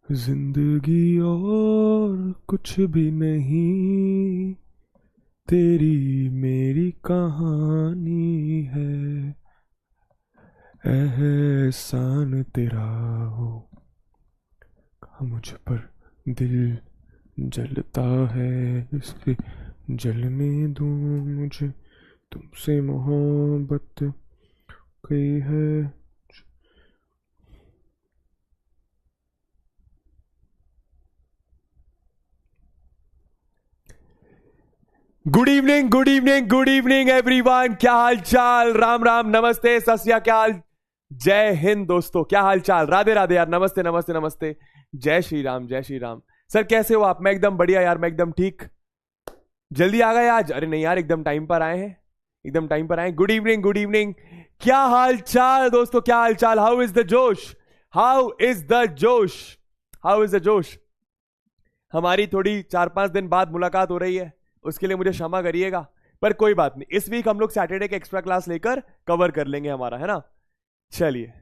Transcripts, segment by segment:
जिंदगी और कुछ भी नहीं, तेरी मेरी कहानी है। एहसान तेरा हो मुझ पर, दिल जलता है इसलिए जलने दो मुझे, तुमसे मोहब्बत कई है। Good evening, good evening, good evening everyone. क्या हाल चाल? राम राम, नमस्ते, सत श्री अकाल, जय हिंद दोस्तों। क्या हाल चाल? राधे राधे यार, नमस्ते नमस्ते नमस्ते, जय श्री राम, जय श्री राम। सर कैसे हो आप? मैं एकदम बढ़िया यार, मैं एकदम ठीक। जल्दी आ गए आज? अरे नहीं यार, एकदम टाइम पर आए हैं, एकदम टाइम पर आए। Good evening, good evening. क्या हाल चाल दोस्तों? क्या हाल चाल? हाउ इज द जोश? हाउ इज द जोश? हाउ इज द जोश? हमारी थोड़ी 4-5 दिन बाद मुलाकात हो रही है, उसके लिए मुझे क्षमा करिएगा, पर कोई बात नहीं। इस वीक हम लोग सैटरडे के एक्स्ट्रा क्लास लेकर कवर कर लेंगे हमारा, है ना। चलिए।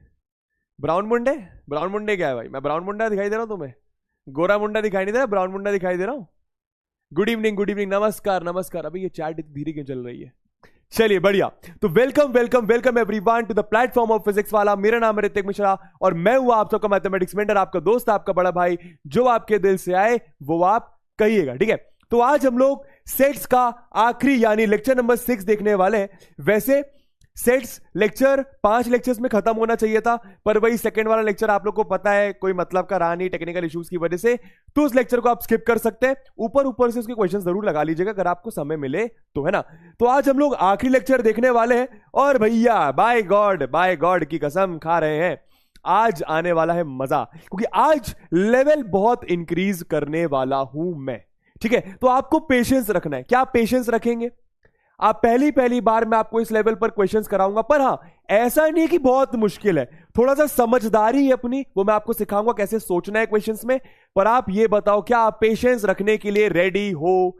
ब्राउन मुंडे? ब्राउन मुंडे क्या है भाई? मैं ब्राउन मुंडा दिखाई दे रहा हूं तुम्हें? गोरा मुंडा दिखाई नहीं दे रहा, ब्राउन मुंडा दिखाई दे रहा हूं। गुड इवनिंग, गुड इवनिंग, नमस्कार नमस्कार। अभी ये चैट धीरे क्यों चल रही है? चलिए बढ़िया। तो welcome welcome welcome everyone to the platform of physics वाला। मेरा नाम है ऋतिक मिश्रा और मैं हूं आप सबका मैथमेटिक्स मेंटर, आपका दोस्त, आपका बड़ा भाई। जो आपके दिल से आए वो आप कहिएगा, ठीक है। तो आज हम लोग सेट्स का आखिरी यानी लेक्चर नंबर 6 देखने वाले हैं। वैसे सेट्स लेक्चर 5 लेक्चर्स में खत्म होना चाहिए था, पर वही सेकंड वाला लेक्चर आप लोग को पता है कोई मतलब का रहा नहीं टेक्निकल इश्यूज की वजह से, तो उस लेक्चर को आप स्किप कर सकते हैं। ऊपर ऊपर से उसके क्वेश्चन जरूर लगा लीजिएगा अगर आपको समय मिले तो, है ना। तो आज हम लोग आखिरी लेक्चर देखने वाले हैं और भैया बाय गॉड की कसम खा रहे हैं, आज आने वाला है मजा, क्योंकि आज लेवल बहुत इंक्रीज करने वाला हूं मैं, ठीक है। तो आपको पेशेंस रखना है। क्या आप पेशेंस रखेंगे? आप पहली पहली बार मैं आपको इस लेवल पर क्वेश्चंस कराऊंगा, पर हां ऐसा नहीं कि बहुत मुश्किल है, थोड़ा सा समझदारी है अपनी, वो मैं आपको सिखाऊंगा कैसे सोचना है क्वेश्चंस में। पर आप ये बताओ, क्या आप पेशेंस रखने के लिए रेडी हो?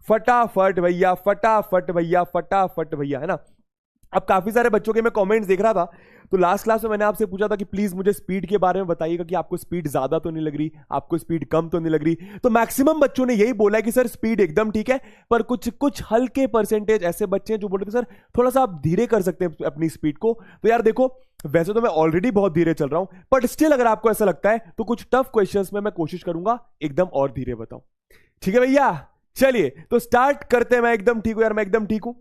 फटाफट भैया, फटाफट भैया, फटाफट भैया, है ना। अब काफी सारे बच्चों के मैं कमेंट्स देख रहा था, तो लास्ट क्लास में मैंने आपसे पूछा था कि प्लीज मुझे स्पीड के बारे में बताइएगा कि आपको स्पीड ज्यादा तो नहीं लग रही, आपको स्पीड कम तो नहीं लग रही। तो मैक्सिमम बच्चों ने यही बोला है कि सर स्पीड एकदम ठीक है, पर कुछ कुछ हल्के परसेंटेज ऐसे बच्चे हैं जो बोल रहे थे सर थोड़ा सा आप धीरे कर सकते हैं अपनी स्पीड को। तो यार देखो, वैसे तो मैं ऑलरेडी बहुत धीरे चल रहा हूं, बट स्टिल अगर आपको ऐसा लगता है तो कुछ टफ क्वेश्चंस में मैं कोशिश करूंगा एकदम और धीरे बताऊं, ठीक है भैया। चलिए तो स्टार्ट करते हैं। मैं एकदम ठीक हूं यार, मैं एकदम ठीक हूं,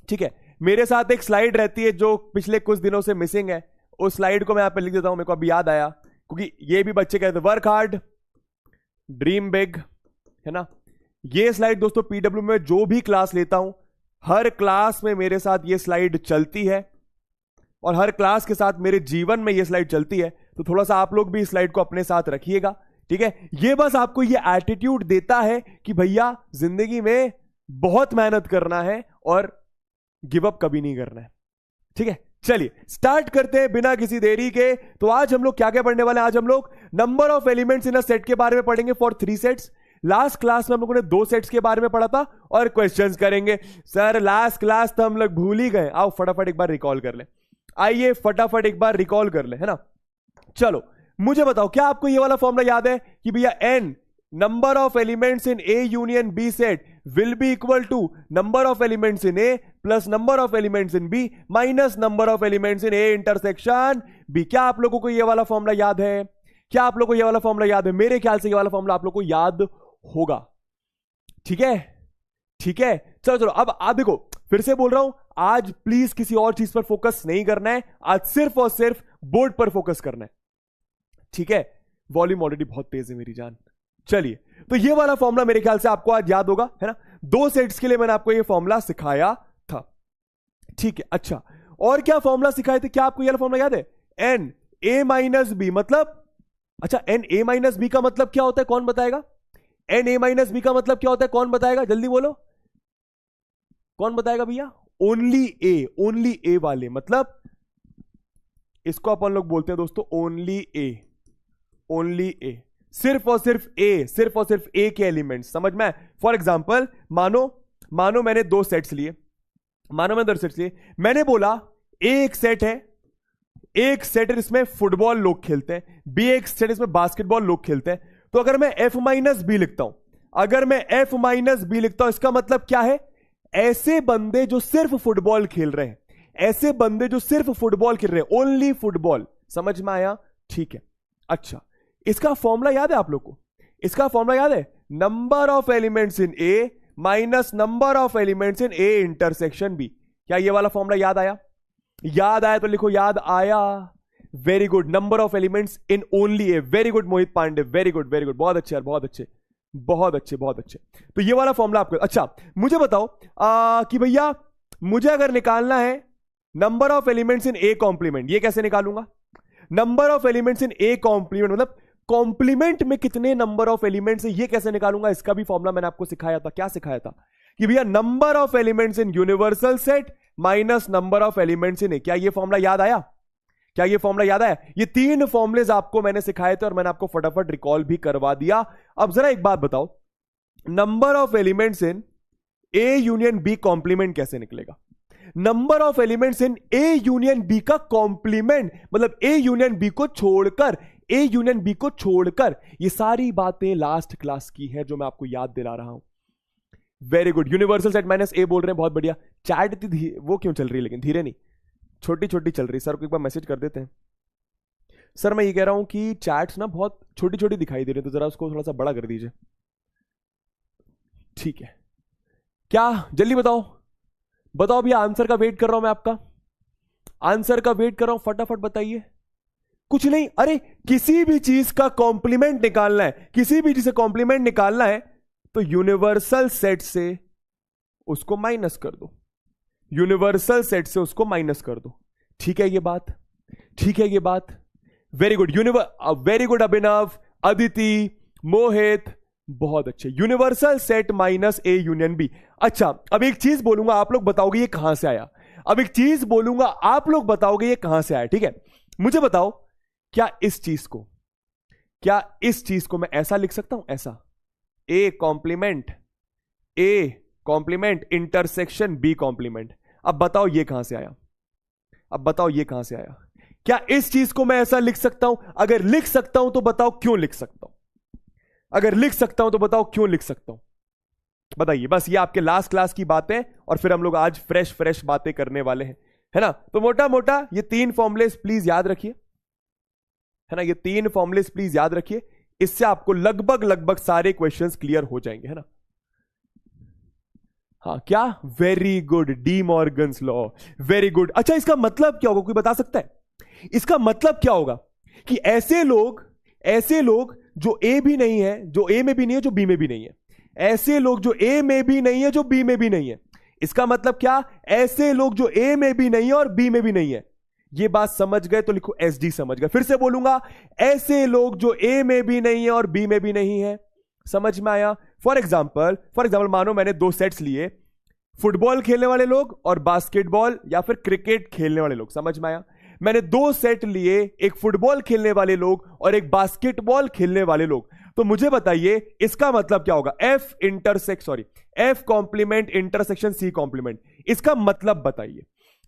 ठीक है। मेरे साथ एक स्लाइड रहती है जो पिछले कुछ दिनों से मिसिंग है, उस स्लाइड को मैं यहां पे लिख देता हूं, मेरे को अभी याद आया, क्योंकि ये भी बच्चे कहते हैं वर्क हार्ड ड्रीम बिग, है ना। ये स्लाइड दोस्तों पीडब्ल्यू में जो भी क्लास लेता हूं, हर क्लास में मेरे साथ ये स्लाइड चलती है और हर क्लास के साथ मेरे जीवन में ये स्लाइड चलती है। तो थोड़ा सा आप लोग भी इस स्लाइड को अपने साथ रखिएगा, ठीक है। ये बस आपको ये एटीट्यूड देता है कि भैया जिंदगी में बहुत मेहनत करना है और गिव अप कभी नहीं करना है, ठीक है। चलिए स्टार्ट करते हैं बिना किसी देरी के। तो आज हम लोग क्या क्या पढ़ने वाले हैं? आज हम लोग number of elements in a set के बारे में पढ़ेंगे फॉर 3 सेट्स। लास्ट क्लास में हम लोगों ने 2 सेट्स के बारे में पढ़ा था और क्वेश्चंस करेंगे। सर लास्ट क्लास तो हम लोग भूल ही गए, आओ फटाफट एक बार रिकॉल कर ले। आइए फटाफट एक बार रिकॉल कर ले, है ना। चलो मुझे बताओ, क्या आपको ये वाला फॉर्मूला याद है कि भैया n number of elements in A union B set will be equal to number of elements in A plus number of elements in B minus number of elements in A intersection B. क्या आप लोगों को ये वाला formula याद है? क्या आप लोगों को ये वाला फॉर्मूला याद है? मेरे ख्याल से ये वाला फॉर्मूला आप लोगों को याद होगा, ठीक है, ठीक है। चलो चलो अब आप देखो, फिर से बोल रहा हूं, आज प्लीज किसी और चीज पर फोकस नहीं करना है, आज सिर्फ और सिर्फ बोर्ड पर फोकस करना है, ठीक है। वॉल्यूम ऑलरेडी बहुत तेज है मेरी जान। चलिए तो ये वाला फॉर्मूला मेरे ख्याल से आपको आज याद होगा, है ना। 2 सेट्स के लिए मैंने आपको ये फॉर्मूला सिखाया था, ठीक है। अच्छा और क्या फॉर्मूला सिखाए थे? क्या आपको ये वाला फॉर्मूला याद है? एन ए माइनस बी मतलब, अच्छा एन ए माइनस बी का मतलब क्या होता है, कौन बताएगा? एन ए माइनस बी का मतलब क्या होता है, कौन बताएगा? जल्दी बोलो, कौन बताएगा भैया? ओनली ए वाले, मतलब इसको अपन लोग बोलते हैं दोस्तों ओनली ए, ओनली ए, सिर्फ और सिर्फ ए, सिर्फ और सिर्फ ए के एलिमेंट्स, समझ में? फॉर एग्जाम्पल मानो मैंने 2 सेट्स लिए, मानो मैं 10 सेट्स लिए, मैंने बोला एक सेट है, एक सेट है इसमें फुटबॉल लोग खेलते हैं, बी एक सेट इसमें बास्केटबॉल लोग खेलते हैं। तो अगर मैं F माइनस बी लिखता हूं, अगर मैं F माइनस बी लिखता हूं, इसका मतलब क्या है? ऐसे बंदे जो सिर्फ फुटबॉल खेल रहे हैं, ऐसे बंदे जो सिर्फ फुटबॉल खेल रहे हैं, ओनली फुटबॉल। समझ में आया? ठीक है। अच्छा, इसका फॉर्मूला याद है आप लोग को? इसका फॉर्मूला याद है? Number of elements in A minus number of elements in A intersection B. क्या ये वाला फॉर्मूला याद आया? याद आया तो लिखो याद आया। Very good. Number of elements in only A. Very good Mohit Pandey, very good very good, बहुत अच्छे यार, बहुत अच्छे बहुत अच्छे बहुत अच्छे। तो ये वाला फॉर्मूला आपको। अच्छा मुझे बताओ कि भैया मुझे अगर निकालना है number of elements in A complement, ये कैसे निकालूंगा? Number of elements in A complement मतलब कॉम्प्लीमेंट में कितने नंबर ऑफ एलिमेंट्स है, ये कैसे निकालूंगा? इसका भी फॉर्मूला मैंने आपको सिखाया था। क्या सिखाया था? कि भैया number of elements in universal set minus number of elements in A. क्या ये फॉर्मूला याद आया? क्या ये फॉर्मूला याद आया? ये 3 फॉर्मुलेज आपको मैंने सिखाए थे और मैंने आपको फटाफट रिकॉल भी करवा दिया। अब जरा एक बात बताओ, number of elements in A union B complement कैसे निकलेगा? Number of elements in A union B का कॉम्प्लीमेंट मतलब ए यूनियन बी को छोड़कर, ए यूनियन बी को छोड़कर। ये सारी बातें लास्ट क्लास की है जो मैं आपको याद दिला रहा हूं। Very good. Universal set minus A बोल रहे हैं, बहुत बढ़िया। चैट वो क्यों चल रही है लेकिन? धीरे नहीं, छोटी छोटी चल रही। सर को एक बार मैसेज कर देते हैं। सर मैं ये कह रहा हूं कि चैट्स ना बहुत छोटी छोटी दिखाई दे रही है, तो जरा उसको थोड़ा सा बड़ा कर दीजिए। ठीक है, क्या जल्दी बताओ, बताओ भैया। आंसर का वेट कर रहा हूं मैं, आपका आंसर का वेट कर रहा हूं, फटाफट बताइए। कुछ नहीं, अरे किसी भी चीज का कॉम्प्लीमेंट निकालना है, किसी भी चीज से कॉम्प्लीमेंट निकालना है तो यूनिवर्सल सेट से उसको माइनस कर दो, यूनिवर्सल सेट से उसको माइनस कर दो। ठीक है ये बात? ठीक है ये बात? Very good. Very good Abhinav, Aditi, Mohit, बहुत अच्छे। Universal set minus A union B. अच्छा अब एक चीज बोलूंगा, आप लोग बताओगे ये कहां से आया। अब एक चीज बोलूंगा, आप लोग बताओगे ये कहां से आया। ठीक है, मुझे बताओ, क्या इस चीज को, क्या इस चीज को मैं ऐसा लिख सकता हूं? ऐसा A complement, A complement intersection B complement. अब बताओ ये कहां से आया? अब बताओ ये कहां से आया? क्या इस चीज को मैं ऐसा लिख सकता हूं? अगर लिख सकता हूं तो बताओ क्यों लिख सकता हूं? अगर लिख सकता हूं तो बताओ क्यों लिख सकता हूं? बताइए। बस ये आपके लास्ट क्लास की बातें, और फिर हम लोग आज फ्रेश फ्रेश बातें करने वाले हैं, है ना? तो मोटा मोटा ये 3 फॉर्मुलेस प्लीज याद रखिए, है ना? ये 3 फॉर्मुलेस प्लीज याद रखिए, इससे आपको लगभग लगभग सारे क्वेश्चंस क्लियर हो जाएंगे, है ना? हाँ क्या? Very good, D Morgan's law, very good. अच्छा इसका मतलब क्या होगा, कोई बता सकता है? इसका मतलब क्या होगा कि ऐसे लोग जो ए भी नहीं है, जो ए में भी नहीं है, जो बी में भी नहीं है, ऐसे लोग जो ए में भी नहीं है, जो बी में भी नहीं है। इसका मतलब क्या? ऐसे लोग जो ए में भी नहीं है और बी में भी नहीं है। ये बात समझ गए तो लिखो एसडी समझ गए। फिर से बोलूंगा, ऐसे लोग जो ए में भी नहीं है और बी में भी नहीं है। समझ में आया? फॉर एग्जाम्पल मानो मैंने 2 सेट्स लिए, फुटबॉल खेलने वाले लोग और बास्केटबॉल या फिर क्रिकेट खेलने वाले लोग। समझ में आया? मैंने 2 सेट लिए, एक फुटबॉल खेलने वाले लोग और एक बास्केटबॉल खेलने वाले लोग। तो मुझे बताइए इसका मतलब क्या होगा? F complement intersection C complement. इसका मतलब बताइए,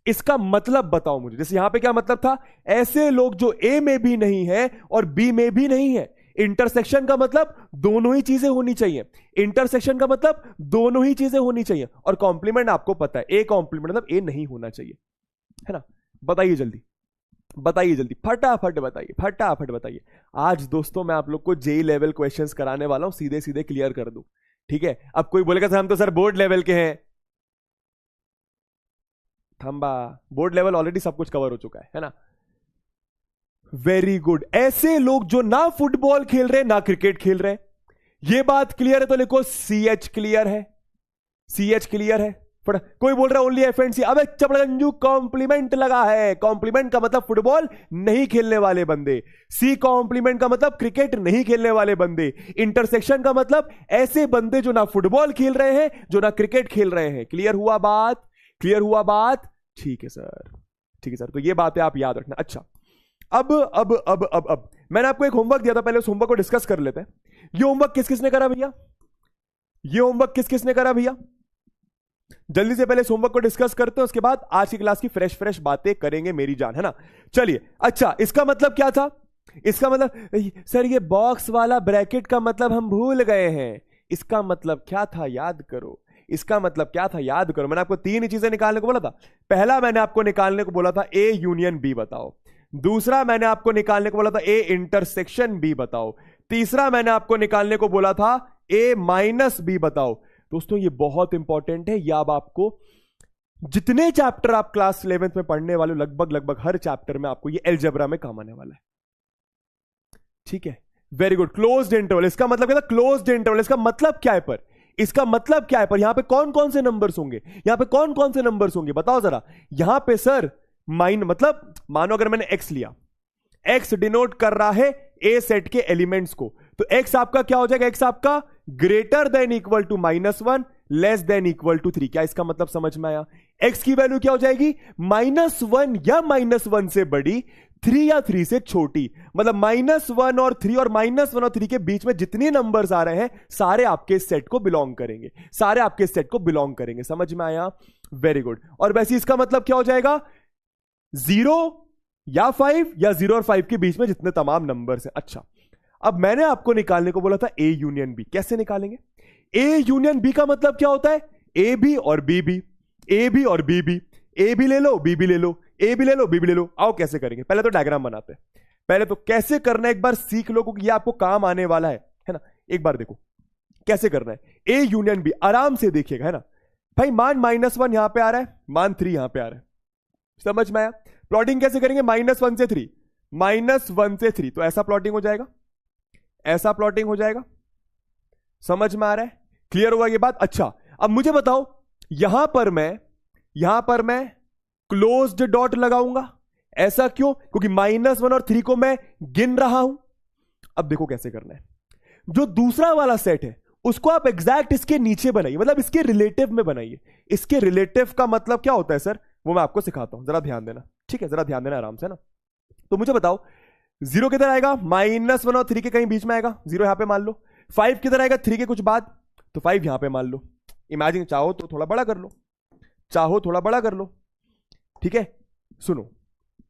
इसका मतलब बताओ मुझे। जैसे यहां पे क्या मतलब था? ऐसे लोग जो ए में भी नहीं है और बी में भी नहीं है। इंटरसेक्शन का मतलब दोनों ही चीजें होनी चाहिए, इंटरसेक्शन का मतलब दोनों ही चीजें होनी चाहिए। और कॉम्प्लीमेंट आपको पता है, ए कॉम्प्लीमेंट मतलब ए नहीं होना चाहिए, है ना? बताइए जल्दी, बताइए जल्दी, फटाफट बताइए, फटाफट बताइए। आज दोस्तों मैं आप लोग को जेई लेवल क्वेश्चंस कराने वाला हूं, सीधे सीधे क्लियर कर दूं। ठीक है? अब कोई बोलेगा सर हम तो सर बोर्ड लेवल के हैं। थंबा, बोर्ड लेवल ऑलरेडी सब कुछ कवर हो चुका है ना? Very good. ऐसे लोग जो ना फुटबॉल खेल रहे ना क्रिकेट खेल रहे, ये बात क्लियर है तो लिखो CH क्लियर है, CH क्लियर है। कोई बोल रहा है ओनली FNC, अबे चपड़गंजू कॉम्प्लीमेंट लगा है। कॉम्प्लीमेंट का मतलब फुटबॉल नहीं खेलने वाले बंदे, सी कॉम्प्लीमेंट का मतलब क्रिकेट नहीं खेलने वाले बंदे, इंटरसेक्शन का मतलब ऐसे बंदे जो ना फुटबॉल खेल रहे हैं जो ना क्रिकेट खेल रहे हैं। क्लियर हुआ बात? क्लियर हुआ बात? ठीक है सर, ठीक है सर। तो ये बातें आप याद रखना। अच्छा अब मैंने आपको एक होमवर्क दिया था, पहले उस होमवर्क को डिस्कस कर लेते हैं। ये होमवर्क किस किसने करा भैया? ये होमवर्क किस किसने करा भैया? जल्दी से पहले होमवर्क को डिस्कस करते हैं, उसके बाद आज की क्लास की फ्रेश फ्रेश बातें करेंगे मेरी जान, है ना। चलिए, अच्छा इसका मतलब क्या था? इसका मतलब सर ये बॉक्स वाला ब्रैकेट का मतलब हम भूल गए हैं। इसका मतलब क्या था याद करो, इसका मतलब क्या था याद करो। मैंने आपको तीन चीजें निकालने को बोला था। पहला मैंने आपको निकालने को बोला था ए यूनियन बी बताओ। दूसरा मैंने आपको निकालने को बोला था ए इंटरसेक्शन बी बताओ। तीसरा मैंने आपको निकालने को बोला था ए माइनस बी बताओ। दोस्तों ये बहुत इंपॉर्टेंट है, ये अब आपको जितने चैप्टर आप क्लास 11th में पढ़ने वाले लगभग हर चैप्टर में आपको ये अलजेब्रा में काम आने वाला है। ठीक है, वेरी गुड। क्लोज्ड इंटरवल, इसका मतलब क्या था? क्लोज्ड इंटरवल, इसका मतलब क्या है पर? इसका मतलब क्या है पर? यहां पे कौन कौन से नंबर्स होंगे? यहां पे कौन कौन से नंबर्स होंगे बताओ जरा। यहां पे सर मतलब मानो अगर मैंने x लिया, x डिनोट कर रहा है ए सेट के एलिमेंट्स को, तो x आपका क्या हो जाएगा? x आपका greater than equal to -1 less than equal to 3। क्या इसका मतलब समझ में आया? x की वैल्यू क्या हो जाएगी? -1 या -1 से बड़ी, 3 या 3 से छोटी। मतलब -1 और 3 और -1 और 3 के बीच में जितने नंबर्स आ रहे हैं सारे आपके सेट को बिलोंग करेंगे, सारे आपके सेट को बिलोंग करेंगे। समझ में आया? Very good. और वैसे इसका मतलब क्या हो जाएगा? 0 या 5 या 0 और 5 के बीच में जितने तमाम नंबर्स हैं। अच्छा, अब मैंने आपको निकालने को बोला था ए यूनियन बी। कैसे निकालेंगे? ए यूनियन बी का मतलब क्या होता है? ए बी और बी बी, ए बी और बी बी, ए भी ले लो बी भी ले लो, ए भी ले लो बी भी ले लो। आओ कैसे करेंगे? पहले तो डायग्राम बनाते हैं। पहले तो कैसे करना है एक बार सीख लो, क्योंकि ये आपको काम आने वाला है ना। एक बार देखो कैसे करना है। ए यूनियन बी आराम से देखिएगा, है ना भाई। मान -1 यहां पे आ रहा है, मान 3 यहां पे आ रहा है। समझ में आया? प्लॉटिंग कैसे करेंगे? -1 से 3, -1 से 3, तो ऐसा प्लॉटिंग हो जाएगा, ऐसा प्लॉटिंग हो जाएगा। समझ में आ रहा है? क्लियर हुआ ये बात? अच्छा, अब मुझे बताओ, यहां पर मैं क्लोज्ड डॉट लगाऊंगा। ऐसा क्यों? क्योंकि -1 और 3 को मैं गिन रहा हूं। अब देखो कैसे करना है। जो दूसरा वाला सेट है उसको आप एग्जैक्ट इसके नीचे बनाइए, मतलब इसके रिलेटिव में बनाइए। इसके रिलेटिव का मतलब क्या होता है सर? वो मैं आपको सिखाता हूं, जरा ध्यान देना। ठीक है, जरा ध्यान देना आराम से ना। तो मुझे बताओ, 0 किधर आएगा? -1 और 3 के कहीं बीच में आएगा, 0 यहां पे मान लो। 5 किधर आएगा? 3 के कुछ बाद, तो 5 यहां पे मान लो। इमेजिन, चाहो तो थोड़ा बड़ा कर लो, चाहो थोड़ा बड़ा कर लो। ठीक है, सुनो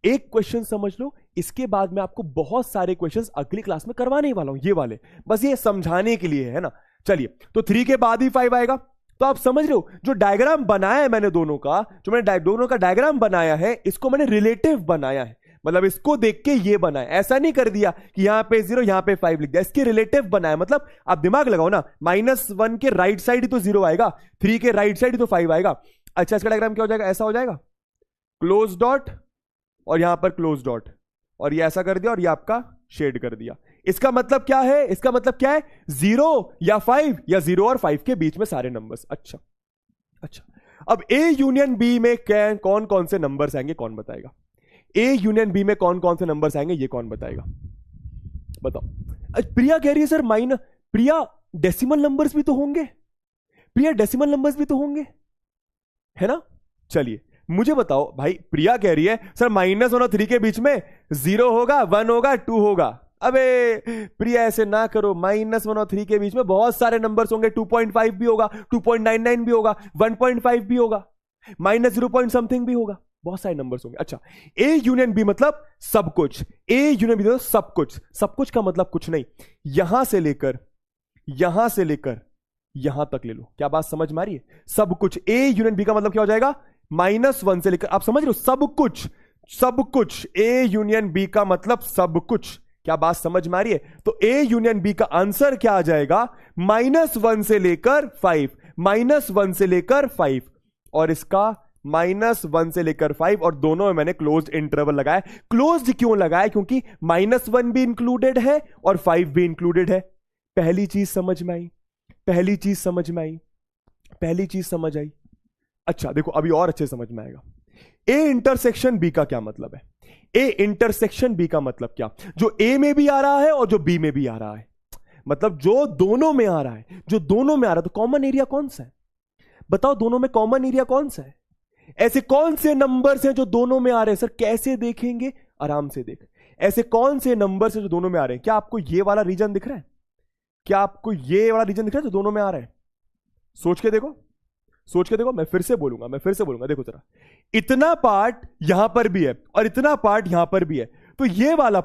एक क्वेश्चन समझ लो, इसके बाद मैं आपको बहुत सारे क्वेश्चंस अगली क्लास में करवाने ही वाला हूं, ये वाले बस ये समझाने के लिए है ना। चलिए, तो 3 के बाद ही 5 आएगा। तो आप समझ रहे हो, जो डायग्राम बनाया है मैंने दोनों का, जो मैंने दोनों का डायग्राम बनाया है, इसको मैंने रिलेटिव बनाया है। मतलब इसको देख के ये बनाया, ऐसा नहीं कर दिया कि यहां पे 0 यहां पे 5 लिख दिया। इसके रिलेटिव बनाया, मतलब आप दिमाग लगाओ ना, -1 के राइट साइड ही तो 0 आएगा, 3 के राइट साइड ही तो 5 आएगा। अच्छा, इसका डायग्राम क्या हो जाएगा? ऐसा हो जाएगा, क्लोज डॉट और यहां पर क्लोज डॉट, और ये ऐसा कर दिया और ये आपका शेड कर दिया। इसका मतलब क्या है? इसका मतलब क्या है? 0 या 5 या 0 और 5 के बीच में सारे नंबर्स। अच्छा, अब ए यूनियन बी में कौन कौन से नंबर्स आएंगे, कौन बताएगा? ए यूनियन बी में कौन कौन से नंबर्स आएंगे, ये कौन बताएगा? बताओ। प्रिया कह रही है सर प्रिया डेसिमल नंबर्स भी तो होंगे, प्रिया डेसिमल नंबर्स भी तो होंगे, है ना। चलिए मुझे बताओ भाई, प्रिया कह रही है सर -1 और 3 के बीच में 0 होगा, 1 होगा, 2 होगा। अबे प्रिया ऐसे ना करो, -1 और 3 के बीच में बहुत सारे नंबर्स होंगे। 2.5 भी होगा, 2.99 भी होगा, 1.5 भी होगा, -0 पॉइंट समथिंग भी होगा, बहुत सारे नंबर्स होंगे। अच्छा, ए यूनियन बी मतलब सब कुछ, ए यूनियन बी मतलब सब कुछ। सब कुछ का मतलब कुछ नहीं, यहां से लेकर यहां तक ले लो। क्या बात समझ में आ रही है? सब कुछ। ए यूनियन बी का मतलब क्या हो जाएगा? -1 से लेकर, आप समझ रहे हो, सब कुछ। ए यूनियन बी का मतलब सब कुछ। क्या बात समझ में आ रही है? तो ए यूनियन बी का आंसर क्या आ जाएगा? -1 से लेकर 5, -1 से लेकर 5, और इसका -1 से लेकर 5, और दोनों में मैंने क्लोज्ड इंटरवल लगाया। क्लोज्ड क्यों लगाया? क्योंकि -1 भी इंक्लूडेड है और 5 भी इंक्लूडेड है। पहली चीज समझ में आई, पहली चीज समझ आई। अच्छा देखो, अभी और अच्छे समझ में आएगा। ए इंटरसेक्शन बी का क्या मतलब है? ए इंटरसेक्शन बी का मतलब क्या? जो ए में भी आ रहा है और जो बी में भी आ रहा है, मतलब जो दोनों में आ रहा है, तो कॉमन एरिया कौन सा है? बताओ, दोनों में कॉमन एरिया कौन सा है? ऐसे कौन से नंबर्स हैं जो दोनों में आ रहे हैं? सर कैसे देखेंगे? आराम से देख। ऐसे कौन से नंबर्स हैं जो दोनों में आ रहे हैं? क्या आपको ये वाला रीजन दिख रहा है? क्या आपको ये वाला रीजन दिख रहा है जो दोनों में आ रहा है? सोच के देखो, सोच के देखो, मैं फिर से बोलूंगा, देखो जरा, इतना पार्ट यहां पर भी है और इतना पार्ट यहां पर भी है, तो ये वाला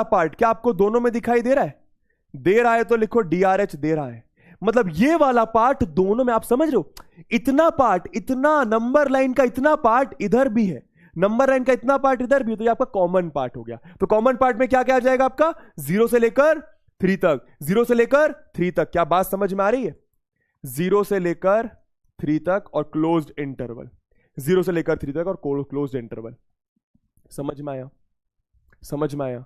पार्ट क्या आपको दोनों में दिखाई दे रहा है? दे रहा है तो लिखो DRH दे रहा है। मतलब ये वाला पार्ट दोनों में, आप समझ रहे हो? इतना पार्ट, इतना नंबर लाइन का इतना पार्ट इधर भी है, नंबर लाइन का इतना पार्ट इधर भी है, तो ये आपका कॉमन पार्ट हो गया। तो कॉमन पार्ट में क्या क्या आ जाएगा आपका? 0 से लेकर 3 तक, 0 से लेकर 3 तक। क्या बात समझ में आ रही है? 0 से लेकर 3 तक और क्लोज्ड इंटरवल, 0 से लेकर 3 तक और क्लोज्ड इंटरवल। समझ में आया? समझ में आया?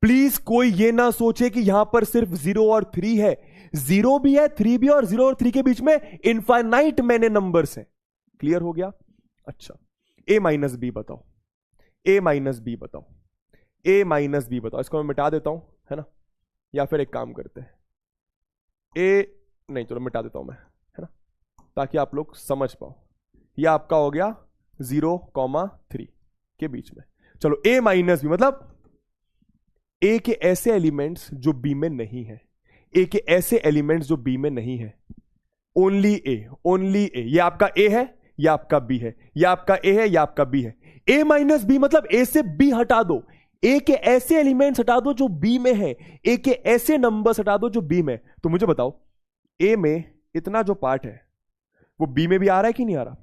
प्लीज कोई ये ना सोचे कि यहां पर सिर्फ 0 और 3 है, 0 भी है, 3 भी, और 0 और 3 के बीच में इनफाइनाइट मैंने नंबर्स हैं। क्लियर हो गया? अच्छा, a माइनस बी बताओ, a माइनस बी बताओ, a माइनस बी बताओ। इसको मैं मिटा देता हूं, है ना? या फिर एक काम करते हैं, a नहीं, चलो मिटा देता हूं मैं, है ना, ताकि आप लोग समझ पाओ। यह आपका हो गया 0,3 के बीच में। चलो a माइनस बी मतलब a के ऐसे एलिमेंट्स जो b में नहीं है, a के ऐसे एलिमेंट्स जो b में नहीं है। Only a, only a। ये आपका a है, ये आपका b है, ये आपका a है, ये आपका b है। a माइनस बी मतलब a से b हटा दो, a के ऐसे एलिमेंट्स हटा दो जो b में है, a के ऐसे नंबर्स हटा दो जो b में। तो मुझे बताओ, a में इतना जो पार्ट है वो b में भी आ रहा है कि नहीं आ रहा?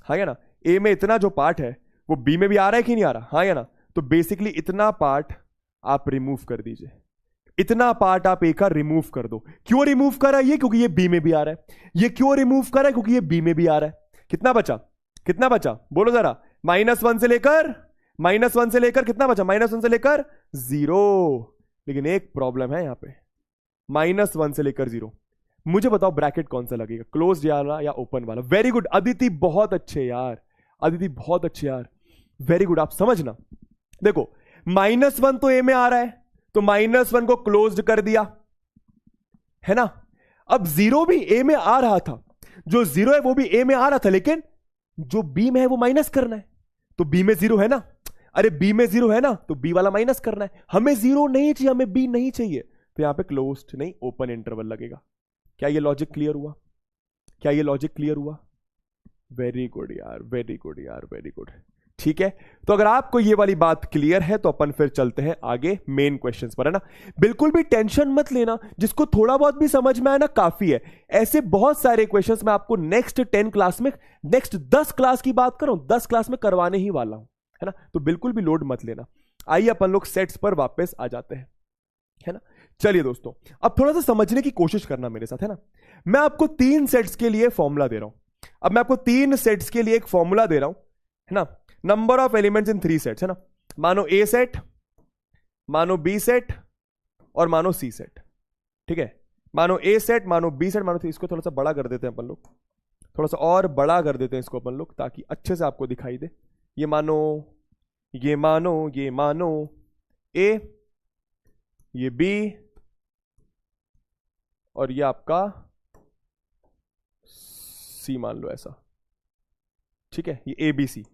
हाँ या ना? a में इतना जो पार्ट है वो b में भी आ रहा है कि नहीं आ रहा? हाँ या ना? तो बेसिकली इतना पार्ट आप रिमूव कर दीजिए, इतना पार्ट आप a का रिमूव कर दो। क्यों रिमूव कर रहा है ये? क्योंकि ये b में भी आ रहा है। ये क्यों रिमूव कर रहा है? क्योंकि ये b में भी आ रहा है। कितना बचा? कितना बचा बोलो जरा? -1 से लेकर, -1 से लेकर कितना बचा? -1 से लेकर 0। लेकिन एक प्रॉब्लम है यहां पे, -1 से लेकर 0। मुझे बताओ ब्रैकेट कौन सा लगेगा, क्लोज वाला या ओपन वाला? वेरी गुड अदिति, बहुत अच्छे यार, अदिति बहुत अच्छे यार, वेरी गुड। आप समझना, देखो -1 तो a में आ रहा है, तो -1 को क्लोज्ड कर दिया, है ना? अब 0 भी a में आ रहा था, जो 0 है वो भी a में आ रहा था, लेकिन जो b में है वो माइनस करना है। तो b में 0 है ना, अरे b में 0 है ना, तो b वाला माइनस करना है। हमें 0 नहीं चाहिए, हमें b नहीं चाहिए, तो यहां पे क्लोज्ड नहीं ओपन इंटरवल लगेगा। क्या ये लॉजिक क्लियर हुआ? क्या ये लॉजिक क्लियर हुआ? वेरी गुड यार, वेरी गुड यार, वेरी गुड। ठीक है, तो अगर आपको ये वाली बात क्लियर है तो अपन फिर चलते हैं आगे मेन क्वेश्चंस पर, है ना? बिल्कुल भी टेंशन मत लेना, जिसको थोड़ा बहुत भी समझ में आया ना काफी है। ऐसे बहुत सारे क्वेश्चंस मैं आपको नेक्स्ट 10 क्लास में, नेक्स्ट 10 क्लास की बात करूं, 10 क्लास में करवाने ही वाला हूं, है ना? तो बिल्कुल भी लोड मत लेना। आइए अपन लोग सेट्स पर वापस आ जाते हैं, है ना? चलिए दोस्तों, अब थोड़ा सा समझने की कोशिश करना मेरे साथ, है ना? मैं आपको 3 सेट्स के लिए फॉर्मूला दे रहा हूं। अब मैं आपको 3 सेट्स के लिए एक फॉर्मूला दे रहा हूं, है ना? Number of elements in 3 sets, है ना? मानो A सेट, मानो B सेट और मानो C सेट। ठीक है, मानो A सेट, मानो B सेट, मानो C। इसको थोड़ा सा बड़ा कर देते हैं अपन लोग, थोड़ा सा और बड़ा कर देते हैं इसको अपन लोग, ताकि अच्छे से आपको दिखाई दे। ये मानो, ये मानो, ये मानो A, ये B और ये आपका C मान लो ऐसा। ठीक है, ये ABC।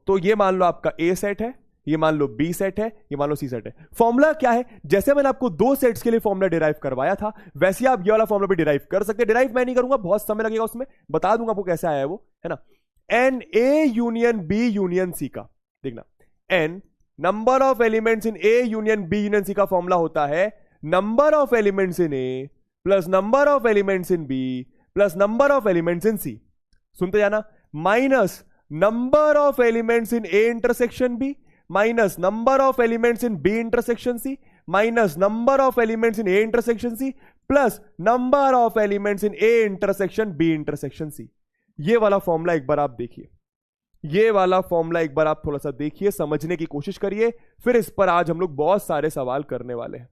तो ये मान लो आपका A सेट है, ये मान लो B सेट है, ये मान लो C सेट है। फॉर्मूला क्या है? जैसे मैंने आपको 2 सेट्स के लिए फॉर्मूला डिराइव करवाया था, वैसे आप ये वाला फॉर्मूला भी डिराइव कर सकते हैं। डिराइव मैं नहीं करूंगा, बहुत समय लगेगा उसमें, बता दूंगा आपको कैसे आया है वो, है ना? N A union B union C का, देखना, N number of elements in A union B union C का फॉर्मूला होता है number of elements in A plus number of elements in B plus number of elements in C। सुनते जाना, minus number of elements in A intersection B minus number of elements in B intersection C minus number of elements in A intersection C plus number of elements in A intersection B intersection C। ये वाला formula एक बार आप देखिए, ये वाला formula एक बार आप थोड़ा सा देखिए, समझने की कोशिश करिए, फिर इस पर आज हम लोग बहुत सारे सवाल करने वाले हैं,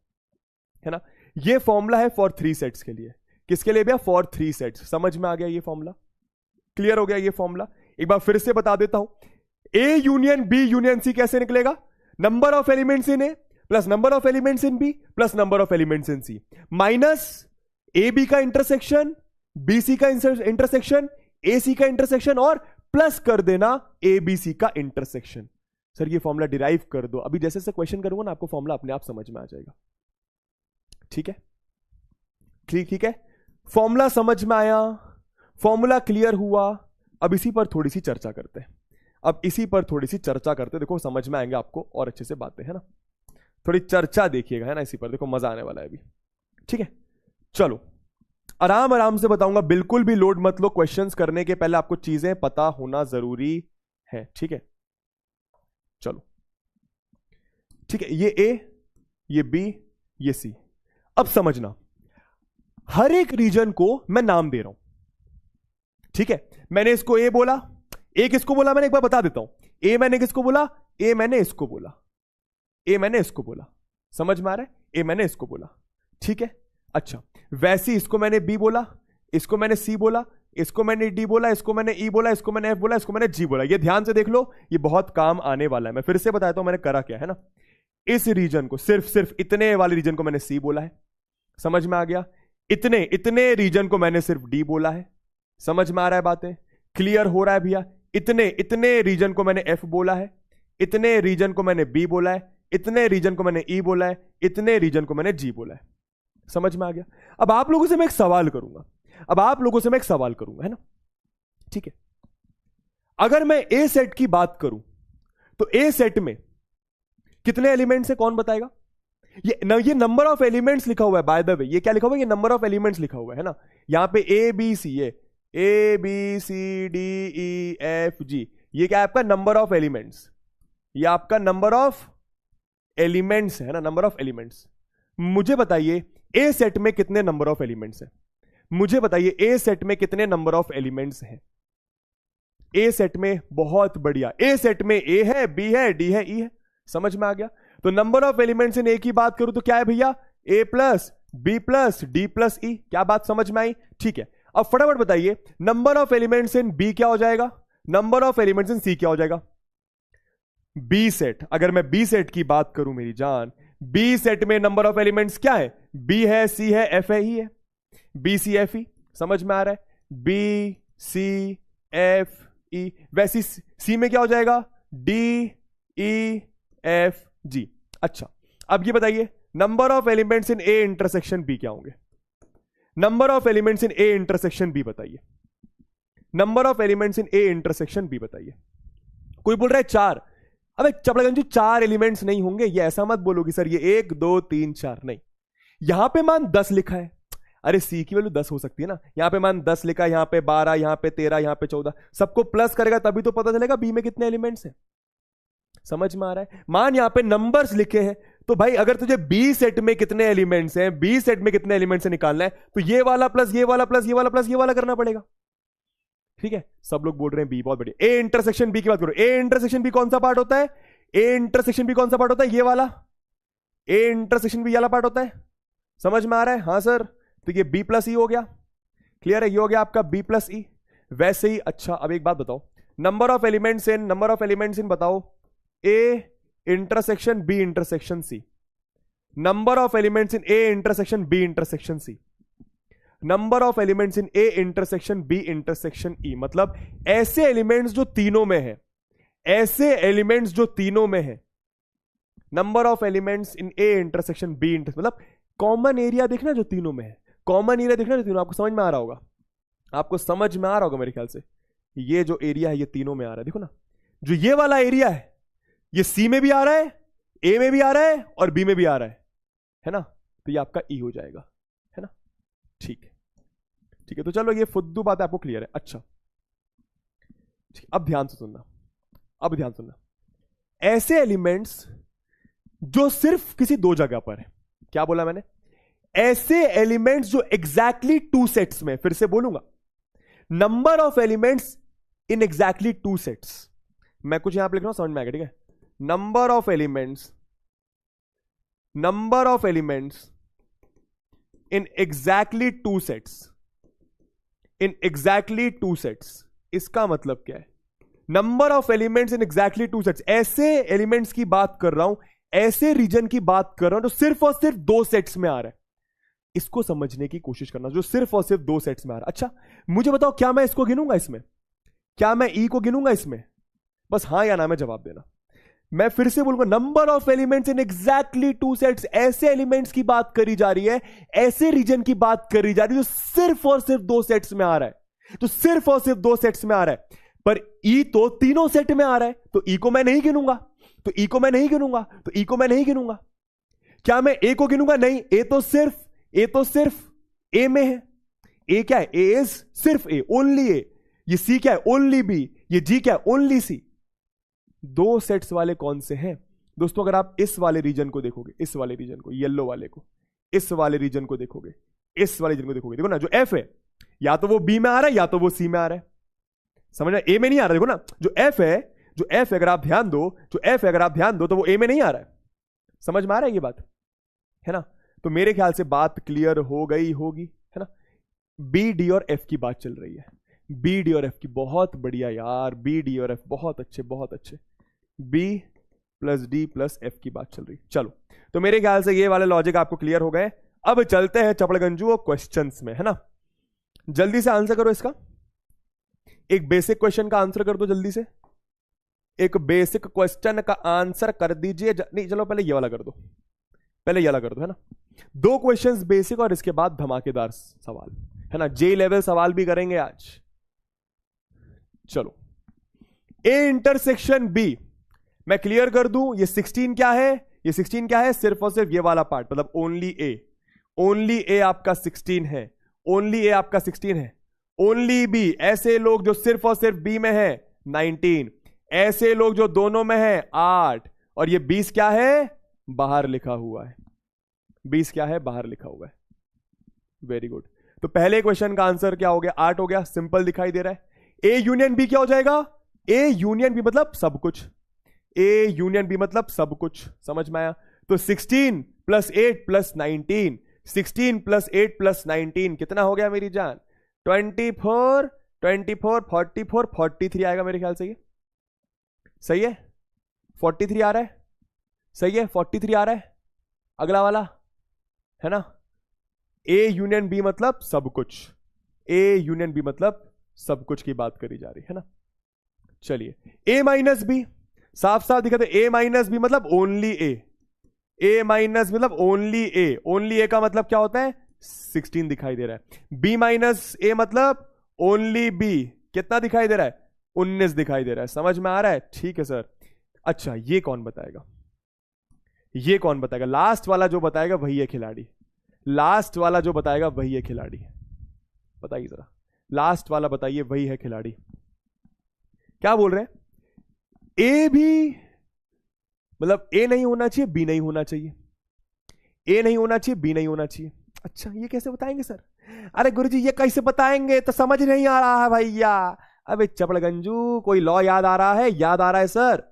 है ना? ये फॉर्मूला है फॉर 3 सेट्स के लिए। किसके लिए भैया? For 3 sets. समझ में आ गया ये फॉर्मूला? क्लियर हो गया ये फॉर्मूला? एक बार फिर से बता देता हूं, A union B union C कैसे निकलेगा? Number of elements in A plus number of elements in B plus number of elements in C minus AB का इंटरसेक्शन, BC का इंटरसेक्शन, AC का इंटरसेक्शन और प्लस कर देना ABC का intersection. Sir ये फॉर्मूला डिराइव कर दो, अभी जैसे जैसे क्वेश्चन करूंगा ना आपको फॉर्मूला अपने आप समझ में आ जाएगा। ठीक है, ठीक है, फॉर्मूला समझ में आया? फॉर्मूला क्लियर हुआ। अब इसी पर थोड़ी सी चर्चा करते हैं, देखो समझ में आएंगे आपको और अच्छे से बातें, है ना। थोड़ी चर्चा देखिएगा, है ना, इसी पर देखो मजा आने वाला है अभी। ठीक है, चलो आराम आराम से बताऊंगा, बिल्कुल भी लोड मत लो। क्वेश्चंस करने के पहले आपको चीजें पता होना जरूरी है। ठीक है, चलो ठीक है, ये ए, ये बी, ये सी। अब समझना, हर एक रीजन को मैं नाम दे रहा हूं। ठीक है, मैंने इसको ए बोला, ए किसको बोला मैंने एक बार बता देता हूं। ए मैंने किसको बोला, ए मैंने इसको बोला, ए मैंने इसको बोला, समझ में आ रहा है, ए मैंने इसको बोला। ठीक है, अच्छा वैसे इसको मैंने बी बोला, इसको मैंने सी बोला, इसको मैंने डी बोला, इसको मैंने ई बोला, इसको मैंने एफ बोला, इसको मैंने जी बोला। ये ध्यान से देख लो, ये बहुत काम आने वाला है। मैं फिर से बताता हूं मैंने करा क्या है ना। इस रीजन को सिर्फ इतने वाले रीजन को मैंने सी बोला है, समझ में आ गया। इतने रीजन को मैंने सिर्फ डी बोला है, समझ में आ रहा है, बातें क्लियर हो रहा है भैया। इतने रीजन को मैंने एफ बोला है, इतने रीजन को मैंने बी बोला है, इतने रीजन को मैंने ई बोला है, इतने रीजन को मैंने जी बोला है, समझ में आ गया। अब आप लोगों से मैं एक सवाल करूंगा, है ना। ठीक है, अगर मैं ए सेट की बात करूं तो ए सेट में कितने एलिमेंट्स है, कौन बताएगा। ये नंबर ऑफ एलिमेंट्स लिखा हुआ है, बाय द वे ये क्या लिखा हुआ है, ये नंबर ऑफ एलिमेंट्स लिखा हुआ है ना। यहां पे A B C, A B C D E F G, ये क्या है आपका नंबर ऑफ एलिमेंट्स, ये आपका नंबर ऑफ एलिमेंट्स है ना, नंबर ऑफ एलिमेंट्स। मुझे बताइए ए सेट में कितने नंबर ऑफ एलिमेंट्स हैं, मुझे बताइए ए सेट में कितने नंबर ऑफ एलिमेंट्स हैं। ए सेट में, बहुत बढ़िया, ए सेट में ए है, बी है, डी है, ई है, समझ में आ गया। तो number of elements in A की बात करूं तो क्या है भैया, A plus B plus D plus E. क्या बात समझ में आई। ठीक है, अब फटाफट बताइए number of elements in B क्या हो जाएगा, number of elements in C क्या हो जाएगा। बी सेट, अगर मैं बी सेट की बात करूं मेरी जान, बी सेट में नंबर ऑफ एलिमेंट्स क्या है, बी है, सी है, एफ है, ई है, बी सी एफ ई, समझ में आ रहा है, बी सी एफ ई। वैसे सी में क्या हो जाएगा, डी ई एफ जी। अच्छा अब ये बताइए number of elements in A intersection B क्या होंगे, number of elements in A intersection B बताइए, number of elements in A intersection B बताइए। कोई बोल रहा है 4, अबे चपड़गंजी 4 एलिमेंट्स नहीं होंगे, ये ऐसा मत बोलोगी सर, ये 1 2 3 4 नहीं। यहां पे मान 10 लिखा है, अरे सी की वैल्यू 10 हो सकती है ना। यहां पे मान 10 लिखा है, यहां पे 12, यहां पे 13, यहां पे 14, सबको प्लस करेगा तभी तो पता चलेगा बी में कितने एलिमेंट्स हैं, समझ में आ रहा है। मान यहां पे नंबर्स लिखे हैं, तो भाई अगर तुझे बी सेट में कितने एलिमेंट्स हैं, बी सेट में कितने एलिमेंट्स हैं निकालना है, तो ये वाला प्लस ये वाला प्लस ये वाला प्लस ये वाला करना पड़ेगा। ठीक है, सब लोग बोल रहे हैं बी, बहुत बढ़िया। ए इंटरसेक्शन बी की बात करो, ए इंटरसेक्शन बी कौन सा पार्ट होता है, ए इंटरसेक्शन बी कौन सा पार्ट होता है, ये वाला ए इंटरसेक्शन बी वाला पार्ट होता है, समझ में आ रहा है। हाँ सर, तो ये बी प्लस ई हो गया, क्लियर है, ये हो गया आपका बी प्लस ई। वैसे ही अच्छा अब एक बात बताओ, नंबर ऑफ एलिमेंट्स इन बताओ A intersection B intersection C, number of elements in A intersection B intersection C, number of elements in A intersection B intersection E. मतलब ऐसे एलिमेंट्स जो तीनों में है, ऐसे एलिमेंट्स जो तीनों में है, number of elements in A intersection B intersection, मतलब कॉमन एरिया देखना जो तीनों में है, कॉमन एरिया देखना जो तीनों, आपको समझ में आ रहा होगा, आपको समझ में आ रहा होगा मेरे ख्याल से। ये जो एरिया है ये तीनों में आ रहा है, देखो ना, जो ये वाला एरिया है ये सी में भी आ रहा है, ए में भी आ रहा है और बी में भी आ रहा है ना, तो ये आपका ई हो जाएगा, है ना। ठीक है, ठीक है, तो चलो ये फुद्दू बात आपको क्लियर है। अच्छा ठीक, अब ध्यान से सुनना, ऐसे एलिमेंट्स जो सिर्फ किसी 2 जगह पर है, क्या बोला मैंने, ऐसे एलिमेंट्स जो एग्जैक्टली 2 सेट्स में, फिर से बोलूंगा, number of elements in exactly 2 sets. मैं कुछ यहां पर लिख रहा हूं, समझ में आएगा, ठीक है। Number of elements in exactly 2 sets, इसका मतलब क्या है, number of elements in exactly 2 sets, ऐसे एलिमेंट्स की बात कर रहा हूं, ऐसे रीजन की बात कर रहा हूं जो सिर्फ और सिर्फ 2 सेट्स में आ रहा है। इसको समझने की कोशिश करना, जो सिर्फ और सिर्फ 2 सेट्स में आ रहा है। अच्छा मुझे बताओ, क्या मैं इसको गिनूंगा इसमें, क्या मैं ई को गिनूंगा इसमें, बस हाँ या ना में जवाब देना। मैं फिर से बोलूंगा, number of elements in exactly 2 sets, ऐसे एलिमेंट्स की बात करी जा रही है, ऐसे रीजन की बात करी जा रही है जो सिर्फ और सिर्फ 2 सेट्स में आ रहा है। तो सिर्फ और सिर्फ 2 सेट्स में आ रहा है, पर ई तो तीनों सेट में आ रहा है, तो ई को मैं नहीं गिनूंगा, तो ई को मैं नहीं गिनूंगा, तो ई को मैं नहीं गिनूंगा। क्या मैं ए को गिनूंगा? नहीं, ए तो सिर्फ ए में है। ए क्या है? ए इज सिर्फ ए, ओनली ए। ये सी क्या है? Only B. ये जी क्या है? ओनली सी। 2 सेट्स वाले कौन से हैं दोस्तों? अगर आप इस वाले रीजन को देखोगे, इस वाले रीजन को, येलो वाले को, इस वाले रीजन को देखोगे, इस वाले रीजन को देखोगे, देखो ना, जो एफ है या तो वो बी में आ रहा है या तो वो सी में आ रहा है। समझ रहे? ए में नहीं आ रहा, देखो ना, जो एफ है अगर आप ध्यान दो, तो वो ए में नहीं आ रहा है। समझ में आ रहा है ये बात? है ना? तो मेरे ख्याल से बात क्लियर हो गई होगी, है ना? बी, डी और एफ की बात चल रही है। बी, डी और एफ की, बहुत बढ़िया यार, बी, डी और एफ बहुत अच्छे, बहुत अच्छे। B plus D plus F की बात चल रही। चलो, तो मेरे ख्याल से ये वाले लॉजिक आपको क्लियर हो गए। अब चलते हैं चपड़गंजू क्वेश्चंस में, है ना? जल्दी से आंसर करो इसका। एक बेसिक क्वेश्चन का आंसर कर दो जल्दी से। एक बेसिक क्वेश्चन का आंसर कर दीजिए। नहीं, चलो पहले ये वाला कर दो, है ना? 2 क्वेश्चंस बेसिक और इसके बाद धमाकेदार सवाल, है ना? जे लेवल सवाल भी करेंगे आज। चलो, ए इंटरसेक्शन बी मैं क्लियर कर दूं। ये 16 क्या है? ये 16 क्या है? सिर्फ और सिर्फ ये वाला पार्ट, मतलब ओनली ए आपका 16 है, ओनली ए आपका 16 है। ओनली बी, ऐसे लोग जो सिर्फ और सिर्फ बी में है 19, ऐसे लोग जो दोनों में है 8, और ये 20 क्या है? बाहर लिखा हुआ है। 20 क्या है? बाहर लिखा हुआ है। Very good. तो पहले क्वेश्चन का आंसर क्या हो गया? 8 हो गया, सिंपल दिखाई दे रहा है। ए यूनियन बी क्या हो जाएगा? ए यूनियन बी मतलब सब कुछ। ए यूनियन बी मतलब सब कुछ। समझ में आया? तो 16 प्लस 8 प्लस 19, 16 प्लस 8 प्लस 19 कितना हो गया मेरी जान? 24, 44, 43 आएगा मेरे ख्याल से। ये सही है? 43 आ रहा है, सही है? 43 आ रहा है। अगला वाला, है ना? ए यूनियन बी मतलब सब कुछ। ए यूनियन बी मतलब सब कुछ की बात करी जा रही है ना? चलिए, ए माइनस बी साफ साफ दिखाते। ए माइनस बी मतलब ओनली ए। ए माइनस मतलब ओनली ए। ओनली ए का मतलब क्या होता है? 16 दिखाई दे रहा है। बी माइनस ए मतलब ओनली बी, कितना दिखाई दे रहा है? 19 दिखाई दे रहा है। समझ में आ रहा है? ठीक है सर। अच्छा, ये कौन बताएगा? ये कौन बताएगा? लास्ट वाला जो बताएगा वही है खिलाड़ी। लास्ट वाला जो बताएगा वही है खिलाड़ी। बताइए जरा, लास्ट वाला बताइए, वही है खिलाड़ी। क्या बोल रहे हैं? ए भी मतलब ए नहीं होना चाहिए, बी नहीं होना चाहिए, ए नहीं होना चाहिए, बी नहीं होना चाहिए। अच्छा, ये कैसे बताएंगे सर? अरे गुरुजी ये कैसे बताएंगे? तो समझ नहीं आ रहा है भैया। अबे चपड़गंजू, कोई लॉ याद आ रहा है? याद आ रहा है सर।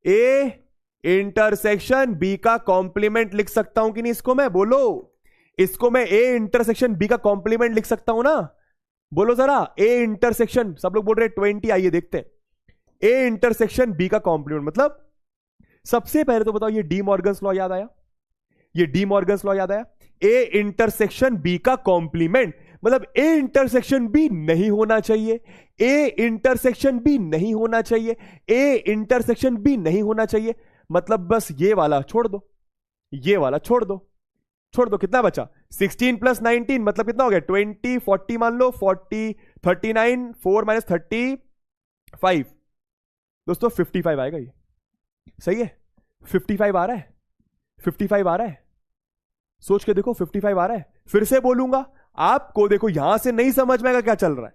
ए इंटरसेक्शन बी का कॉम्प्लीमेंट लिख सकता हूं कि नहीं? इसको मैं बोलो, इसको मैं ए इंटरसेक्शन बी का कॉम्प्लीमेंट लिख सकता हूं ना? बोलो जरा, ए इंटरसेक्शन, सब लोग बोल रहे 20, आइए देखते हैं। ए इंटरसेक्शन बी का कॉम्प्लीमेंट मतलब, सबसे पहले तो बताओ, ये डी मॉर्गन्स लॉ याद आया? ये डी मॉर्गन्स लॉ याद आया? ए इंटरसेक्शन बी का कॉम्प्लीमेंट मतलब ए इंटरसेक्शन बी नहीं होना चाहिए। ए इंटरसेक्शन बी नहीं होना चाहिए। ए इंटरसेक्शन बी नहीं होना चाहिए मतलब बस ये वाला छोड़ दो, ये वाला छोड़ दो, छोड़ दो। कितना बचा? 16 प्लस 19 मतलब कितना हो गया? 20, 40 मान लो, 40, 39, 4 माइनस 35 दोस्तों 55 आएगा। ये सही है? 55 आ रहा है, 55 आ रहा है। सोच के देखो, 55 आ रहा है। फिर से बोलूंगा आपको, देखो यहां से नहीं समझ में आएगा क्या चल रहा है,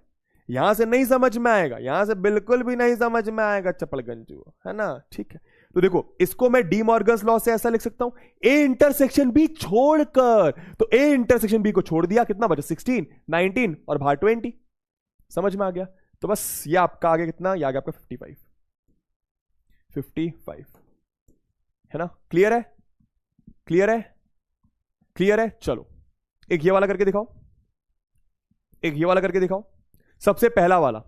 यहां से नहीं समझ में आएगा, यहां से बिल्कुल भी नहीं समझ में आएगा चपड़गंजू, है ना? ठीक है, तो देखो इसको मैं डी मॉर्गन्स लॉ से ऐसा लिख सकता हूं, ए इंटरसेक्शन बी छोड़कर। तो ए इंटरसेक्शन बी को छोड़ दिया, कितना बचा? 16, 19 और बाहर 20। समझ में आ गया? तो बस ये आपका आगे कितना? ये आ गया आपका 55, 55, है ना? क्लियर है? क्लियर है? क्लियर है? चलो एक ये वाला करके दिखाओ, एक ये वाला करके दिखाओ। सबसे पहला वाला,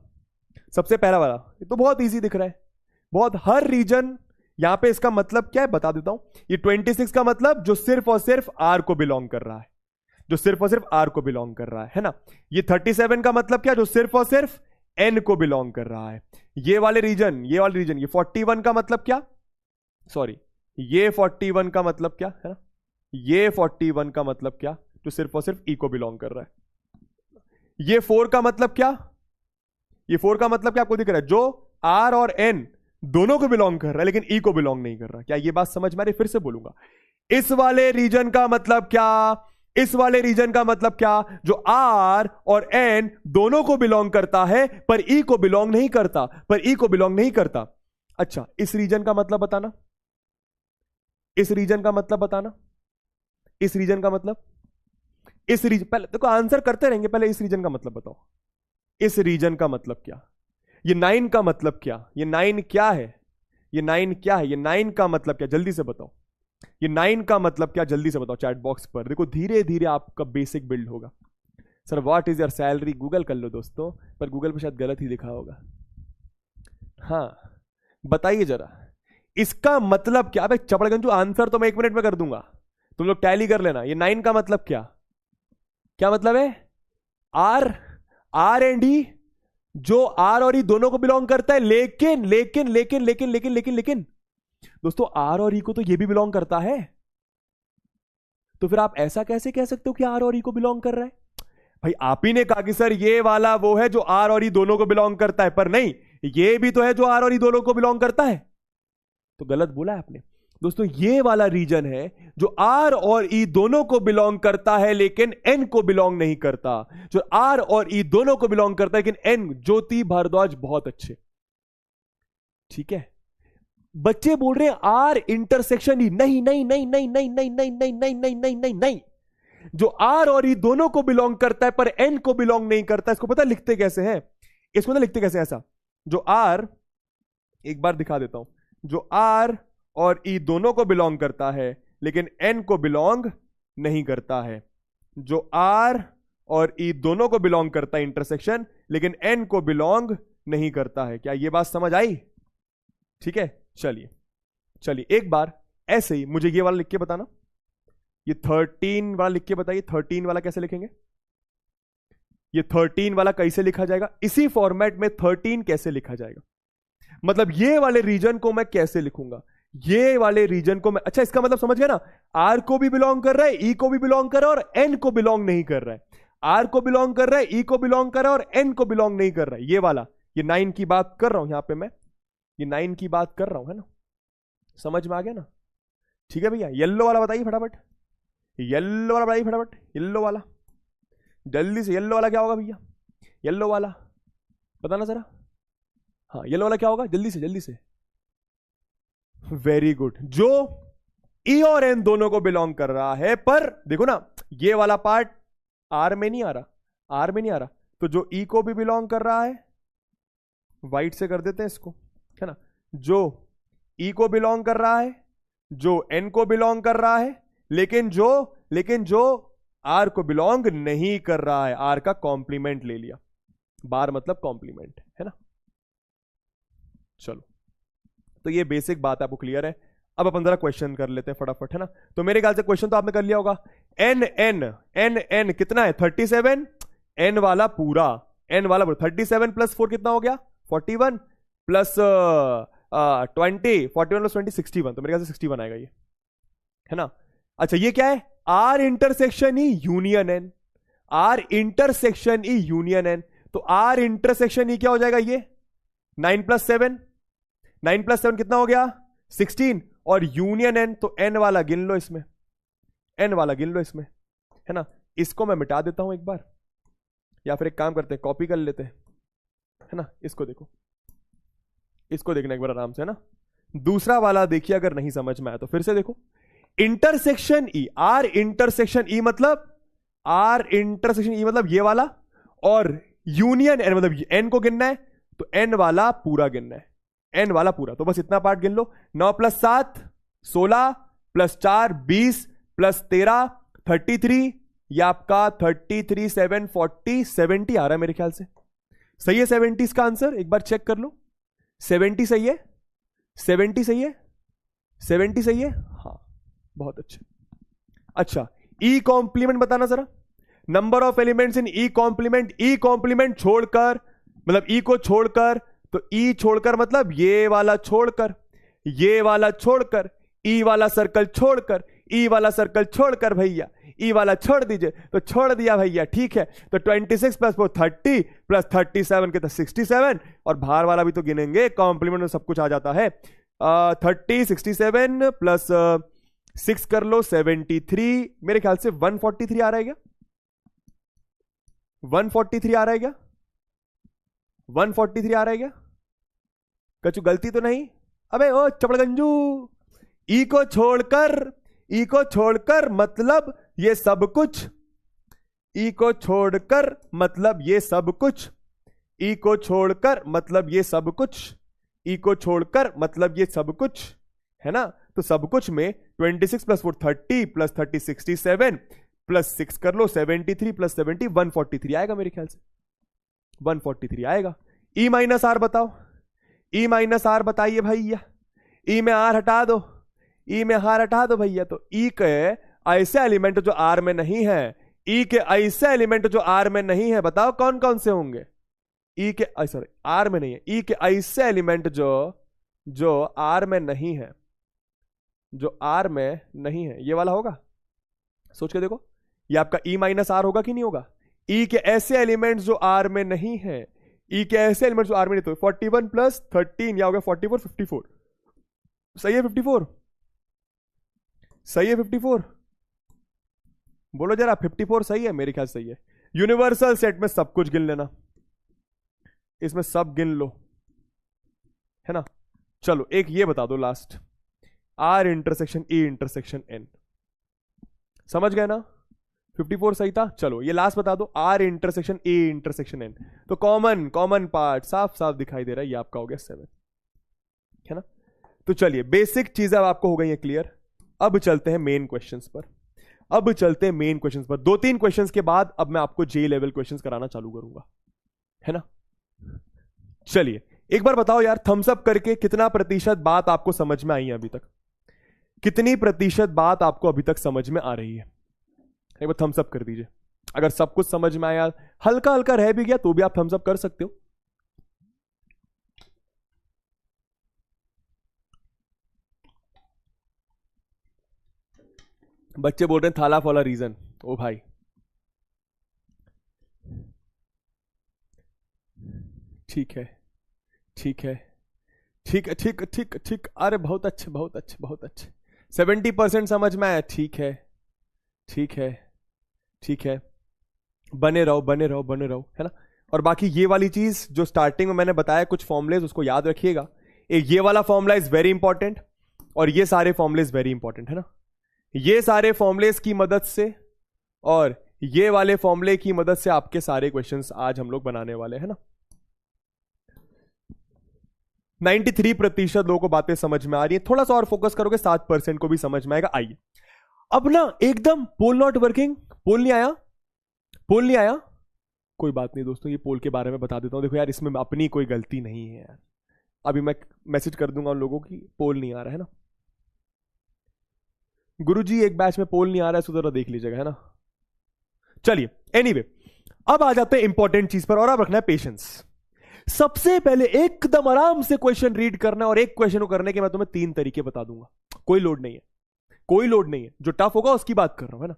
सबसे पहला वाला ये तो बहुत इजी दिख रहा है, बहुत। हर रीजन यहां पे इसका मतलब क्या है बता देता हूं। ये 26 का मतलब जो सिर्फ और सिर्फ आर को बिलोंग कर रहा है, जो सिर्फ और सिर्फ आर को बिलोंग कर रहा है ना? ये 37 का मतलब क्या? जो सिर्फ और सिर्फ एन को बिलोंग कर रहा है। ये वाले रीजन, ये वाले रीजन, ये 41 का मतलब क्या? सॉरी, ये 41 का मतलब क्या है ना? ये 41 का मतलब क्या? जो सिर्फ और सिर्फ ई को बिलोंग कर रहा है। ये 4 का मतलब क्या? ये 4 का मतलब क्या आपको दिख रहा है? जो R और N दोनों को बिलोंग कर रहा है लेकिन E को बिलोंग नहीं कर रहा। क्या ये बात समझ में आ रही? फिर से बोलूंगा, इस वाले रीजन का मतलब क्या, इस वाले रीजन का मतलब क्या, जो R और N दोनों को बिलोंग करता है पर E को बिलोंग नहीं करता, पर E को बिलोंग नहीं करता। अच्छा, इस रीजन का मतलब बताना, इस रीजन का मतलब बताना, इस रीजन का मतलब, इस रीजन, पहले देखो आंसर करते रहेंगे, पहले इस रीजन का मतलब बताओ। इस रीजन का मतलब क्या? ये 9 का मतलब क्या? ये 9 क्या है? ये 9 क्या है? ये 9 का मतलब क्या? जल्दी से बताओ। ये 9 का मतलब क्या? जल्दी से बताओ चैट बॉक्स पर। देखो धीरे धीरे आपका बेसिक बिल्ड होगा। Sir what is your salary? Google कर लो दोस्तों, पर गूगल पे शायद गलत ही लिखा होगा। हाँ बताइए जरा, इसका मतलब क्या? भाई चपड़गंजू, आंसर तो मैं 1 मिनट में कर दूंगा, तुम लोग टैली कर लेना। ये 9 का मतलब क्या? क्या मतलब है? आर एंड ई, जो आर और ई दोनों को बिलोंग करता है, लेकिन लेकिन लेकिन लेकिन लेकिन लेकिन लेकिन दोस्तों आर और ई को तो ये भी बिलोंग करता है। तो फिर आप ऐसा कैसे कह सकते हो कि आर और ई को बिलोंग कर रहा है? भाई आप ही ने कहा कि सर ये वाला वो है जो आर और ई दोनों को बिलोंग करता है, पर नहीं, ये भी तो है जो आर और ई दोनों को बिलोंग करता है। तो गलत बोला है आपने दोस्तों। ये वाला रीजन है जो आर और ई दोनों को बिलोंग करता है लेकिन एन को बिलोंग नहीं करता। जो आर और ई दोनों को बिलोंग करता है लेकिन एन, ज्योति भारद्वाज बहुत अच्छे, ठीक है। बच्चे बोल रहे हैं आर इंटरसेक्शन ई, नहीं नहीं नहीं नहीं नहीं नहीं नहीं नहीं नहीं नहीं नहीं नहीं नहीं, जो आर और ई दोनों को बिलोंग करता है पर एन को बिलोंग नहीं करता। इसको पता लिखते कैसे हैं? इसको ना लिखते कैसे ऐसा, जो आर, एक बार दिखा देता हूं, जो आर और ई दोनों को बिलोंग करता है लेकिन एन को बिलोंग नहीं करता है। जो आर और ई दोनों को बिलोंग करता है इंटरसेक्शन, लेकिन एन को बिलोंग नहीं करता है। क्या ये बात समझ आई? ठीक है, चलिए चलिए एक बार ऐसे ही मुझे ये वाला लिख के बताना, ये 13 वाला लिख के बताइए। 13 वाला कैसे लिखेंगे? ये 13 वाला कैसे लिखा जाएगा? इसी फॉर्मेट में 13 कैसे लिखा जाएगा, मतलब ये वाले रीजन को मैं कैसे लिखूंगा, ये वाले रीजन को मैं, अच्छा इसका मतलब समझ गया ना, आर को भी बिलोंग कर रहा है, ई को भी बिलोंग कर रहा है और एन को बिलोंग नहीं कर रहा है। आर को बिलोंग कर रहा है, ई को बिलोंग कर रहा है और एन को बिलोंग नहीं कर रहा है। ये वाला, ये 9 की बात कर रहा हूं यहां पे मैं, ये 9 की बात कर रहा हूं, है ना? समझ में आ गया ना? ठीक है भैया, येलो वाला बताइए फटाफट, येलो वाला बताइए फटाफट, येलो वाला जल्दी से। येलो वाला क्या होगा भैया? येलो वाला बताना जरा। हाँ येलो वाला क्या होगा? जल्दी से जल्दी से। वेरी गुड, जो ई और एन दोनों को बिलोंग कर रहा है, पर देखो ना ये वाला पार्ट आर में नहीं आ रहा, आर में नहीं आ रहा, तो जो ई को भी बिलोंग कर रहा है, वाइट से कर देते हैं इसको, है ना, जो ई को बिलोंग कर रहा है, जो एन को बिलोंग कर रहा है, लेकिन जो आर को बिलोंग नहीं कर रहा है। आर का कॉम्प्लीमेंट ले लिया, बार मतलब कॉम्प्लीमेंट, है ना? चलो, तो ये बेसिक बात आपको क्लियर है। अब अपन जरा क्वेश्चन कर लेते हैं फटाफट, है ना? तो मेरे ख्याल से क्वेश्चन तो आपने कर लिया होगा। एन एन एन एन कितना है? 37, एन वाला पूरा, एन वाला पूरा 37 प्लस 4 कितना हो गया? 41 प्लस 20, 41 प्लस 20 61, तो मेरे ख्याल से 61 आएगा ये, है ना? अच्छा ये क्या है? R intersection E union N, R intersection E union N, तो आर इंटरसेक्शन ई क्या हो जाएगा? ये 9 प्लस 7, 9 प्लस 7 कितना हो गया? 16, और यूनियन एन, तो एन वाला गिन लो इसमें, एन वाला गिन लो इसमें, है ना? इसको मैं मिटा देता हूं एक बार, या फिर एक काम करते हैं कॉपी कर लेते हैं, है ना? इसको देखो, इसको देखना एक बार आराम से, है ना? दूसरा वाला देखिए, अगर नहीं समझ में आया तो फिर से देखो। Intersection E, R intersection E मतलब, आर इंटरसेक्शन ई मतलब ये वाला, और यूनियन एन मतलब एन को गिनना है, तो एन वाला पूरा गिनना है, एन वाला पूरा। तो बस इतना पार्ट गिन लो, 9 प्लस 7 16 प्लस 4 20 प्लस 13 33, ये आपका 33 7 40 70 आ रहा है मेरे ख्याल से। सही है 70 इसका आंसर? एक बार चेक कर लो, 70 सही है, 70 सही है, 70 सही है, हाँ बहुत अच्छे। अच्छा ई कॉम्प्लीमेंट बताना जरा, number of elements in E complement, E complement छोड़कर, मतलब ई को छोड़कर, तो ई छोड़कर मतलब ये वाला छोड़कर, ये वाला छोड़कर, ई वाला सर्कल छोड़कर, ई वाला सर्कल छोड़कर भैया, ई वाला छोड़ दीजिए, तो छोड़ दिया भैया, ठीक है। तो 26 प्लस 4 30 प्लस 37 के तो 67, और बाहर वाला भी तो गिनेंगे, कॉम्प्लीमेंट में सब कुछ आ जाता है। 30 67 प्लस 6 कर लो 73, मेरे ख्याल से 143 आ रहा है क्या? 143 आ रहा है क्या? 143 आ रहा है क्या? कछु गलती तो नहीं? अबे ओ चपड़गंजू, ई को छोड़कर मतलब ये सब कुछ, ई को छोड़कर मतलब ये सब कुछ, ई को छोड़कर मतलब ये सब कुछ, ई को छोड़कर मतलब ये सब कुछ, है ना? तो सब कुछ में 26 प्लस 4 30 प्लस 30 67 प्लस 6 कर लो 73 प्लस 70 143 आएगा मेरे ख्याल से, 143 आएगा। ई माइनस आर बताओ, ई माइनस आर बताइए भैया, ई में आर हटा दो, ई में आर हटा दो भैया। तो ई के ऐसे एलिमेंट जो आर में नहीं है, ई के ऐसे एलिमेंट जो आर में नहीं है, बताओ कौन कौन से होंगे? ई के सॉरी आर में नहीं है, ई के ऐसे एलिमेंट जो आर में नहीं है, जो आर में नहीं है, ये वाला होगा? सोच के देखो, ये आपका ई माइनस आर होगा कि नहीं होगा? ई के ऐसे एलिमेंट्स जो आर में नहीं है, ई के ऐसे एलिमेंट्स जो आर में नहीं, तो 41 प्लस 13 या हो गया 44 54, सही है 54? सही है 54? बोलो जरा 54 सही है? मेरे ख्याल सही है। यूनिवर्सल सेट में सब कुछ गिन लेना, इसमें सब गिन लो, है ना? चलो एक ये बता दो last, R intersection E intersection N, समझ गए ना? 54 सही था। चलो ये लास्ट बता दो, R intersection A intersection N, तो कॉमन पार्ट साफ साफ दिखाई दे रहा है, ये आपका हो गया 7, है ना? तो चलिए बेसिक चीजें अब आपको हो गई है क्लियर। अब चलते हैं मेन क्वेश्चंस पर, अब चलते हैं मेन क्वेश्चंस पर। 2-3 क्वेश्चंस के बाद अब मैं आपको जे लेवल क्वेश्चंस कराना चालू करूंगा, है ना? चलिए एक बार बताओ यार, थम्स अप करके कितना प्रतिशत बात आपको समझ में आई है अभी तक? कितनी प्रतिशत बात आपको अभी तक समझ में आ रही है? एक बार थम्स अप कर दीजिए। अगर सब कुछ समझ में आया, हल्का हल्का रह भी गया तो भी आप थम्स अप कर सकते हो। बच्चे बोल रहे हैं थाला फॉला रीजन। ओ भाई ठीक है ठीक है ठीक है ठीक ठीक ठीक, अरे बहुत अच्छे बहुत अच्छे बहुत अच्छे, 70% समझ में आया, ठीक है ठीक है ठीक है, बने रहो बने रहो बने रहो, है ना? और बाकी ये वाली चीज जो स्टार्टिंग में मैंने बताया कुछ फॉर्मुलेज, उसको याद रखिएगा। एक ये वाला फॉर्मूला इज वेरी इंपॉर्टेंट, और ये सारे फॉर्मुलेज वेरी इंपॉर्टेंट, है ना? ये सारे फॉर्मुलेज की मदद से और ये वाले फॉर्मूले की मदद से आपके सारे क्वेश्चंस आज हम लोग बनाने वाले हैं ना। 93% लोगों को बातें समझ में आ रही है, थोड़ा सा और फोकस करोगे 7% को भी समझ में आएगा। आइए अब ना एकदम पोल नॉट वर्किंग, पोल नहीं आया, पोल नहीं आया, कोई बात नहीं दोस्तों, ये पोल के बारे में बता देता हूं। देखो यार इसमें अपनी कोई गलती नहीं है यार, अभी मैं मैसेज कर दूंगा उन लोगों की पोल नहीं आ रहा है ना। गुरुजी एक बैच में पोल नहीं आ रहा है, सुधर देख लीजिएगा, है ना? चलिए एनीवे अब आ जाते हैं इंपॉर्टेंट चीज पर, और अब रखना है पेशेंस। सबसे पहले एकदम आराम से क्वेश्चन रीड करना है, और एक क्वेश्चन को करने के मैं तुम्हें 3 तरीके बता दूंगा, कोई लोड नहीं है, कोई लोड नहीं है, जो टफ होगा उसकी बात कर रहा हूं, है ना?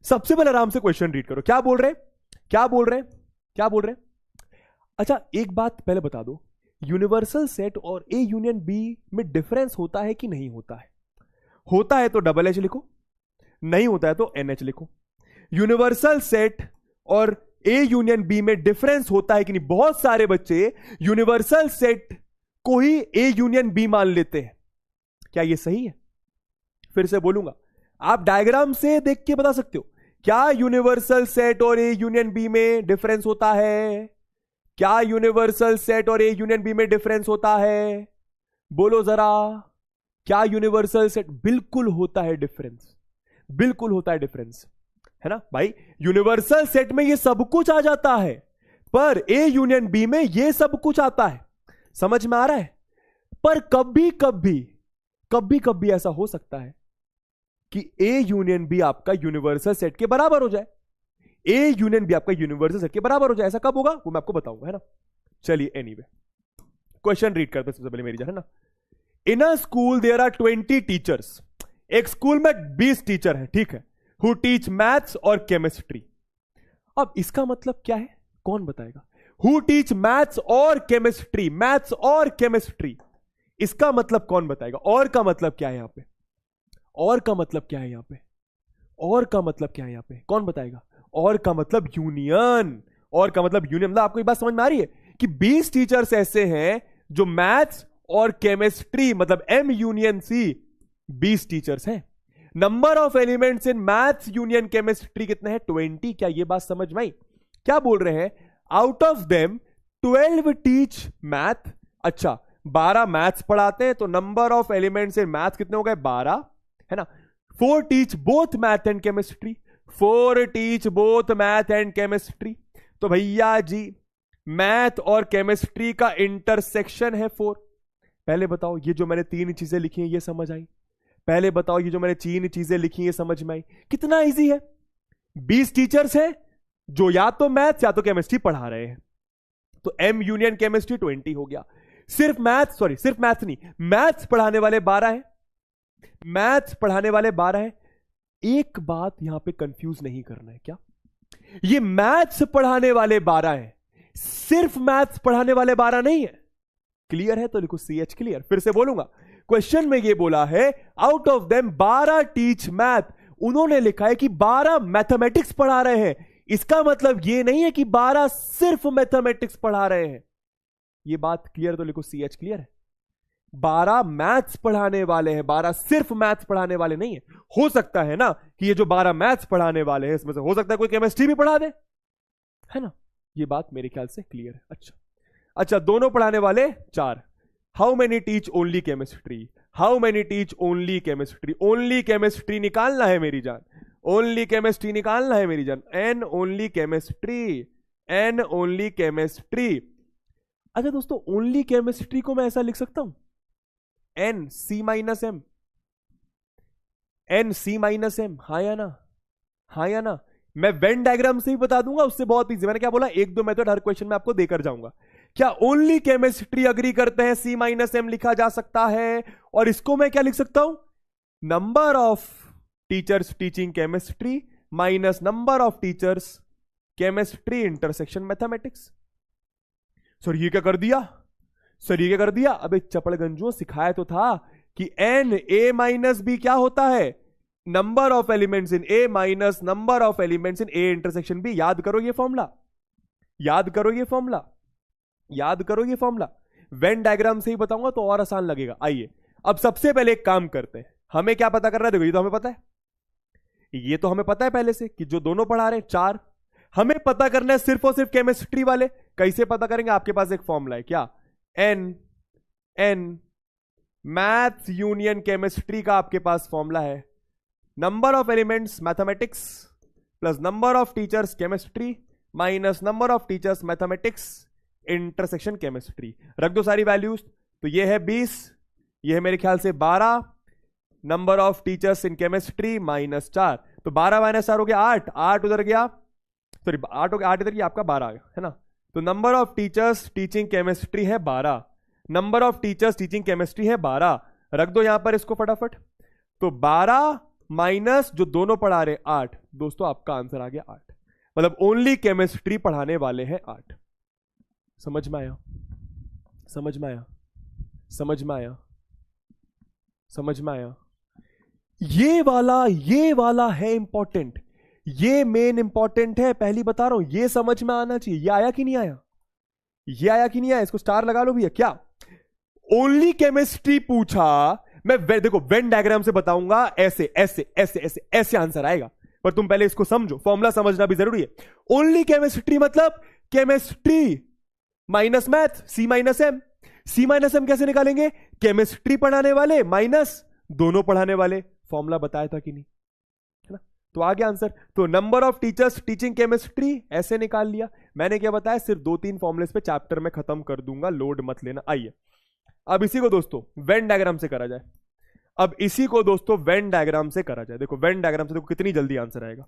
सबसे पहले आराम से क्वेश्चन रीड करो। क्या बोल रहे क्या बोल रहे क्या बोल रहे? अच्छा एक बात पहले बता दो, यूनिवर्सल सेट और ए यूनियन बी में डिफरेंस होता है कि नहीं होता है? होता है तो डबल एच लिखो, नहीं होता है तो एन एच लिखो। यूनिवर्सल सेट और ए यूनियन बी में डिफरेंस होता है कि नहीं? बहुत सारे बच्चे यूनिवर्सल सेट को ही ए यूनियन बी मान लेते हैं, क्या यह सही है? फिर से बोलूंगा, आप डायग्राम से देख के बता सकते हो, क्या यूनिवर्सल सेट और ए यूनियन बी में डिफरेंस होता है? क्या यूनिवर्सल सेट और ए यूनियन बी में डिफरेंस होता है? बोलो जरा, क्या यूनिवर्सल सेट? बिल्कुल होता है डिफरेंस, बिल्कुल होता है डिफरेंस, है ना भाई? यूनिवर्सल सेट में ये सब कुछ आ जाता है, पर ए यूनियन बी में ये सब कुछ आता है, समझ में आ रहा है? पर कभी कभी कभी कभी ऐसा हो सकता है कि ए यूनियन बी आपका यूनिवर्सल सेट के बराबर हो जाए, ए यूनियन बी आपका यूनिवर्सल सेट के बराबर हो जाए। ऐसा कब होगा वो मैं आपको बताऊंगा, है ना? चलिए एनीवे क्वेश्चन रीड करते हैं सबसे पहले मेरी जान, है ना? In a school there are 20 teachers, एक स्कूल में 20 टीचर हैं, ठीक है, हु टीच मैथ्स और केमिस्ट्री। अब इसका मतलब क्या है, कौन बताएगा? हु टीच मैथ्स और केमिस्ट्री, मैथ्स और केमिस्ट्री, इसका मतलब कौन बताएगा? और का मतलब क्या है यहां पे? और का मतलब क्या है यहां पे? और का मतलब क्या है यहां पे? कौन बताएगा? और का मतलब यूनियन। और का मतलब यूनियन। मतलब आपको ये बात समझ में आ रही है कि 20 टीचर्स ऐसे हैं जो मैथ्स और केमिस्ट्री, मतलब एम यूनियन सी, 20 टीचर्स हैं। Number of elements in maths union chemistry कितने हैं? 20। क्या ये बात समझ में आई? क्या बोल रहे हैं? Out of them 12 teach math. अच्छा, 12 मैथ्स पढ़ाते हैं, तो number of elements in maths कितने हो गए? 12, है ना। 4 teach both math and chemistry, 4 teach both math and chemistry. तो भैया जी मैथ और केमिस्ट्री का इंटरसेक्शन है 4। पहले बताओ ये जो मैंने 3 चीजें लिखी हैं ये समझ आई? पहले बताओ ये जो मैंने 3 चीजें लिखी हैं ये समझ में आई? कितना इजी है। 20 टीचर्स हैं जो या तो मैथ्स या तो केमिस्ट्री पढ़ा रहे हैं, तो एम यूनियन केमिस्ट्री 20 हो गया। सिर्फ मैथ्स नहीं, मैथ्स पढ़ाने वाले 12 हैं, मैथ्स पढ़ाने वाले 12 हैं। एक बात यहां पे कंफ्यूज नहीं करना है, क्या ये मैथ्स पढ़ाने वाले 12 हैं, सिर्फ मैथ्स पढ़ाने वाले 12 नहीं है? क्लियर है तो लिखो CH क्लियर। फिर से बोलूंगा, क्वेश्चन में ये बोला है out of them 12 teach math, उन्होंने लिखा है कि 12 मैथमेटिक्स पढ़ा रहे हैं। इसका मतलब ये नहीं है कि 12 सिर्फ मैथमेटिक्स पढ़ा रहे हैं। ये बात क्लियर तो लिखो CH क्लियर है। 12 मैथ्स पढ़ाने वाले हैं, 12 सिर्फ मैथ्स पढ़ाने वाले नहीं है। हो सकता है ना कि ये जो 12 मैथ्स पढ़ाने वाले हैं इसमें से हो सकता है कोई केमिस्ट्री भी पढ़ा दे, है ना। ये बात मेरे ख्याल से क्लियर है। अच्छा, दोनों पढ़ाने वाले 4। How many teach only chemistry? How many teach only chemistry? Only chemistry निकालना है मेरी जान, ओनली केमिस्ट्री निकालना है मेरी जान। N only chemistry, N only chemistry. अच्छा दोस्तों, ओनली केमिस्ट्री को मैं ऐसा लिख सकता हूं, N C minus M, N C minus M, हाँ या ना? हाँ या ना? मैं वेन डायग्राम से ही बता दूंगा, उससे बहुत इजी। मैंने क्या बोला, 1-2 मेथड हर क्वेश्चन में आपको देकर जाऊंगा। क्या ओनली केमिस्ट्री अग्री करते हैं सी माइनस एम लिखा जा सकता है? और इसको मैं क्या लिख सकता हूं, number of teachers teaching chemistry minus number of teachers chemistry intersection mathematics. Sir ये क्या कर दिया, सर ये क्या कर दिया? अबे चपड़गंजुओं, सिखाया तो था कि एन ए माइनस बी क्या होता है, number of elements in A minus number of elements in A intersection B. याद करो ये फॉर्मूला, याद करो ये फॉर्मूला, याद करो ये फॉर्मूला। वेन डायग्राम से ही बताऊंगा तो और आसान लगेगा। आइए अब सबसे पहले एक काम करते हैं, हमें क्या पता करना है? देखो ये तो हमें पता है, ये तो हमें पता है पहले से कि जो दोनों पढ़ा रहे हैं 4। हमें पता करना है सिर्फ और सिर्फ केमिस्ट्री वाले। कैसे पता करेंगे? आपके पास एक फॉर्मूला है, क्या? एन मैथ्स यूनियन केमिस्ट्री का आपके पास फॉर्मूला है, number of elements mathematics plus number of teachers chemistry minus number of teachers mathematics intersection chemistry. रख दो सारी वैल्यूज, तो ये है 20, ये है मेरे ख्याल से 12, number of teachers in chemistry minus 4, तो 12 माइनस 4 हो गया 8, 8 उधर गया, सॉरी 8 हो गया, 8 इधर गया, आपका 12 आ गया, है ना। तो number of teachers teaching chemistry है 12, number of teachers teaching chemistry है 12। रख दो यहां पर इसको फटाफट, तो 12 माइनस जो दोनों पढ़ा रहे 8, दोस्तों आपका आंसर आ गया 8। मतलब ओनली केमिस्ट्री पढ़ाने वाले हैं 8। समझ में आया? समझ में आया? समझ में आया? समझ में आया? ये वाला है इंपॉर्टेंट, ये मेन इंपॉर्टेंट है। पहली बता रहा हूं, ये समझ में आना चाहिए। ये आया कि नहीं आया? ये आया कि नहीं आया? इसको स्टार लगा लो भैया। क्या ओनली केमिस्ट्री पूछा? मैं देखो वेन डायग्राम से बताऊंगा, ऐसे ऐसे ऐसे ऐसे ऐसे आंसर आएगा, पर तुम पहले इसको समझो, फॉर्मूला समझना भी जरूरी है। ओनली केमिस्ट्री मतलब केमिस्ट्री माइनस मैथ, सी माइनस एम। सी माइनस एम कैसे निकालेंगे? केमिस्ट्री पढ़ाने वाले माइनस दोनों पढ़ाने वाले। फॉर्मूला बताया था कि नहीं, है ना। तो आ गया आंसर। तो number of teachers teaching chemistry ऐसे निकाल लिया। मैंने क्या बताया, सिर्फ 2-3 फॉर्मुलेस पे चैप्टर में खत्म कर दूंगा, लोड मत लेना। आइए अब इसी को दोस्तों वेन डायग्राम से करा जाए। अब इसी को दोस्तों वेन डायग्राम से करा जाए। देखो वेन डायग्राम से देखो कितनी जल्दी आंसर आएगा।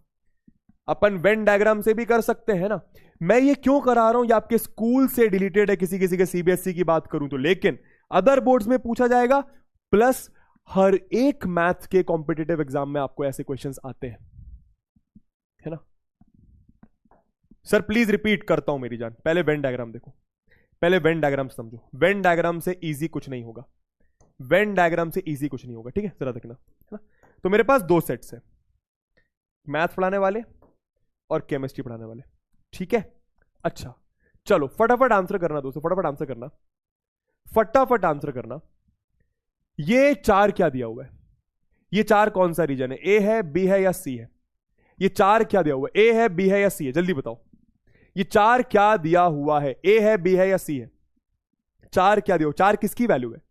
अपन वेन डायग्राम से भी कर सकते हैं ना। मैं ये क्यों करा रहा हूं, ये आपके स्कूल से डिलीटेड है, किसी किसी के सीबीएसई की बात करूं तो, लेकिन अदर बोर्ड्स में पूछा जाएगा। प्लस हर एक मैथ के कॉम्पिटिटिव एग्जाम में आपको ऐसे क्वेश्चंस आते हैं, है ना। सर प्लीज रिपीट करता हूं मेरी जान, पहले वेन डायग्राम देखो, पहले वेन डायग्राम समझो। वेन डायग्राम से इजी कुछ नहीं होगा, वेन डायग्राम से इजी कुछ नहीं होगा, ठीक है, जरा देखना, है ना। तो मेरे पास दो सेट्स है, मैथ पढ़ाने वाले और केमिस्ट्री पढ़ाने वाले, ठीक है। अच्छा चलो फटाफट आंसर करना दोस्तों, फटाफट आंसर करना, फटाफट आंसर करना। ये चार क्या दिया हुआ है, ये चार कौन सा रीजन है, ए है, बी है या सी है? ये चार क्या दिया हुआ है, ए है, बी है या सी है? जल्दी बताओ, ये चार क्या दिया हुआ है, ए है, बी है या सी है? चार क्या दिया हुआ, चार किसकी वैल्यू है?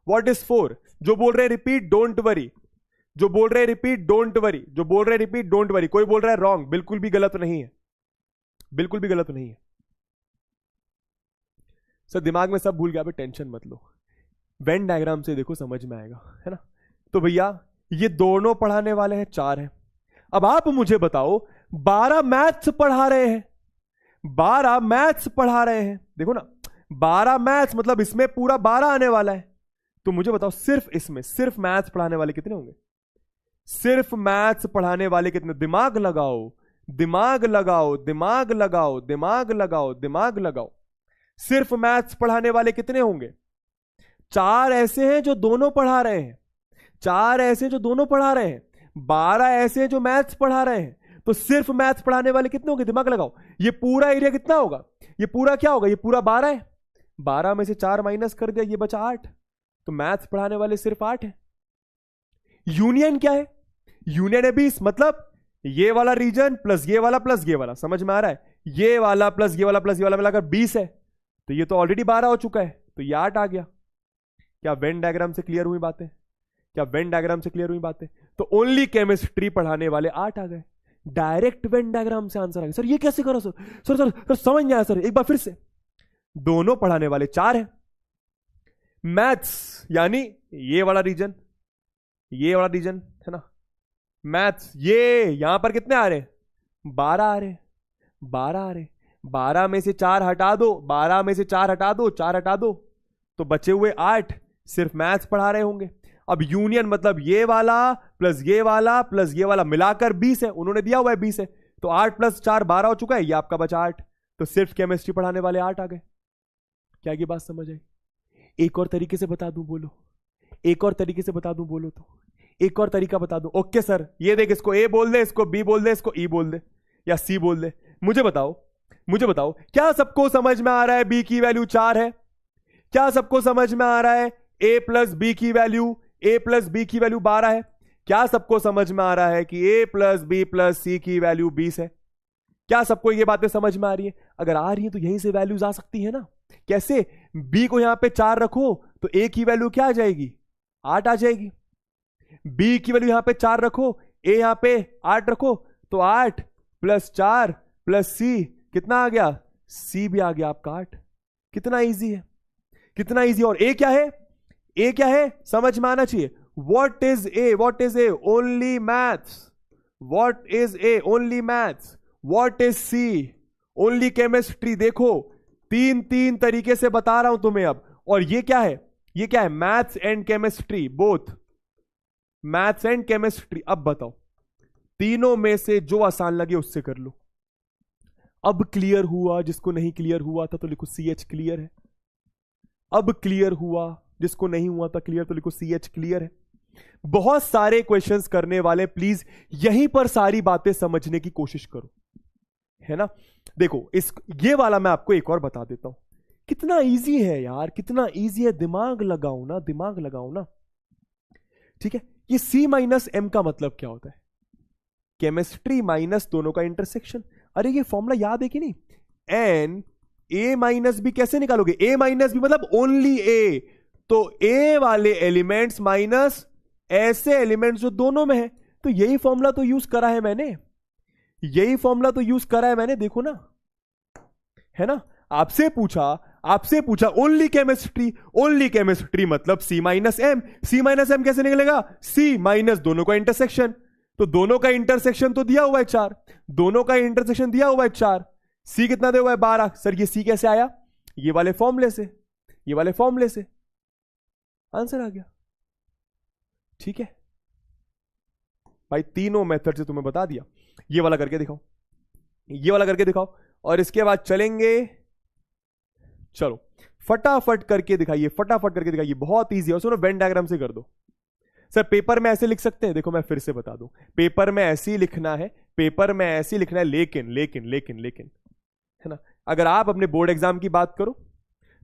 What is 4? जो बोल रहे हैं रिपीट डोंट वरी, जो बोल रहे हैं रिपीट डोंट वरी, जो बोल रहे हैं रिपीट डोंट वरी। कोई बोल रहा है रॉन्ग, बिल्कुल भी गलत नहीं है, बिल्कुल भी गलत नहीं है। सर दिमाग में सब भूल गया, अभी टेंशन मत लो, वेन डायग्राम से देखो समझ में आएगा, है ना। तो भैया ये दोनों पढ़ाने वाले हैं, चार हैं। अब आप मुझे बताओ 12 मैथ्स पढ़ा रहे हैं, 12 मैथ्स पढ़ा रहे हैं, देखो ना 12 मैथ्स मतलब इसमें पूरा 12 आने वाला है। तो मुझे बताओ सिर्फ इसमें सिर्फ मैथ्स पढ़ाने वाले कितने होंगे, सिर्फ मैथ्स पढ़ाने वाले कितने? दिमाग लगाओ, दिमाग लगाओ, दिमाग लगाओ, दिमाग लगाओ, दिमाग लगाओ, सिर्फ मैथ्स पढ़ाने वाले कितने होंगे? चार ऐसे हैं जो दोनों पढ़ा रहे हैं, चार ऐसे जो दोनों पढ़ा रहे हैं, 12 ऐसे जो मैथ्स पढ़ा रहे हैं। तो सिर्फ मैथ्स पढ़ाने वाले कितने होंगे? दिमाग लगाओ, ये पूरा एरिया कितना होगा, ये पूरा क्या होगा, ये पूरा 12 है, 12 में से 4 माइनस कर दिया, ये बचा 8। तो मैथ्स पढ़ाने वाले सिर्फ 8 है। यूनियन क्या है? यूनियन है 20, मतलब ये वाला रीजन प्लस ये वाला, समझ में आ रहा है? ये वाला प्लस ये वाला प्लस ये वाला मिलाकर 20 है, तो ये तो ऑलरेडी 12 हो चुका है, तो ये 8 आ गया। क्या वेन डायग्राम से क्लियर हुई बातें? क्या वेन डायग्राम से क्लियर हुई बातें? तो ओनली केमिस्ट्री पढ़ाने वाले 8 आ गए, डायरेक्ट वेन डायग्राम से आंसर आ गया। सर ये कैसे करो सर? सर सर, सर समझ नहीं आया सर, एक बार फिर से। दोनों पढ़ाने वाले 4 हैं, मैथ्स यानी ये वाला रीजन, ये वाला रीजन है ना, मैथ्स ये यहां पर कितने आ रहे? 12 आ रहे, 12 आ रहे, 12 में से 4 हटा दो, 12 में से 4 हटा दो, 4 हटा दो, तो बचे हुए 8 सिर्फ मैथ्स पढ़ा रहे होंगे। अब यूनियन मतलब ये वाला प्लस ये वाला प्लस ये वाला मिलाकर 20 है, उन्होंने दिया हुआ है 20 है, तो 8 प्लस 4 12 हो चुका है, ये आपका बचा 8, तो सिर्फ केमिस्ट्री पढ़ाने वाले 8 आ गए। क्या ये बात समझ आई? एक और तरीके से बता दूं, बोलो, एक और तरीके से बता दूं, बोलो, तो एक और तरीका बता दूं। ओके सर, ये देख, इसको ए बोल दे, इसको बी बोल दे, इसको ई बोल दे या सी बोल दे। मुझे बताओ, मुझे बताओ, क्या सबको समझ में आ रहा है बी की वैल्यू 4 है? क्या सबको समझ में आ रहा है a प्लस बी की वैल्यू, a प्लस बी की वैल्यू 12 है? क्या सबको समझ में आ रहा है कि a प्लस बी प्लस सी की वैल्यू 20 है? क्या सबको ये बातें समझ में आ रही है? अगर आ रही है तो यहीं से वैल्यूज आ सकती है ना। कैसे? b को यहां पे 4 रखो तो a की वैल्यू क्या आ जाएगी? 8 आ जाएगी। b की वैल्यू यहां पे 4 रखो, a यहां पे 8 रखो, तो 8 प्लस 4 प्लस c कितना आ गया? c भी आ गया आपका 8। कितना इजी है, कितना इजी। और a क्या है? a क्या है समझ में आना चाहिए। What is a? What is a? Only maths. What is a? Only maths. What is c? Only chemistry. देखो 3 तरीके से बता रहा हूं तुम्हें अब। और ये क्या है? ये क्या है? Maths and chemistry, both maths and chemistry. अब बताओ तीनों में से जो आसान लगे उससे कर लो। अब क्लियर हुआ? जिसको नहीं क्लियर हुआ था तो लिखो CH क्लियर है। अब क्लियर हुआ? जिसको नहीं हुआ था क्लियर तो लिखो CH क्लियर है। बहुत सारे क्वेश्चंस करने वाले प्लीज यहीं पर सारी बातें समझने की कोशिश करो, है ना। देखो इस ये वाला मैं आपको एक और बता देता हूं, कितना इजी है यार, कितना इजी है। दिमाग लगाओ ना, दिमाग लगाओ ना, ठीक है। ये C माइनस M का मतलब क्या होता है? केमिस्ट्री माइनस दोनों का इंटरसेक्शन। अरे ये फॉर्मूला याद है कि नहीं? एन A माइनस बी कैसे निकालोगे? A माइनस बी मतलब ओनली A, तो A वाले एलिमेंट्स माइनस ऐसे एलिमेंट्स जो दोनों में है। तो यही फॉर्मूला तो यूज करा है मैंने, यही फॉर्मूला तो यूज करा है मैंने, देखो ना, है ना। आपसे पूछा ओनली केमिस्ट्री, ओनली केमिस्ट्री मतलब C minus M। C minus M कैसे निकलेगा? C माइनस दोनों का इंटरसेक्शन, तो दोनों का इंटरसेक्शन तो दिया हुआ है 4, दोनों का इंटरसेक्शन दिया हुआ है 4, C कितना दिया हुआ है? 12। सर ये C कैसे आया? ये वाले फॉर्मूले से, ये वाले फॉर्मूले से आंसर आ गया। ठीक है भाई, तीनों मेथड से तुम्हें बता दिया। ये वाला करके दिखाओ, ये वाला करके दिखाओ, और इसके बाद चलेंगे, चलो फटाफट करके दिखाइए, फटाफट करके दिखाइए, बहुत इजी है। और सुनो वेन डायग्राम से कर दो। सर पेपर में ऐसे लिख सकते हैं, देखो मैं फिर से बता दूं, पेपर में ऐसे ही लिखना है, पेपर में ऐसे ही लिखना है, लेकिन लेकिन लेकिन लेकिन है ना, अगर आप अपने बोर्ड एग्जाम की बात करो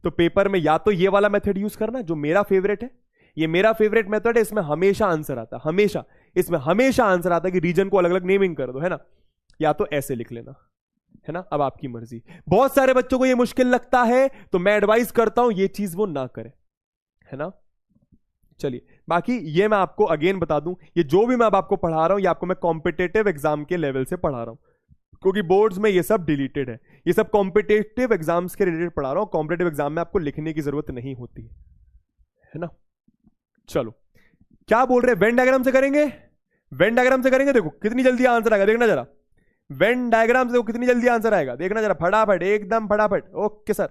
तो पेपर में या तो ये वाला मेथड यूज करना जो मेरा फेवरेट है, ये मेरा फेवरेट मेथड है, इसमें हमेशा आंसर आता, हमेशा, इसमें हमेशा आंसर आता है कि रीजन को अलग अलग नेमिंग कर दो, है ना, या तो ऐसे लिख लेना, है ना, अब आपकी मर्जी। बहुत सारे बच्चों को ये मुश्किल लगता है तो मैं एडवाइस करता हूं ये चीज वो ना करें, है ना। चलिए बाकी ये मैं आपको अगेन बता दूं, ये जो भी मैं अब आपको पढ़ा रहा हूं ये आपको मैं कॉम्पिटेटिव एग्जाम के लेवल से पढ़ा रहा हूं, क्योंकि बोर्ड्स में ये सब डिलीटेड है, ये सब कॉम्पिटेटिव एग्जाम्स के रिलेटेड पढ़ा रहा हूं। कॉम्पिटेटिव एग्जाम में आपको लिखने की जरूरत नहीं होती है ना। चलो क्या बोल रहे हैं, वेन डायग्राम से करेंगे, वेन डायग्राम से करेंगे, देखो कितनी जल्दी आंसर आएगा, देखना जरा, वेन डायग्राम से देखो कितनी जल्दी आंसर आएगा, देखना जरा, फटाफट, एकदम फटाफट। ओके सर,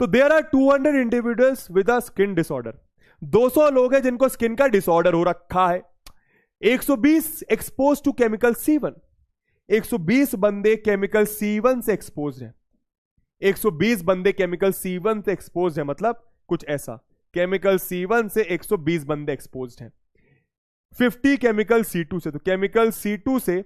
तो there are 200 individuals with a skin disorder, 200 लोग हैं जिनको स्किन का डिसऑर्डर हो रखा है, 120 एक्सपोज टू केमिकल C1, 120 बंदे केमिकल C1 से एक्सपोज हैं, 120 बंदे केमिकल C1 से एक्सपोज है, मतलब कुछ ऐसा, केमिकल C1 से 120 बंदे एक्सपोज हैं, 50 केमिकल C2 से, तो केमिकल C2 से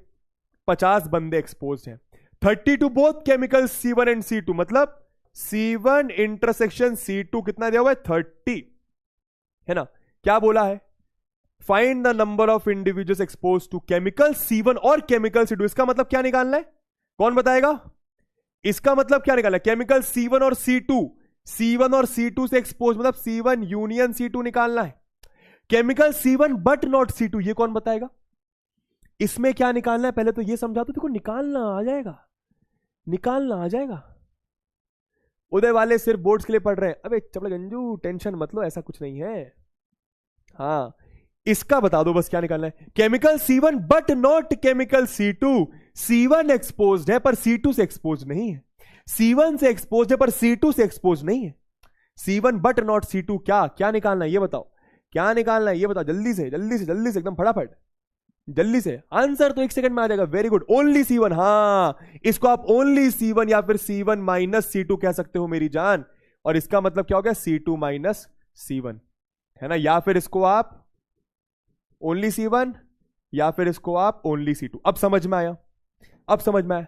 50 बंदे एक्सपोज हैं, 30 to both chemical C1 and C2, मतलब C1 इंटरसेक्शन C2 कितना दिया हुआ है, 30, है ना। क्या बोला है, find the number of individuals expose to chemical C1 और केमिकल C2, इसका मतलब क्या निकालना है, कौन बताएगा, इसका मतलब क्या निकालना है, केमिकल C1 और C2, C1 और C2 से एक्सपोज, मतलब C1 यूनियन C2 निकालना है, chemical C1 but not C2, ये कौन बताएगा, इसमें क्या निकालना है, पहले तो ये समझा दो, देखो निकालना आ जाएगा, निकालना आ जाएगा। उदय वाले सिर्फ बोर्ड्स के लिए पढ़ रहे हैं, अबे चपड़ा गंजू टेंशन मत लो, ऐसा कुछ नहीं है, हाँ इसका बता दो बस क्या निकालना है, chemical C1 but not chemical C2, C1 exposed है पर C2 से एक्सपोज नहीं है, C1 से एक्सपोज्ड है पर C2 से एक्सपोज नहीं है, C1 बट नॉट C2, क्या क्या निकालना है ये बताओ, क्या निकालना है ये बताओ, जल्दी से जल्दी से जल्दी से, एकदम फटाफट, जल्दी से, आंसर तो 1 सेकंड में आ जाएगा, वेरी गुड, ओनली C1, हाँ इसको आप ओनली C1 या फिर C1 माइनस C2 कह सकते हो मेरी जान, और इसका मतलब क्या हो गया, C2 माइनस C1, है ना, या फिर इसको आप ओनली C1 या फिर इसको आप ओनली C2। अब समझ में आया, अब समझ में आया,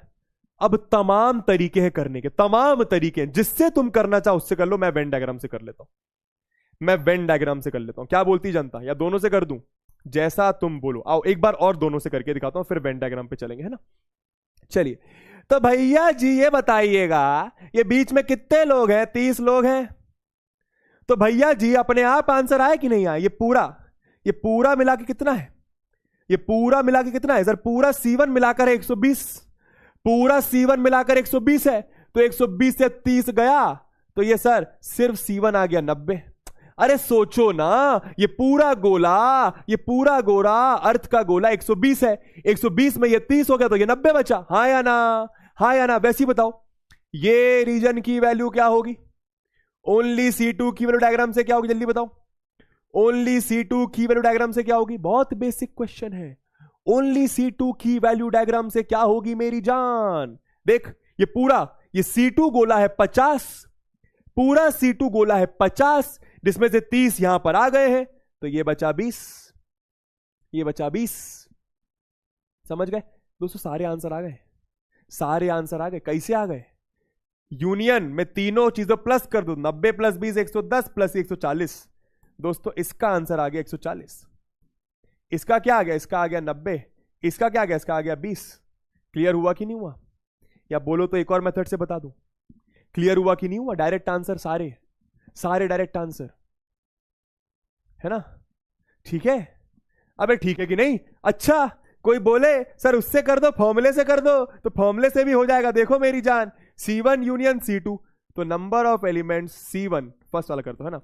अब तमाम तरीके हैं करने के, तमाम तरीके हैं, जिससे तुम करना चाहो उससे कर लो, मैं वेन डायग्राम से कर लेता हूं, मैं वेन डायग्राम से कर लेता हूं, क्या बोलती जनता, या दोनों से कर दूं, जैसा तुम बोलो, आओ एक बार और दोनों से करके दिखाता हूं, फिर वेन डायग्राम पे चलेंगे, है ना। चलिए तो भैया जी ये बताइएगा, ये बीच में कितने लोग हैं, 30 लोग हैं, तो भैया जी अपने आप आंसर आए कि नहीं आए, ये पूरा मिला के कितना है, ये पूरा मिला के कितना है सर, पूरा C1 मिलाकर 120, पूरा C1 मिलाकर 120 है, तो 120 से 30 गया, तो ये सर सिर्फ C1 आ गया 90। अरे सोचो ना, ये पूरा गोला, ये पूरा गोला, अर्थ का गोला 120 है, 120 में ये 30 हो गया, तो ये 90 बचा, हाँ या ना, हाँ या ना, वैसे ही बताओ ये रीजन की वैल्यू क्या होगी, ओनली C2 की वैल्यू डायग्राम से क्या होगी, जल्दी बताओ, ओनली C2 की वैल्यू डायग्राम से क्या होगी, बहुत बेसिक क्वेश्चन है, ओनली C2 की वैल्यू डायग्राम से क्या होगी मेरी जान, देख ये पूरा, ये C2 गोला है 50, पूरा C2 गोला है 50, जिसमें से 30 यहां पर आ गए हैं, तो ये बचा 20, ये बचा 20, समझ गए दोस्तों, सारे आंसर आ गए, सारे आंसर आ गए, कैसे आ गए, यूनियन में तीनों चीजों प्लस कर दो, 90 प्लस 20 110 प्लस 140, दोस्तों इसका आंसर आ गया 140, इसका क्या आ गया, इसका आ गया 90, इसका क्या आ गया, इसका आ गया 20। क्लियर हुआ कि नहीं हुआ, या बोलो तो एक और मेथड से बता दूं, क्लियर हुआ कि नहीं हुआ, डायरेक्ट आंसर, सारे सारे डायरेक्ट आंसर, है ना, ठीक है, अबे ठीक है कि नहीं, अच्छा कोई बोले सर उससे कर दो, फॉर्मूले से कर दो, तो फॉर्मूले से भी हो जाएगा, देखो मेरी जान, C1 यूनियन C2, तो number of elements C1, first वाला कर दो, है ना,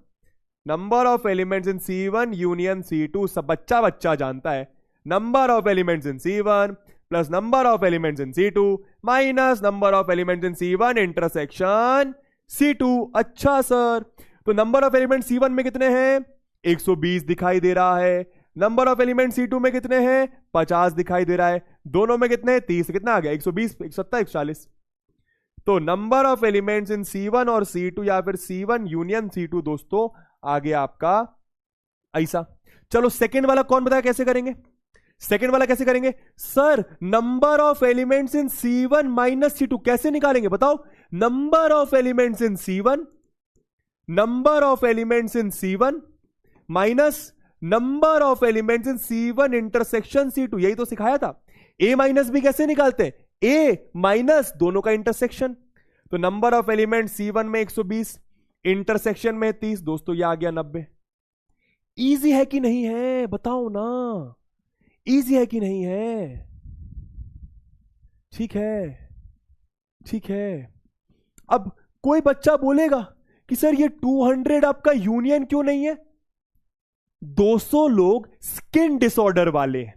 number of elements in C1 union C2, सब बच्चा बच्चा जानता है, number of elements in C1 plus number of elements in C2 minus number of elements in C1 intersection C2। अच्छा सर, तो नंबर ऑफ एलिमेंट C1 में कितने हैं, 120 दिखाई दे रहा है, नंबर ऑफ एलिमेंट C2 में कितने हैं? 50 दिखाई दे रहा है। दोनों में कितने हैं? 30। कितना आ गया? 120, 170, 140। तो number of elements in C1 और C2 या फिर C1 यूनियन C2 दोस्तों आ गया आपका ऐसा। चलो सेकेंड वाला कौन बताया कैसे करेंगे? सेकेंड वाला कैसे करेंगे? Sir number of elements in C1 minus C2 कैसे निकालेंगे बताओ? Number of elements in C1, number of elements in C1 minus number of elements in C1 intersection C2। यही तो सिखाया था। A माइनस B कैसे निकालते हैं? A माइनस दोनों का इंटरसेक्शन। तो नंबर ऑफ एलिमेंट C1 में 120, इंटरसेक्शन में 30। दोस्तों ये आ गया 90। इजी है कि नहीं है? बताओ ना, इजी है कि नहीं है? ठीक है, ठीक है। अब कोई बच्चा बोलेगा कि सर ये 200 आपका यूनियन क्यों नहीं है? 200 लोग स्किन डिसऑर्डर वाले हैं,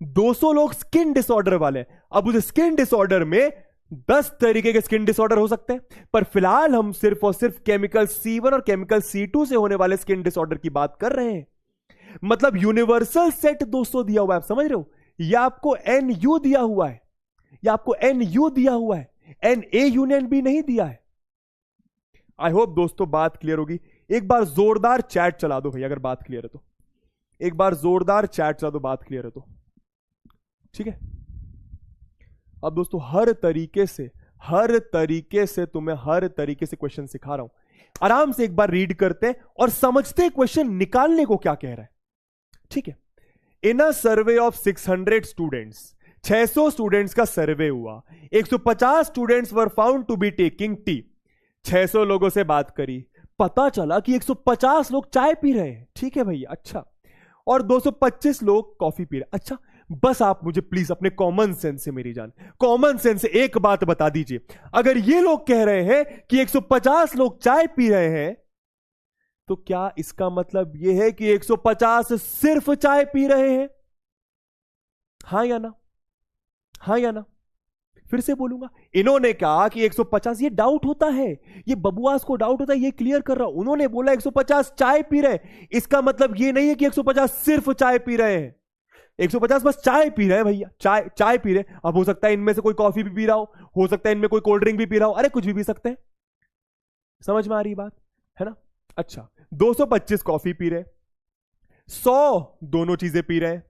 200 लोग स्किन डिसऑर्डर वाले हैं। अब उस स्किन डिसऑर्डर में 10 तरीके के स्किन डिसऑर्डर हो सकते हैं, पर फिलहाल हम सिर्फ और सिर्फ केमिकल C1 और केमिकल C2 से होने वाले स्किन डिसऑर्डर की बात कर रहे हैं। मतलब यूनिवर्सल सेट 200 दिया हुआ है, आप समझ रहे हो? या आपको NU दिया हुआ है, या आपको NU दिया हुआ है, NA यूनियन भी नहीं दिया है। आई होप दोस्तों बात क्लियर होगी। एक बार जोरदार चैट चला दो भाई अगर बात क्लियर है तो। एक बार जोरदार चैट चला दो, बात क्लियर है तो। ठीक है। अब दोस्तों हर तरीके से तुम्हें हर तरीके से क्वेश्चन सिखा रहा हूं। आराम से एक बार रीड करते हैं और समझते हैं क्वेश्चन निकालने को क्या कह रहा है। ठीक है। In a survey of 600 students, 600 students का सर्वे हुआ। 150 students were found to be taking tea. 600 लोगों से बात करी, पता चला कि 150 लोग चाय पी रहे हैं। ठीक है भैया, अच्छा। और 225 लोग कॉफी पी रहे हैं। अच्छा, बस आप मुझे प्लीज अपने कॉमन सेंस से, मेरी जान, कॉमन सेंस से एक बात बता दीजिए। अगर ये लोग कह रहे हैं कि 150 लोग चाय पी रहे हैं, तो क्या इसका मतलब यह है कि 150 सिर्फ चाय पी रहे हैं? हां या ना? हां या ना? फिर से बोलूंगा, इन्होंने कहा कि 150, ये डाउट होता है, ये बबुआस को डाउट होता है, ये क्लियर कर रहा हूं। उन्होंने बोला 150 चाय पी रहे, इसका मतलब ये नहीं है कि 150 सिर्फ चाय पी रहे हैं। 150 बस चाय पी रहे हैं भैया, चाय पी रहे। अब हो सकता है इनमें से कोई कॉफी भी पी रहा हो सकता है इनमें कोई कोल्ड ड्रिंक भी पी रहा हो, अरे कुछ भी पी सकते हैं। समझ में आ रही बात है ना? अच्छा, 225 कॉफी पी रहे, 100 दोनों चीजें पी रहे हैं।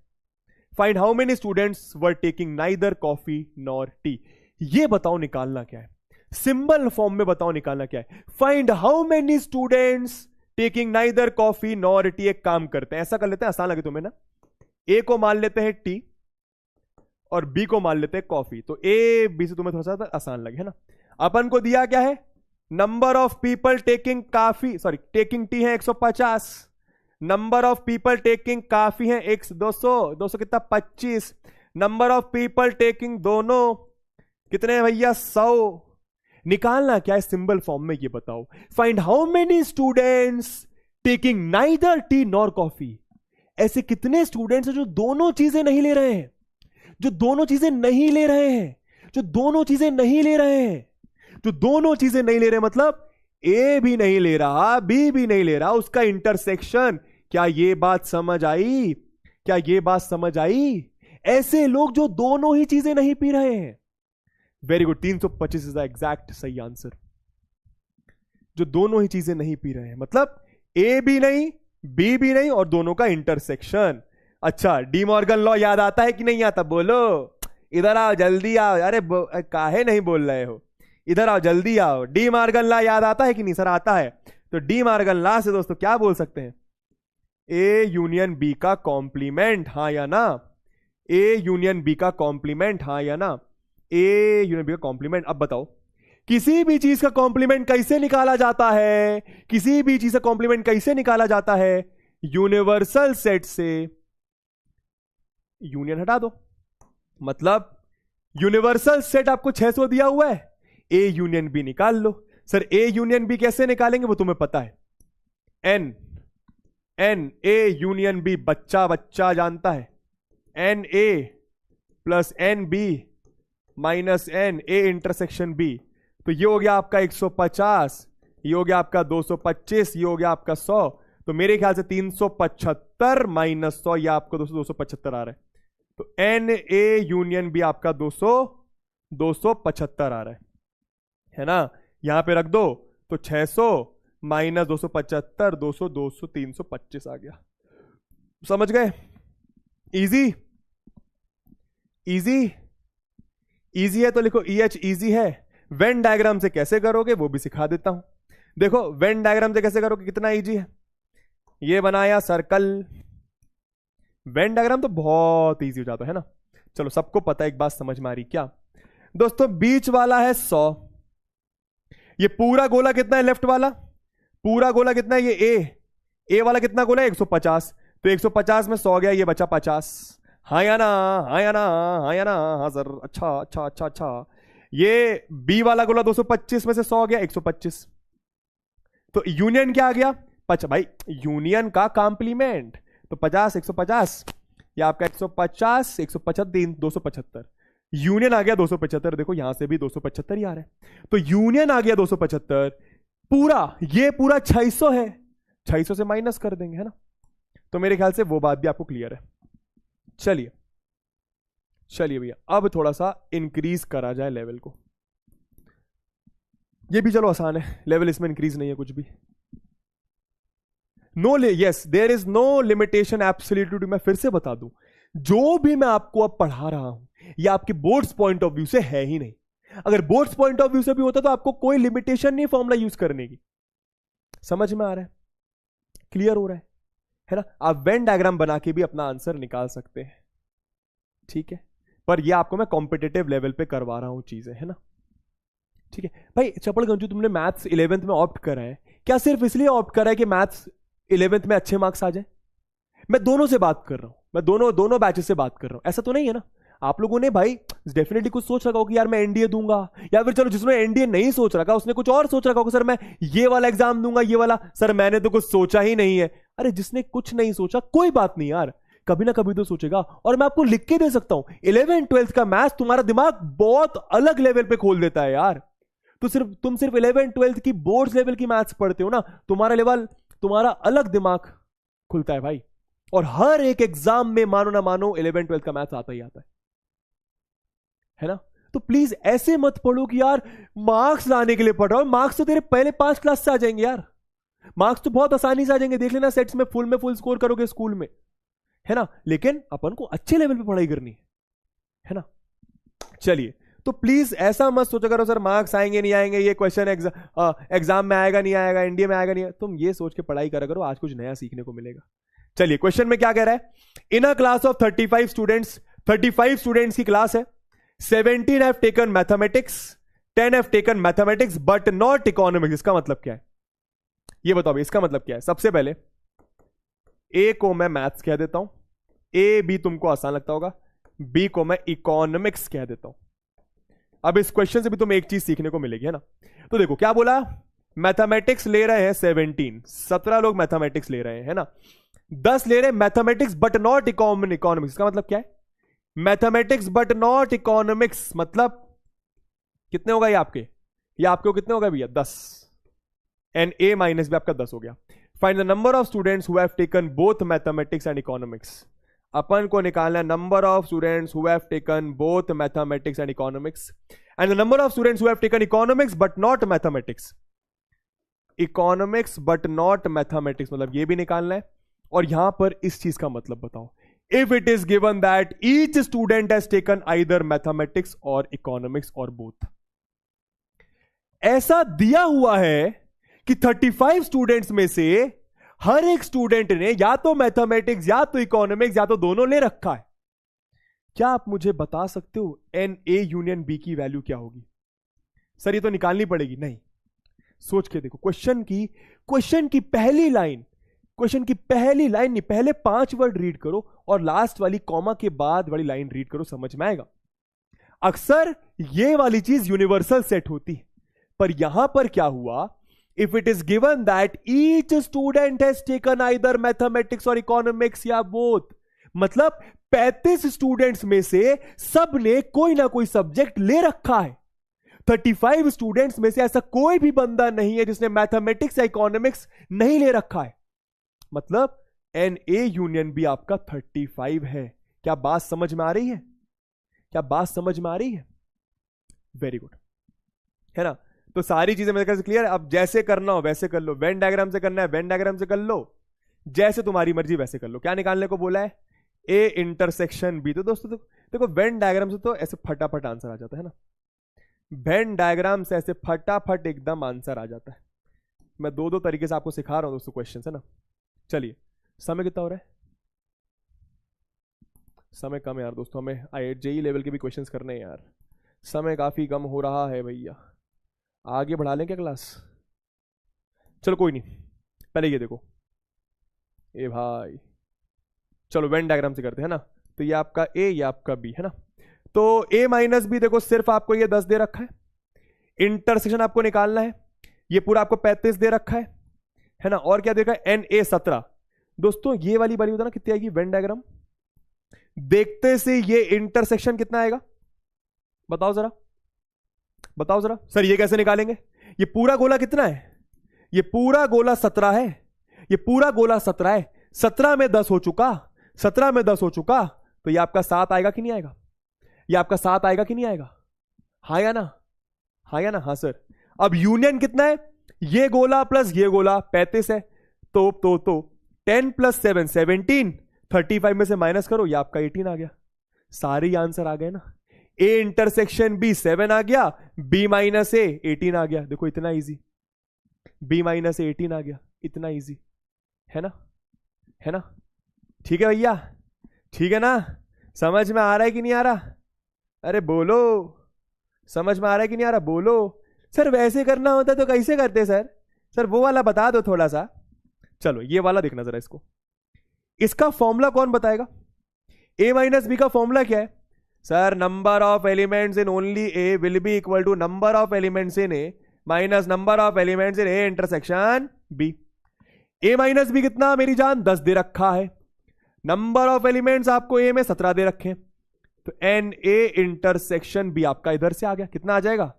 Find how many students were taking neither coffee nor T. ये बताओ निकालना क्या है, सिंबल फॉर्म में बताओ निकालना क्या है। Find how many students taking neither coffee nor T. एक काम करते हैं, ऐसा कर लेते हैं, आसान लगे तुम्हें ना। ए को मान लेते हैं टी और बी को मान लेते हैं कॉफी, तो ए बी से तुम्हें थोड़ा सा आसान लगे, है ना। अपन को दिया क्या है? Number of people taking taking tea है 150, नंबर ऑफ पीपल टेकिंग काफी है 200 कितना 25, नंबर ऑफ पीपल टेकिंग दोनों कितने हैं भैया 100। निकालना क्या है सिंबल फॉर्म में, ये बताओ। Find how many students taking neither T nor coffee. ऐसे कितने स्टूडेंट्स हैं जो दोनों चीजें नहीं ले रहे हैं, जो दोनों चीजें नहीं ले रहे हैं, जो दोनों चीजें नहीं ले रहे हैं, जो दोनों चीजें नहीं ले रहे, मतलब ए भी नहीं ले रहा, बी भी नहीं ले रहा, उसका इंटरसेक्शन। क्या ये बात समझ आई? क्या ये बात समझ आई? ऐसे लोग जो दोनों ही चीजें नहीं पी रहे हैं। Very good, 325 is the exact सही आंसर। जो दोनों ही चीजें नहीं पी रहे हैं, मतलब ए भी नहीं, बी भी नहीं, और दोनों का इंटरसेक्शन। अच्छा, डी मॉर्गन लॉ याद आता है कि नहीं आता? बोलो, इधर आओ, जल्दी आओ। अरे काहे नहीं बोल रहे हो? इधर आओ, जल्दी आओ। डी मॉर्गन लॉ याद आता है कि नहीं? सर आता है। तो डी मॉर्गन लॉ से दोस्तों क्या बोल सकते हैं? ए यूनियन बी का कॉम्प्लीमेंट, हां या ना? ए यूनियन बी का कॉम्प्लीमेंट, हां या ना? ए यूनियन बी का कॉम्प्लीमेंट। अब बताओ, किसी भी चीज का कॉम्प्लीमेंट कैसे निकाला जाता है? किसी भी चीज का कॉम्प्लीमेंट कैसे निकाला जाता है? यूनिवर्सल सेट से यूनियन हटा दो। मतलब यूनिवर्सल सेट आपको 600 दिया हुआ है, ए यूनियन बी निकाल लो। सर ए यूनियन बी कैसे निकालेंगे वो तुम्हें पता है। एन ए यूनियन बी बच्चा बच्चा जानता है, N A plus N B minus N A intersection B. तो ये हो गया आपका 150, ये हो गया आपका 225, ये हो गया आपका 100। तो मेरे ख्याल से 375 माइनस 100, यह आपको 275 आ रहा है। तो एन ए यूनियन बी आपका 275 आ रहा है ना। यहां पे रख दो तो 600 माइनस 275, 200, 200, 325 आ गया। समझ गए? इजी इजी इजी है तो लिखो EH इजी है। वेन डायग्राम से कैसे करोगे वो भी सिखा देता हूं। देखो वेन डायग्राम से कैसे करोगे, कितना इजी है। ये बनाया सर्कल, वेन डायग्राम तो बहुत इजी हो जाता है ना। चलो सबको पता है, एक बात समझ में आ रही क्या दोस्तों? बीच वाला है 100, ये पूरा गोला कितना है? लेफ्ट वाला पूरा गोला कितना है? ये ए वाला कितना गोला है? 150। तो 150 में 100 गया, ये बचा 50। हाँ या ना, हाँ या ना, हाँ या ना, हाँ सर, अच्छा अच्छा अच्छा अच्छा। ये बी वाला गोला 225 में से 100 गया, 125। तो यूनियन क्या आ गया? भाई यूनियन का कॉम्प्लीमेंट, तो 50 150, या आपका 150 175 275। यूनियन आ गया 275। देखो यहां से भी 275 ही आ रहा है, तो यूनियन आ गया 275। पूरा ये पूरा 600 है, 600 से माइनस कर देंगे, है ना। तो मेरे ख्याल से वो बात भी आपको क्लियर है। चलिए चलिए भैया, अब थोड़ा सा इंक्रीज करा जाए लेवल को। ये भी चलो आसान है, लेवल इसमें इंक्रीज नहीं है कुछ भी। No yes there is no limitation absolutely. मैं फिर से बता दूं, जो भी मैं आपको अब पढ़ा रहा हूं ये आपके बोर्ड्स पॉइंट ऑफ व्यू से है ही नहीं। अगर बोर्ड्स पॉइंट ऑफ व्यू से भी होता तो आपको कोई लिमिटेशन नहीं फॉर्मूला यूज करने की। समझ में आ रहा है? क्लियर हो रहा है ना। आप वेन डायग्राम बना के भी अपना आंसर निकाल सकते हैं, ठीक है। पर ये आपको मैं कॉम्पिटिटिव लेवल पे करवा रहा हूं चीजें, है ना। ठीक है भाई। चपड़ गंजू, तुमने मैथ्स 11th में ऑप्ट करा है, क्या सिर्फ इसलिए ऑप्ट करा है कि मैथ्स 11th में अच्छे मार्क्स आ जाए? मैं दोनों से बात कर रहा हूं, मैं दोनों बैचेस से बात कर रहा हूं। ऐसा तो नहीं है ना। आप लोगों ने भाई डेफिनेटली कुछ सोच रखा होगा कि यार मैं एनडीए दूंगा, या फिर चलो जिसने एनडीए नहीं सोच रखा उसने कुछ और सोच रखा होगा, सर मैं ये वाला एग्जाम दूंगा, ये वाला। सर मैंने तो कुछ सोचा ही नहीं है। अरे जिसने कुछ नहीं सोचा कोई बात नहीं यार, कभी ना कभी तो सोचेगा। और मैं आपको लिख के दे सकता हूं, 11th 12th का मैथ्स तुम्हारा दिमाग बहुत अलग लेवल पे खोल देता है यार। तो तुम सिर्फ 11th 12th की बोर्ड्स लेवल की मैथ्स पढ़ते हो ना, तुम्हारा अलग दिमाग खुलता है भाई। और हर एक एग्जाम में मानो ना मानो 11th 12th का मैथ्स आता ही आता है ना। तो प्लीज ऐसे मत पढ़ो कि यार मार्क्स लाने के लिए पढ़ रहा हूं। मार्क्स तो तेरे पहले 5 क्लास से आ जाएंगे यार, मार्क्स तो बहुत आसानी से आ जाएंगे। देख लेना सेट्स में फुल स्कोर करोगे स्कूल में, है ना। लेकिन अपन को अच्छे लेवल पे पढ़ाई करनी है ना। चलिए, तो प्लीज ऐसा मत सोचा करो सर मार्क्स आएंगे नहीं आएंगे, ये क्वेश्चन एग्जाम में आएगा नहीं आएगा, एनडीए में आएगा नहीं आएगा। तुम ये सोच के पढ़ाई करा करो, आज कुछ नया सीखने को मिलेगा। चलिए क्वेश्चन में क्या कह रहा है? In a class of 35 students की क्लास है। 17 have taken mathematics, 10 have taken mathematics but not economics. इसका मतलब क्या है ये बताओ। इसका मतलब क्या है? सबसे पहले ए को मैं मैथ्स कह देता हूं, ए बी तुमको आसान लगता होगा, बी को मैं इकोनॉमिक्स कह देता हूं। अब इस क्वेश्चन से भी तुम्हें एक चीज सीखने को मिलेगी, है ना। तो देखो क्या बोला, मैथमेटिक्स ले रहे हैं 17 लोग मैथमेटिक्स ले रहे हैं, है ना। 10 ले रहे हैं मैथमेटिक्स बट नॉट इकोनॉमिक्स। इसका मतलब क्या है? मैथमेटिक्स बट नॉट इकोनॉमिक्स मतलब कितने होगा ये आपके? कितने होगा भैया? 10। एंड ए माइनस बी आपका 10 हो गया। Find the number of students who have taken both mathematics and economics. अपन को निकालना है number of students who have taken both mathematics and economics, and the number of students who have taken economics but not mathematics. Economics but not mathematics मतलब ये भी निकालना है। और यहां पर इस चीज का मतलब बताओ। If it is given that each student has taken either mathematics और इकोनॉमिक्स और बोथ, ऐसा दिया हुआ है कि 35 स्टूडेंट्स में से हर एक स्टूडेंट ने या तो मैथमेटिक्स या तो इकोनॉमिक्स या तो दोनों ले रखा है। क्या आप मुझे बता सकते हो एन ए यूनियन बी की वैल्यू क्या होगी? सर ये तो निकालनी पड़ेगी। नहीं, सोच के देखो। क्वेश्चन की पहली लाइन नहीं, पहले 5 वर्ड रीड करो और लास्ट वाली कॉमा के बाद वाली लाइन रीड करो, समझ में आएगा। अक्सर ये वाली चीज यूनिवर्सल सेट होती है, पर यहां पर क्या हुआ? If it is given that each student has taken either mathematics or economics या both, मतलब 35 स्टूडेंट्स में से सब ने कोई ना कोई सब्जेक्ट ले रखा है। 35 स्टूडेंट्स में से ऐसा कोई भी बंदा नहीं है जिसने मैथमेटिक्स या इकोनॉमिक्स नहीं ले रखा है। मतलब एन ए यूनियन बी आपका 35 है। क्या बात समझ में आ रही है? क्या बात समझ में आ रही है? वेरी गुड, है ना। तो सारी चीजें मेरे से क्लियर है। अब जैसे करना हो वैसे कर लो, वेन डायग्राम से करना है वेन डायग्राम से कर लो, जैसे तुम्हारी मर्जी वैसे कर लो। क्या निकालने को बोला है? A intersection B. तो दोस्तों देखो वेन डायग्राम से तो ऐसे फटाफट आंसर आ जाता है ना, वेन डायग्राम से ऐसे फटाफट एकदम आंसर आ जाता है। मैं दो तरीके से आपको सिखा रहा हूं दोस्तों क्वेश्चन, है ना। चलिए, समय कितना हो रहा है? समय कम है यार दोस्तों, हमें जेई लेवल के भी क्वेश्चंस करने हैं यार, समय काफी कम हो रहा है भैया। आगे बढ़ा लें क्या क्लास? चलो कोई नहीं, पहले ये देखो, ए भाई चलो वेन डायग्राम से करते हैं ना। तो ये आपका ए, ये आपका बी, है ना। तो ए माइनस बी देखो, सिर्फ आपको ये 10 दे रखा है, इंटरसेक्शन आपको निकालना है, ये पूरा आपको 35 दे रखा है ना। और क्या दे रखा है? N A 17। दोस्तों ये वाली वैल्यू बताना कितनी आएगी वेन डायग्राम देखते से? ये इंटरसेक्शन कितना आएगा बताओ जरा, बताओ जरा। सर ये कैसे निकालेंगे? ये पूरा गोला कितना है? ये पूरा गोला 17 है, ये पूरा गोला 17 है। 17 में 10 हो चुका, 17 में 10 हो चुका, तो ये आपका 7 आएगा कि नहीं आएगा? ये आपका 7 आएगा कि नहीं आएगा? हाँ या ना? हाँ या ना? हाँ सर। अब यूनियन कितना है? ये गोला प्लस ये गोला 35 है, तो 10 प्लस 7 17, 35 में से माइनस करो, ये आपका 18 आ गया। सारे आंसर आ गए ना। ए इंटरसेक्शन बी 7 आ गया, बी माइनस ए 18 आ गया। देखो इतना इजी, बी माइनस ए 18 आ गया, इतना इजी, है ना, है ना। ठीक है भैया, ठीक है ना। समझ में आ रहा है कि नहीं आ रहा? अरे बोलो, समझ में आ रहा है कि नहीं आ रहा? बोलो। सर वैसे करना होता तो कैसे करते सर? सर वो वाला बता दो थोड़ा सा। चलो ये वाला देखना जरा इसको, इसका फॉर्मूला कौन बताएगा? ए माइनस बी का फॉर्मूला क्या है? Sir number of elements in only A will be equal to number of elements in A minus number of elements in A intersection B. A minus B कितना मेरी जान? 10 दे रखा है, number of elements आपको ए में 17 दे रखे, तो एन ए इंटरसेक्शन बी आपका इधर से आ गया, कितना आ जाएगा?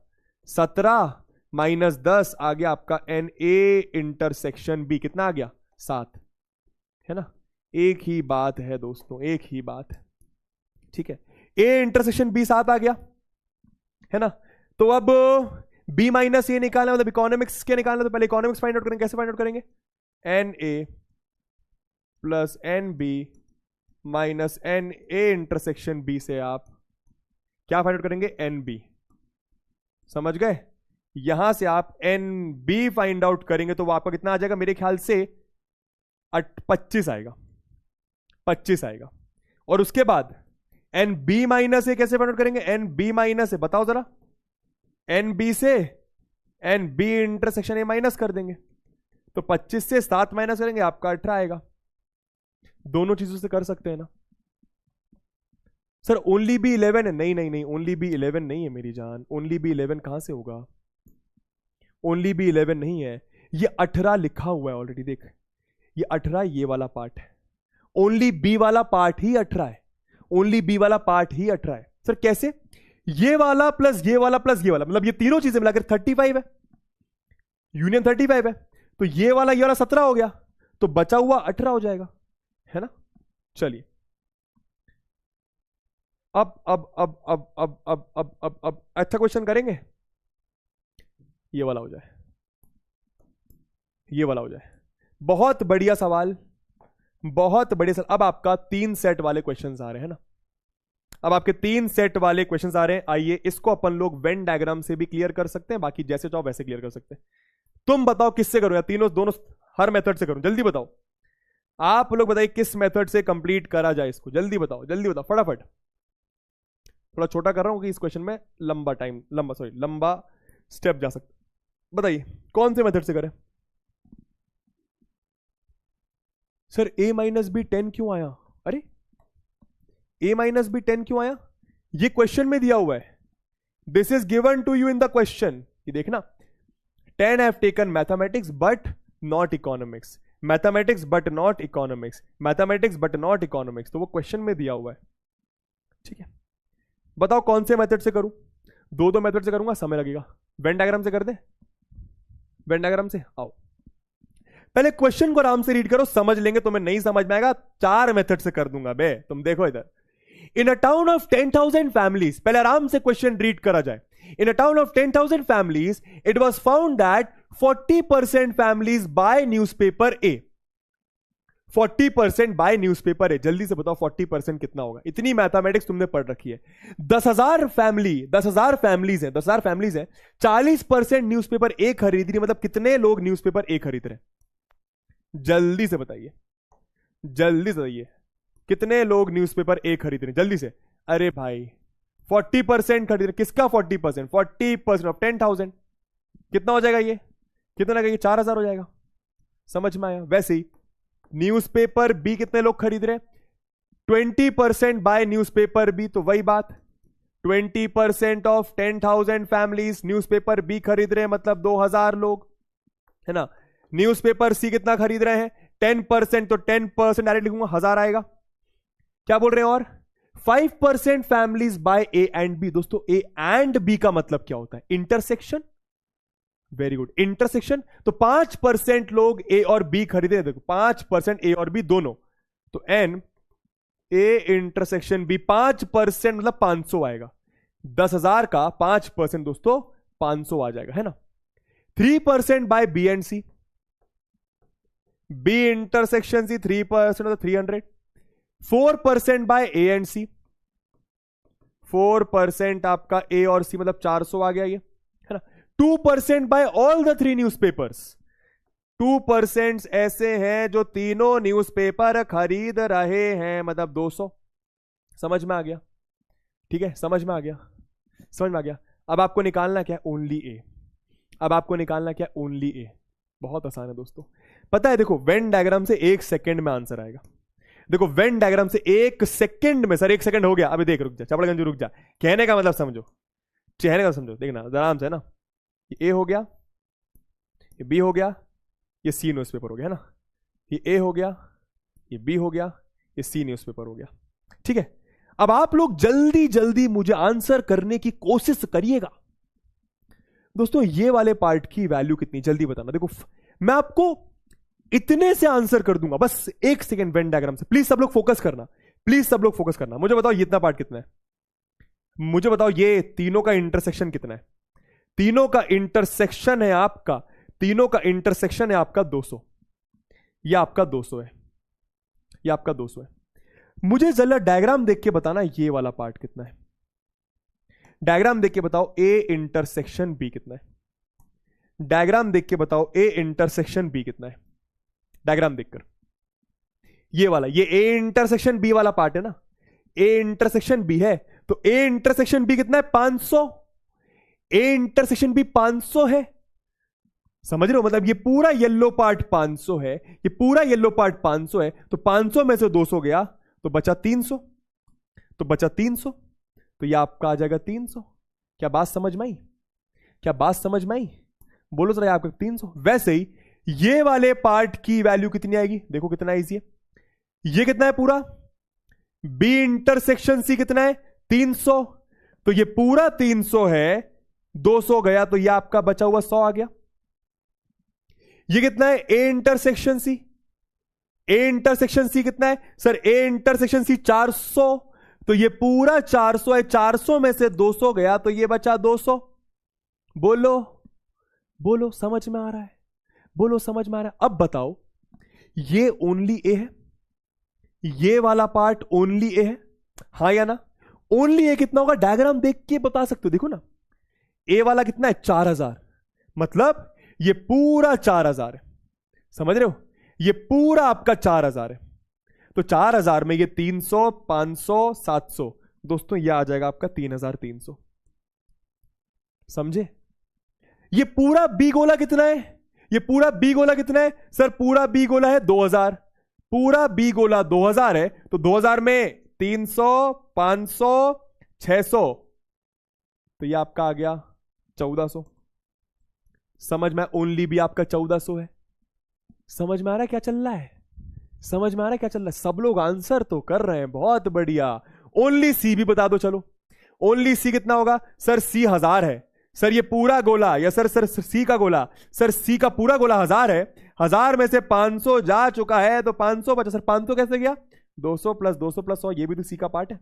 17 माइनस 10 आ गया आपका एन ए इंटरसेक्शन बी, कितना आ गया? 7, है ना। एक ही बात है दोस्तों, एक ही बात है, ठीक है। ए इंटरसेक्शन बी 7 आ गया, है ना। तो अब बी माइनस ए निकालना, मतलब इकोनॉमिक्स के निकालना, तो पहले इकोनॉमिक्स फाइंड आउट करेंगे। कैसे फाइंड आउट करेंगे? N A plus N B minus N A intersection B से आप क्या फाइंड आउट करेंगे? N B. समझ गए? यहां से आप एन बी फाइंड आउट करेंगे तो वो आपका कितना आ जाएगा? मेरे ख्याल से 25 आएगा, 25 आएगा। और उसके बाद एन बी माइनस ए कैसे फाइंड आउट करेंगे? एन बी माइनस ए, बताओ जरा। एन बी से N B intersection A minus कर देंगे, तो 25 से 7 माइनस करेंगे, आपका 18 आएगा। दोनों चीजों से कर सकते हैं ना। सर ओनली बी 11 है? नहीं नहीं नहीं, ओनली बी 11 नहीं है मेरी जान। ओनली बी 11 कहां से होगा? ओनली बी 11 नहीं है, ये 18 लिखा हुआ है ऑलरेडी। देख ये 18 ये वाला पार्ट है, ओनली बी वाला पार्ट ही 18 है, ओनली बी वाला पार्ट ही 18 है। सर कैसे? ये वाला प्लस ये वाला प्लस ये वाला, मतलब ये तीनों चीजें मिलाकर 35 है, यूनियन 35 है। तो ये वाला 17 हो गया, तो बचा हुआ 18 हो जाएगा, है ना। चलिए अब अच्छा क्वेश्चन करेंगे, ये वाला हो जाए, ये वाला हो जाए। बहुत बढ़िया सवाल, बहुत बढ़िया सवाल। अब आपका 3 सेट वाले क्वेश्चंस आ रहे हैं ना, अब आपके 3 सेट वाले क्वेश्चंस आ रहे हैं। आइए इसको अपन लोग वेन डायग्राम से भी क्लियर कर सकते हैं, बाकी जैसे चाहो वैसे क्लियर कर सकते हैं। तुम बताओ किससे करो, या तीनों दोनों हर मेथड से करूं? जल्दी बताओ, आप लोग बताइए किस मेथड से कंप्लीट करा जाए इसको। जल्दी बताओ, जल्दी बताओ फटाफट। थोड़ा छोटा कर रहा हूं कि इस क्वेश्चन में लंबा स्टेप जा सकता। बताइए कौन से मेथड से करें? सर a माइनस बी 10 क्यों आया? अरे a माइनस बी 10 क्यों आया? ये क्वेश्चन में दिया हुआ है, this is given to you in the question. ये देखना, 10 have taken mathematics but not economics, mathematics but not economics, mathematics but not economics. तो वो क्वेश्चन में दिया हुआ है, ठीक है। बताओ कौन से मेथड से करूं? दो मेथड से करूंगा, समय लगेगा। वेन डायग्राम से कर दे, वेन डायग्राम से आओ। पहले क्वेश्चन को आराम से रीड करो, समझ लेंगे, तुम्हें नहीं समझ में आएगा 4 मेथड से कर दूंगा बे। तुम देखो इधर, in a town of 10,000 families, पहले आराम से क्वेश्चन रीड करा जाए। In a town of 10,000 families it was found that 40% families buy newspaper A. 40% buy newspaper A. जल्दी से बताओ 40% कितना होगा? इतनी मैथमेटिक्स तुमने पढ़ रखी है। 10,000 फैमिलीज है, 10,000 फैमिलीज है, 40% न्यूज़पेपर ए खरीद रही, मतलब कितने लोग न्यूज़पेपर ए खरीद रहे हैं? जल्दी से बताइए, जल्दी से बताइए, कितने लोग न्यूज़पेपर ए खरीद रहे हैं? जल्दी से। अरे भाई 40% खरीद रहे। किसका 40%? 40% ऑफ 10,000 कितना हो जाएगा? ये कितना लगेगा? 4,000 हो जाएगा। समझ में आया? वैसे ही न्यूज़पेपर बी कितने लोग खरीद रहे? 20% बाय न्यूज़पेपर बी, तो वही बात, 20% ऑफ 10,000 फैमिलीज न्यूज़पेपर बी खरीद रहे हैं, मतलब 2,000 लोग, है ना। न्यूज़पेपर सी कितना खरीद रहे हैं? 10%, तो 10% डायरेक्ट लिखूंगा, 1,000 आएगा। क्या बोल रहे हैं? और 5% families by A and B. दोस्तों ए एंड बी का मतलब क्या होता है? इंटरसेक्शन। Very good, intersection. तो 5% लोग ए और बी खरीदे, देखो 5% ए और बी दोनों, तो एन ए इंटरसेक्शन बी 5% मतलब 500 आएगा। 10,000 का 5% दोस्तों 500 आ जाएगा, है ना। 3% by B and C, B intersection C 3% मतलब 300। 4% बाय ए एंड सी, 4% आपका ए और सी मतलब 400 आ गया ये, है ना। 2% बाय ऑल द 3 न्यूज़पेपर्स, 2% ऐसे हैं जो तीनों न्यूज़पेपर खरीद रहे हैं, मतलब 200। समझ में आ गया? ठीक है, समझ में आ गया, समझ में आ गया। अब आपको निकालना क्या है? ओनली ए। अब आपको निकालना क्या है? ओनली ए। बहुत आसान है दोस्तों, पता है। देखो वेन डायग्राम से 1 सेकंड में आंसर आएगा। देखो वेन डायग्राम से 1 सेकंड में, सर 1 सेकंड हो गया, अभी देख, रुक जा चपड़गंज, रुक जा। कहने का मतलब समझो, कहने का समझो, देखना आराम से, है ना। ये ए हो गया, ये बी हो गया, ये सी न्यूज़पेपर हो गया, है ना। ये ए हो गया, ये बी हो गया, ये सी न्यूज़पेपर हो गया। ठीक है, अब आप लोग जल्दी जल्दी मुझे आंसर करने की कोशिश करिएगा। दोस्तों ये वाले पार्ट की वैल्यू कितनी, जल्दी बताना। देखो मैं आपको इतने से आंसर कर दूंगा, बस 1 सेकेंड वेन डायग्राम से। प्लीज सब लोग फोकस करना, प्लीज सब लोग फोकस करना। मुझे बताओ ये इतना पार्ट कितना है? मुझे बताओ ये तीनों का इंटरसेक्शन कितना है? तीनों का इंटरसेक्शन है आपका, तीनों का इंटरसेक्शन है आपका 200। ये आपका 200 है, ये आपका 200 है। मुझे जरा डायग्राम देख के बताना ये वाला पार्ट कितना है। डायग्राम देख के बताओ ए इंटरसेक्शन बी कितना है। डायग्राम देख के बताओ ए इंटरसेक्शन बी कितना है। डायग्राम देखकर, ये वाला, ये ए इंटरसेक्शन बी वाला पार्ट है ना। ए इंटरसेक्शन बी है, तो ए इंटरसेक्शन बी कितना है? 500। ए इंटरसेक्शन बी 500 है, समझ रहे हो? मतलब ये पूरा येलो पार्ट 500 है, ये पूरा येलो पार्ट 500 है, तो 500 में से 200 गया तो बचा 300, तो बचा 300, तो ये आपका आ जाएगा 300। क्या बात समझ में आई? क्या बात समझ में आई? बोलो जरा, आपका 300। वैसे ही ये वाले पार्ट की वैल्यू कितनी आएगी? देखो कितना इजी है। ये कितना है पूरा? बी इंटरसेक्शन सी कितना है? 300, तो ये पूरा 300 है, 200 गया तो ये आपका बचा हुआ 100 आ गया। ये कितना है? A intersection C, A intersection C कितना है सर? ए इंटरसेक्शन सी 400, तो ये पूरा 400 है, 400 में से 200 गया तो ये बचा 200। बोलो बोलो, समझ में आ रहा है? बोलो समझ में आ रहा है? अब बताओ, ये ओनली ए है, ये वाला पार्ट ओनली ए है, हाँ या ना? ओनली ए कितना होगा? डायग्राम देख के बता सकते हो। देखो ना, ए वाला कितना है? 4,000, मतलब ये पूरा 4,000 है, समझ रहे हो? ये पूरा आपका 4,000 है, तो 4,000 में ये 300, 500, 700, दोस्तों ये आ जाएगा आपका 3,300। समझे? ये पूरा बी गोला कितना है? ये पूरा बी गोला कितना है सर? पूरा बी गोला है 2,000, पूरा बी गोला 2,000 है, तो 2,000 में 300, 500, 600, तो ये आपका आ गया 1,400। समझ में? ओनली भी आपका 1,400 है। समझ में आ रहा है क्या चल रहा है? समझ में आ रहा है क्या चल रहा है? सब लोग आंसर तो कर रहे हैं, बहुत बढ़िया। ओनली सी भी बता दो, चलो ओनली सी कितना होगा सर? सी 1,000 है, सर ये पूरा गोला, या सर सी का गोला, सर सी का पूरा गोला 1000 है, 1000 में से 500 जा चुका है तो 500 बचा। सर 500 कैसे गया? 200 प्लस 200 प्लस 100, ये भी तो सी का पार्ट है।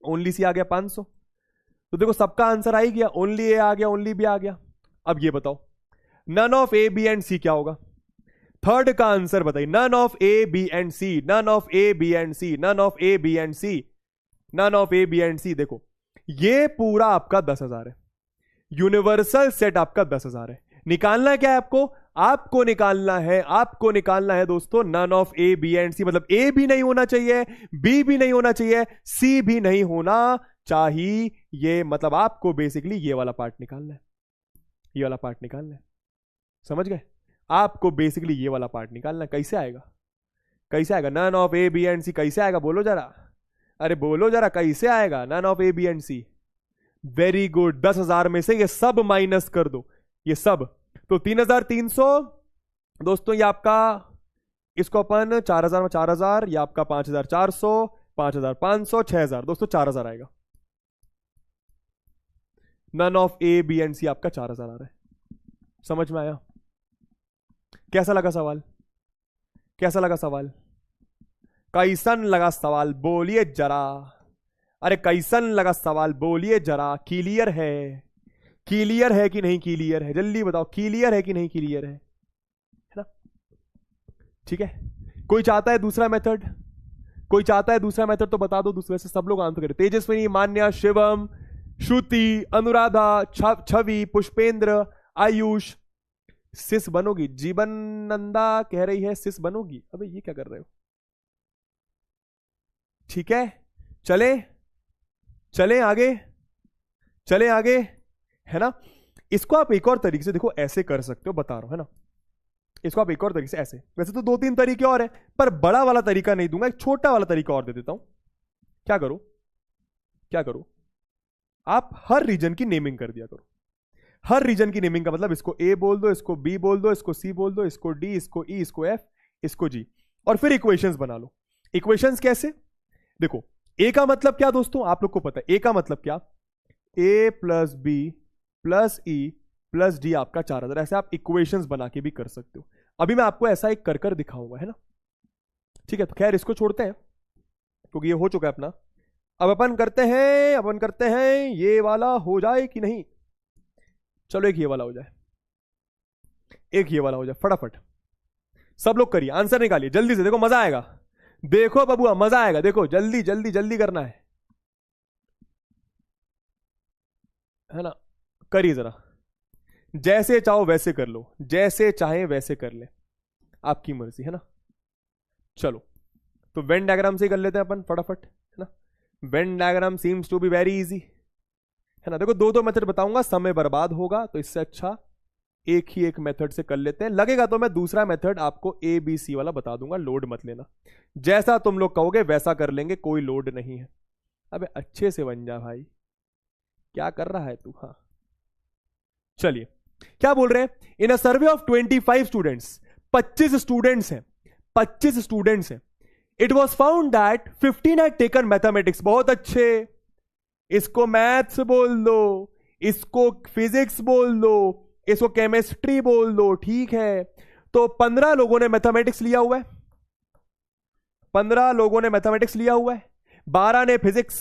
ओनली सी आ गया 500, तो देखो सबका आंसर आ ही गया, ओनली ए आ गया, ओनली बी आ गया। अब ये बताओ none of A B and C क्या होगा? थर्ड का आंसर बताइए, none of A B and C, none of A B and C, none of A B and C, none of A B and C. देखो ये पूरा आपका 10,000 है, universal set आपका 10,000 है। निकालना क्या है आपको? आपको निकालना है दोस्तों none of A B and C, मतलब ए भी नहीं होना चाहिए, बी भी नहीं होना चाहिए, सी भी नहीं होना चाहिए, मतलब आपको बेसिकली ये वाला पार्ट निकालना है, ये वाला पार्ट निकालना है। समझ गए? आपको बेसिकली ये वाला पार्ट निकालना है। कैसे आएगा? कैसे आएगा none of A B and C? कैसे आएगा बोलो जरा, अरे बोलो जरा, कैसे आएगा none of A B and C? Very good, 10,000 में से ये सब माइनस कर दो, ये सब, तो 3,300 दोस्तों, ये आपका, इसको अपन 4,000 में 4,000, ये आपका 5,400, 5,500, 6,000 दोस्तों, 4,000 आएगा। None of A B and C आपका 4,000 आ रहा है। समझ में आया? कैसा लगा सवाल? कैसा लगा सवाल? कैसन लगा सवाल बोलिए जरा, अरे कैसन लगा सवाल बोलिए जरा। क्लियर है? क्लियर है कि नहीं क्लियर है? जल्दी बताओ, क्लियर है कि नहीं क्लियर है ना? ठीक है, कोई चाहता है दूसरा मेथड? कोई चाहता है दूसरा मेथड तो बता दो, दूसरे से सब लोग आंसर करें। तेजस्विनी, मान्या, शिवम, श्रुति, अनुराधा, छवि, पुष्पेंद्र, आयुष। सिस बनोगी? जीवन नंदा कह रही है सिस बनोगी। अबे ये क्या कर रहे हो? ठीक है, चले चले आगे, चले आगे, है ना? इसको आप एक और तरीके से देखो, ऐसे कर सकते हो, बता रहा हूं, है ना? इसको आप एक और तरीके से ऐसे, वैसे तो 2-3 तरीके और है, पर बड़ा वाला तरीका नहीं दूंगा, एक छोटा वाला तरीका और दे देता हूं। क्या करो, क्या करो, आप हर रीजन की नेमिंग कर दिया करो। हर रीजन की नेमिंग का मतलब, इसको ए बोल दो, इसको बी बोल दो, इसको सी बोल दो, इसको डी, इसको ई, इसको एफ, इसको जी, और फिर इक्वेशंस बना लो। इक्वेशंस कैसे? देखो ए का मतलब क्या दोस्तों, आप लोग को पता है ए का मतलब क्या? A plus B plus E plus D आपका 4,000। ऐसे आप इक्वेशंस बना के भी कर सकते हो। अभी मैं आपको ऐसा एक कर दिखाऊंगा, है ना? ठीक है, तो खैर इसको छोड़ते हैं क्योंकि ये हो चुका है अपना। अब अपन करते हैं ये वाला हो जाए कि नहीं? चलो एक ये वाला हो जाए, एक ये वाला हो जाए, फटाफट सब लोग करिए, आंसर निकालिए जल्दी से। देखो मजा आएगा, देखो बबुआ मजा आएगा, देखो जल्दी जल्दी जल्दी करना है ना? करिए जरा, जैसे चाहो वैसे कर लो, जैसे चाहे वैसे कर ले, आपकी मर्जी, है ना? चलो तो वेन डायग्राम से कर लेते हैं अपन फटाफट, है ना? Venn diagram seems to be very easy, है ना? देखो 2-2 मेथड बताऊंगा, समय बर्बाद होगा, तो इससे अच्छा एक ही एक मेथड से कर लेते हैं। लगेगा तो मैं दूसरा मेथड आपको ए बी सी वाला बता दूंगा, लोड मत लेना, जैसा तुम लोग कहोगे वैसा कर लेंगे, कोई लोड नहीं है। अबे अच्छे से बन जा भाई, क्या कर रहा है तू? हाँ चलिए, क्या बोल रहे हैं? In a survey of 25 students, 25 students हैं, 25 स्टूडेंट्स हैं, it was found that 15 had taken mathematics. बहुत अच्छे, इसको मैथ्स बोल दो, इसको फिजिक्स बोल दो, इसको केमिस्ट्री बोल दो, ठीक है? तो 15 लोगों ने मैथमेटिक्स लिया हुआ है, 15 लोगों ने मैथमेटिक्स लिया हुआ है, 12 ने फिजिक्स,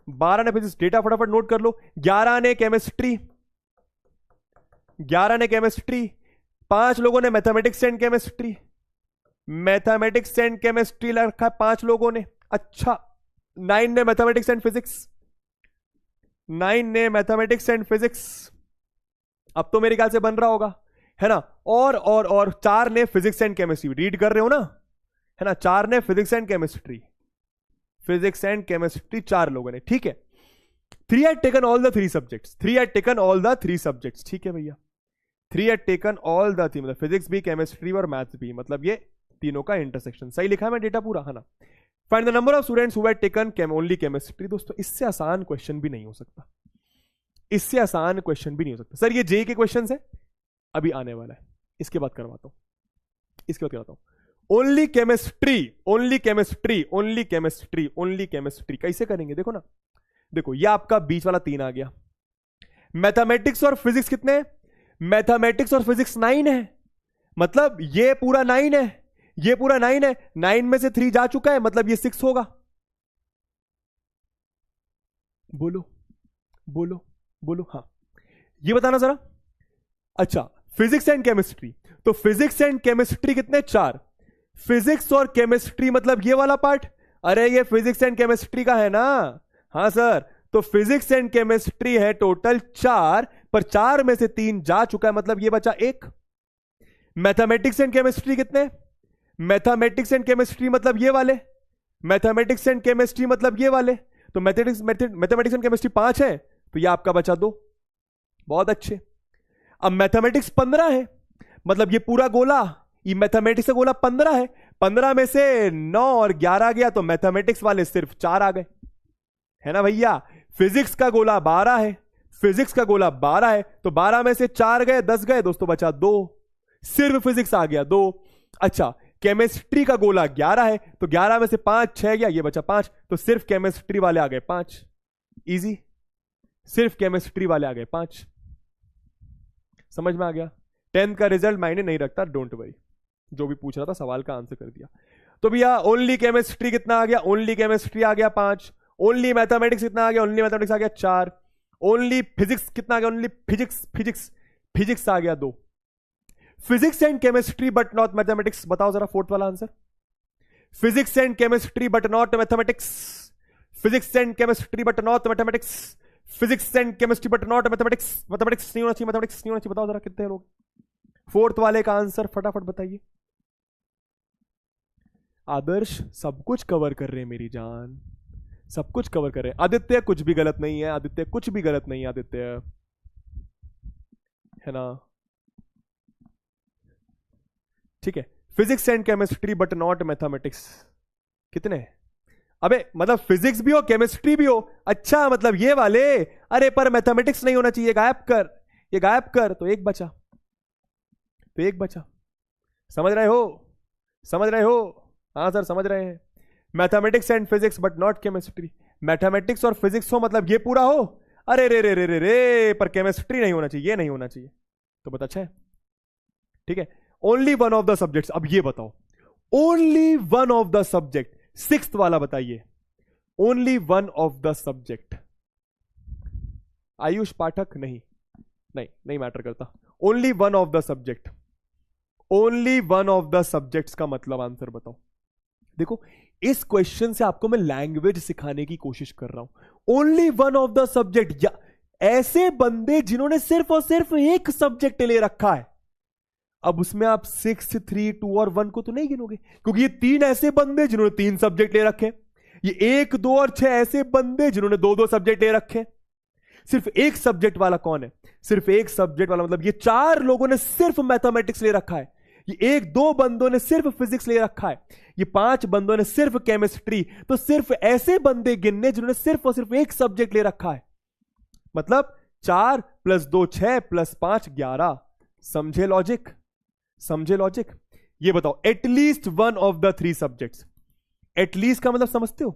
12 ने फिजिक्स, डेटा फटाफट नोट कर लो, 11 ने केमिस्ट्री, 11 ने केमिस्ट्री, 5 लोगों ने mathematics and chemistry, mathematics and chemistry रखा है 5 लोगों ने। अच्छा, 9 ने मैथमेटिक्स एंड फिजिक्स, 9 ने मैथमेटिक्स एंड फिजिक्स, अब तो मेरे ख्याल से बन रहा होगा, है ना? और 4 ने फिजिक्स एंड केमिस्ट्री, रीड कर रहे हो ना, है ना? 4 ने physics and chemistry, physics and chemistry 4 लोगों ने, ठीक है? 3 had taken all the 3 subjects, 3 had taken all the 3 subjects, ठीक है भैया? 3 had taken all the 3, मतलब फिजिक्स भी, केमिस्ट्री और मैथ्स भी, मतलब ये तीनों का इंटरसेक्शन। सही लिखा है मैं डेटा पूरा, है ना? Find the number of students who had taken only chemistry. दोस्तों इससे आसान क्वेश्चन भी नहीं हो सकता, इससे आसान क्वेश्चन भी नहीं हो सकता। सर ये जे के क्वेश्चन है, अभी आने वाला है, इसके बाद करवाता हूं, इसके बाद करवाता हूं। Only chemistry, only chemistry, only chemistry, only chemistry कैसे करेंगे? देखो ना, देखो ये आपका बीच वाला 3 आ गया, मैथमेटिक्स और फिजिक्स कितने? मैथमेटिक्स और फिजिक्स 9 है, मतलब ये पूरा 9 है, ये पूरा 9 है, 9 में से 3 जा चुका है, मतलब ये 6 होगा। बोलो बोलो बोलो, हाँ ये बताना जरा। अच्छा, फिजिक्स एंड केमिस्ट्री, तो फिजिक्स एंड केमिस्ट्री कितने? 4। फिजिक्स और केमिस्ट्री मतलब ये वाला पार्ट, अरे ये फिजिक्स एंड केमिस्ट्री का है ना? हाँ सर, तो फिजिक्स एंड केमिस्ट्री है टोटल 4, पर 4 में से 3 जा चुका है, मतलब ये बचा 1। मैथमेटिक्स एंड केमिस्ट्री कितने? मैथमेटिक्स एंड केमिस्ट्री मतलब ये वाले, मैथमेटिक्स एंड केमिस्ट्री मतलब ये वाले, तो मैथमेटिक्स एंड केमिस्ट्री 5 है, तो ये आपका बचा 2। बहुत अच्छे। अब मैथमेटिक्स 15 है, मतलब ये पूरा गोला, ये मैथमेटिक्स का गोला 15 है, 15 में से 9 और 11 गया, तो मैथमेटिक्स वाले सिर्फ 4 आ गए, है ना भैया? फिजिक्स का गोला 12 है, फिजिक्स का गोला 12 है, तो 12 में से 4 गए, 10 गए दोस्तों, बचा 2, सिर्फ फिजिक्स आ गया 2। अच्छा, केमिस्ट्री का गोला 11 है, तो 11 में से 5 6 गया, ये बचा 5, तो सिर्फ केमिस्ट्री वाले आ गए 5। इजी, सिर्फ केमिस्ट्री वाले आ गए 5। समझ में आ गया? 10th का रिजल्ट मायने नहीं रखता, डोंट वरी, जो भी पूछ रहा था सवाल का आंसर कर दिया। तो भैया ओनली केमिस्ट्री कितना आ गया? ओनली केमिस्ट्री आ गया 5। ओनली मैथमेटिक्स कितना आ गया? ओनली मैथमेटिक्स आ गया 4। ओनली फिजिक्स कितना आ गया? ओनली फिजिक्स आ गया 2। Physics and chemistry but not mathematics, बताओ जरा फोर्थ वाला answer. Physics and chemistry but not mathematics, physics and chemistry but not mathematics, physics and chemistry but not mathematics, mathematics नहीं होना चाहिए, मैथमेटिक्स नहीं होना चाहिए, बताओ जरा कितने लोग? फोर्थ वाले का आंसर फटाफट बताइए। आदर्श सब कुछ कवर कर रहे हैं मेरी जान, सब कुछ कवर कर रहे हैं। आदित्य कुछ भी गलत नहीं है, आदित्य कुछ भी गलत नहीं है, आदित्य है ना? ठीक है, physics and chemistry but not mathematics कितने? अबे मतलब फिजिक्स भी हो केमिस्ट्री भी हो, अच्छा मतलब ये वाले, अरे पर मैथमेटिक्स नहीं होना चाहिए, गायब कर, ये गायब कर, तो एक बचा, तो एक बचा। समझ रहे हो? समझ रहे हो? हाँ सर समझ रहे हैं। Mathematics and physics but not chemistry, mathematics और फिजिक्स हो मतलब ये पूरा हो, अरे रे रे रे रे रे, पर केमिस्ट्री नहीं होना चाहिए, ये नहीं होना चाहिए, तो बता अच्छा है। ठीक है, only one of the subjects, अब ये बताओ, only one of the subject, 6th वाला बताइए, only one of the subject. Ayush Pathak नहीं, नहीं मैटर करता, only one of the subject, only one of the subjects का मतलब आंसर बताओ। देखो इस क्वेश्चन से आपको मैं लैंग्वेज सिखाने की कोशिश कर रहा हूं। Only one of the subject, या ऐसे बंदे जिन्होंने सिर्फ और सिर्फ एक सब्जेक्ट ले रखा है, अब उसमें आप 6, 3, 2 और 1 को तो नहीं गिनोगे, क्योंकि ये 3 ऐसे बंदे जिन्होंने 3 सब्जेक्ट ले रखे, ये 1, 2 और 6 ऐसे बंदे जिन्होंने 2-2 सब्जेक्ट ले रखे। सिर्फ एक सब्जेक्ट वाला कौन है? सिर्फ एक सब्जेक्ट वाला मतलब ये 4 लोगों ने सिर्फ मैथमेटिक्स ले रखा है, ये 1-2 बंदों ने सिर्फ फिजिक्स ले रखा है, ये 5 बंदों ने सिर्फ केमिस्ट्री, तो सिर्फ ऐसे बंदे गिनने जिन्होंने सिर्फ और सिर्फ एक सब्जेक्ट ले रखा है। मतलब 4 + 2 6 + 5 11। समझे लॉजिक? समझे लॉजिक? ये बताओ, at least one of the 3 subjects, at least का मतलब समझते हो?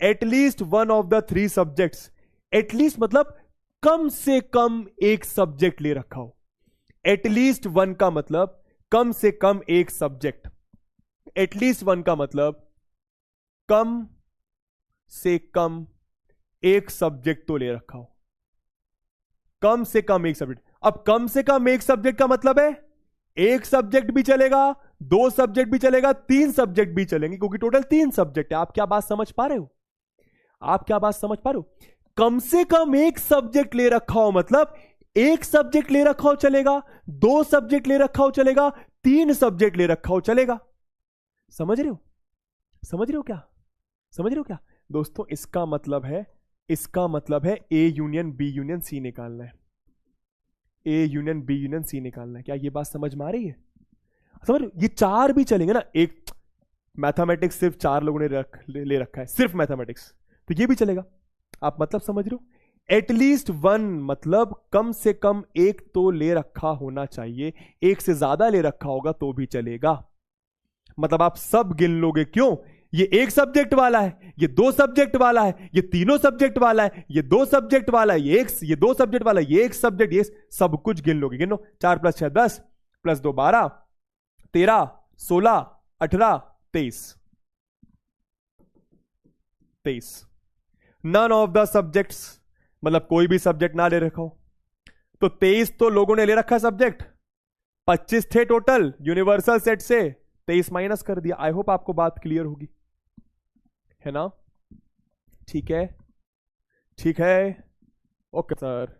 At least one of the 3 subjects, at least मतलब कम से कम एक सब्जेक्ट ले रखा हो। एटलीस्ट वन का मतलब कम से कम एक सब्जेक्ट, एटलीस्ट वन का मतलब कम से कम एक सब्जेक्ट तो ले रखा हो, कम से कम एक सब्जेक्ट। अब कम से कम एक सब्जेक्ट का मतलब है एक सब्जेक्ट भी चलेगा, 2 सब्जेक्ट भी चलेगा, 3 सब्जेक्ट भी चलेंगे, क्योंकि टोटल 3 सब्जेक्ट है। आप क्या बात समझ पा रहे हो? आप क्या बात समझ पा रहे हो? कम से कम एक सब्जेक्ट ले रखा हो मतलब एक सब्जेक्ट ले रखा हो चलेगा, 2 सब्जेक्ट ले रखा हो चलेगा, 3 सब्जेक्ट ले रखा हो चलेगा। समझ रहे हो? समझ रहे हो क्या? समझ रहे हो क्या दोस्तों? इसका मतलब है, इसका मतलब है A union B union C निकालना है, A union B union C निकालना है। क्या ये बात समझ में आ रही है? समझ रहे हो? ये 4 भी चलेंगे ना, एक मैथमेटिक्स सिर्फ 4 लोगों ने ले रखा है, सिर्फ मैथमेटिक्स, तो ये भी चलेगा। आप मतलब समझ रहे हो? एटलीस्ट वन मतलब कम से कम एक तो ले रखा होना चाहिए, एक से ज्यादा ले रखा होगा तो भी चलेगा। मतलब आप सब गिन लोगे, क्यों? ये एक सब्जेक्ट वाला है, ये दो सब्जेक्ट वाला है, ये तीनों सब्जेक्ट वाला है, ये दो सब्जेक्ट वाला है, ये दो सब्जेक्ट वाला है, ये एक सब्जेक्ट, ये सब कुछ गिन लोगे। गिनो, 4 + 6 10 + 2 12 13 16 18 23। नन ऑफ द सब्जेक्ट्स, मतलब कोई भी सब्जेक्ट ना ले रखा हो, तो 23 तो लोगों ने ले रखा सब्जेक्ट, 25 थे टोटल यूनिवर्सल सेट से, 23 माइनस कर दिया। आई होप आपको बात क्लियर होगी, है ना? ठीक है, ठीक है, okay sir,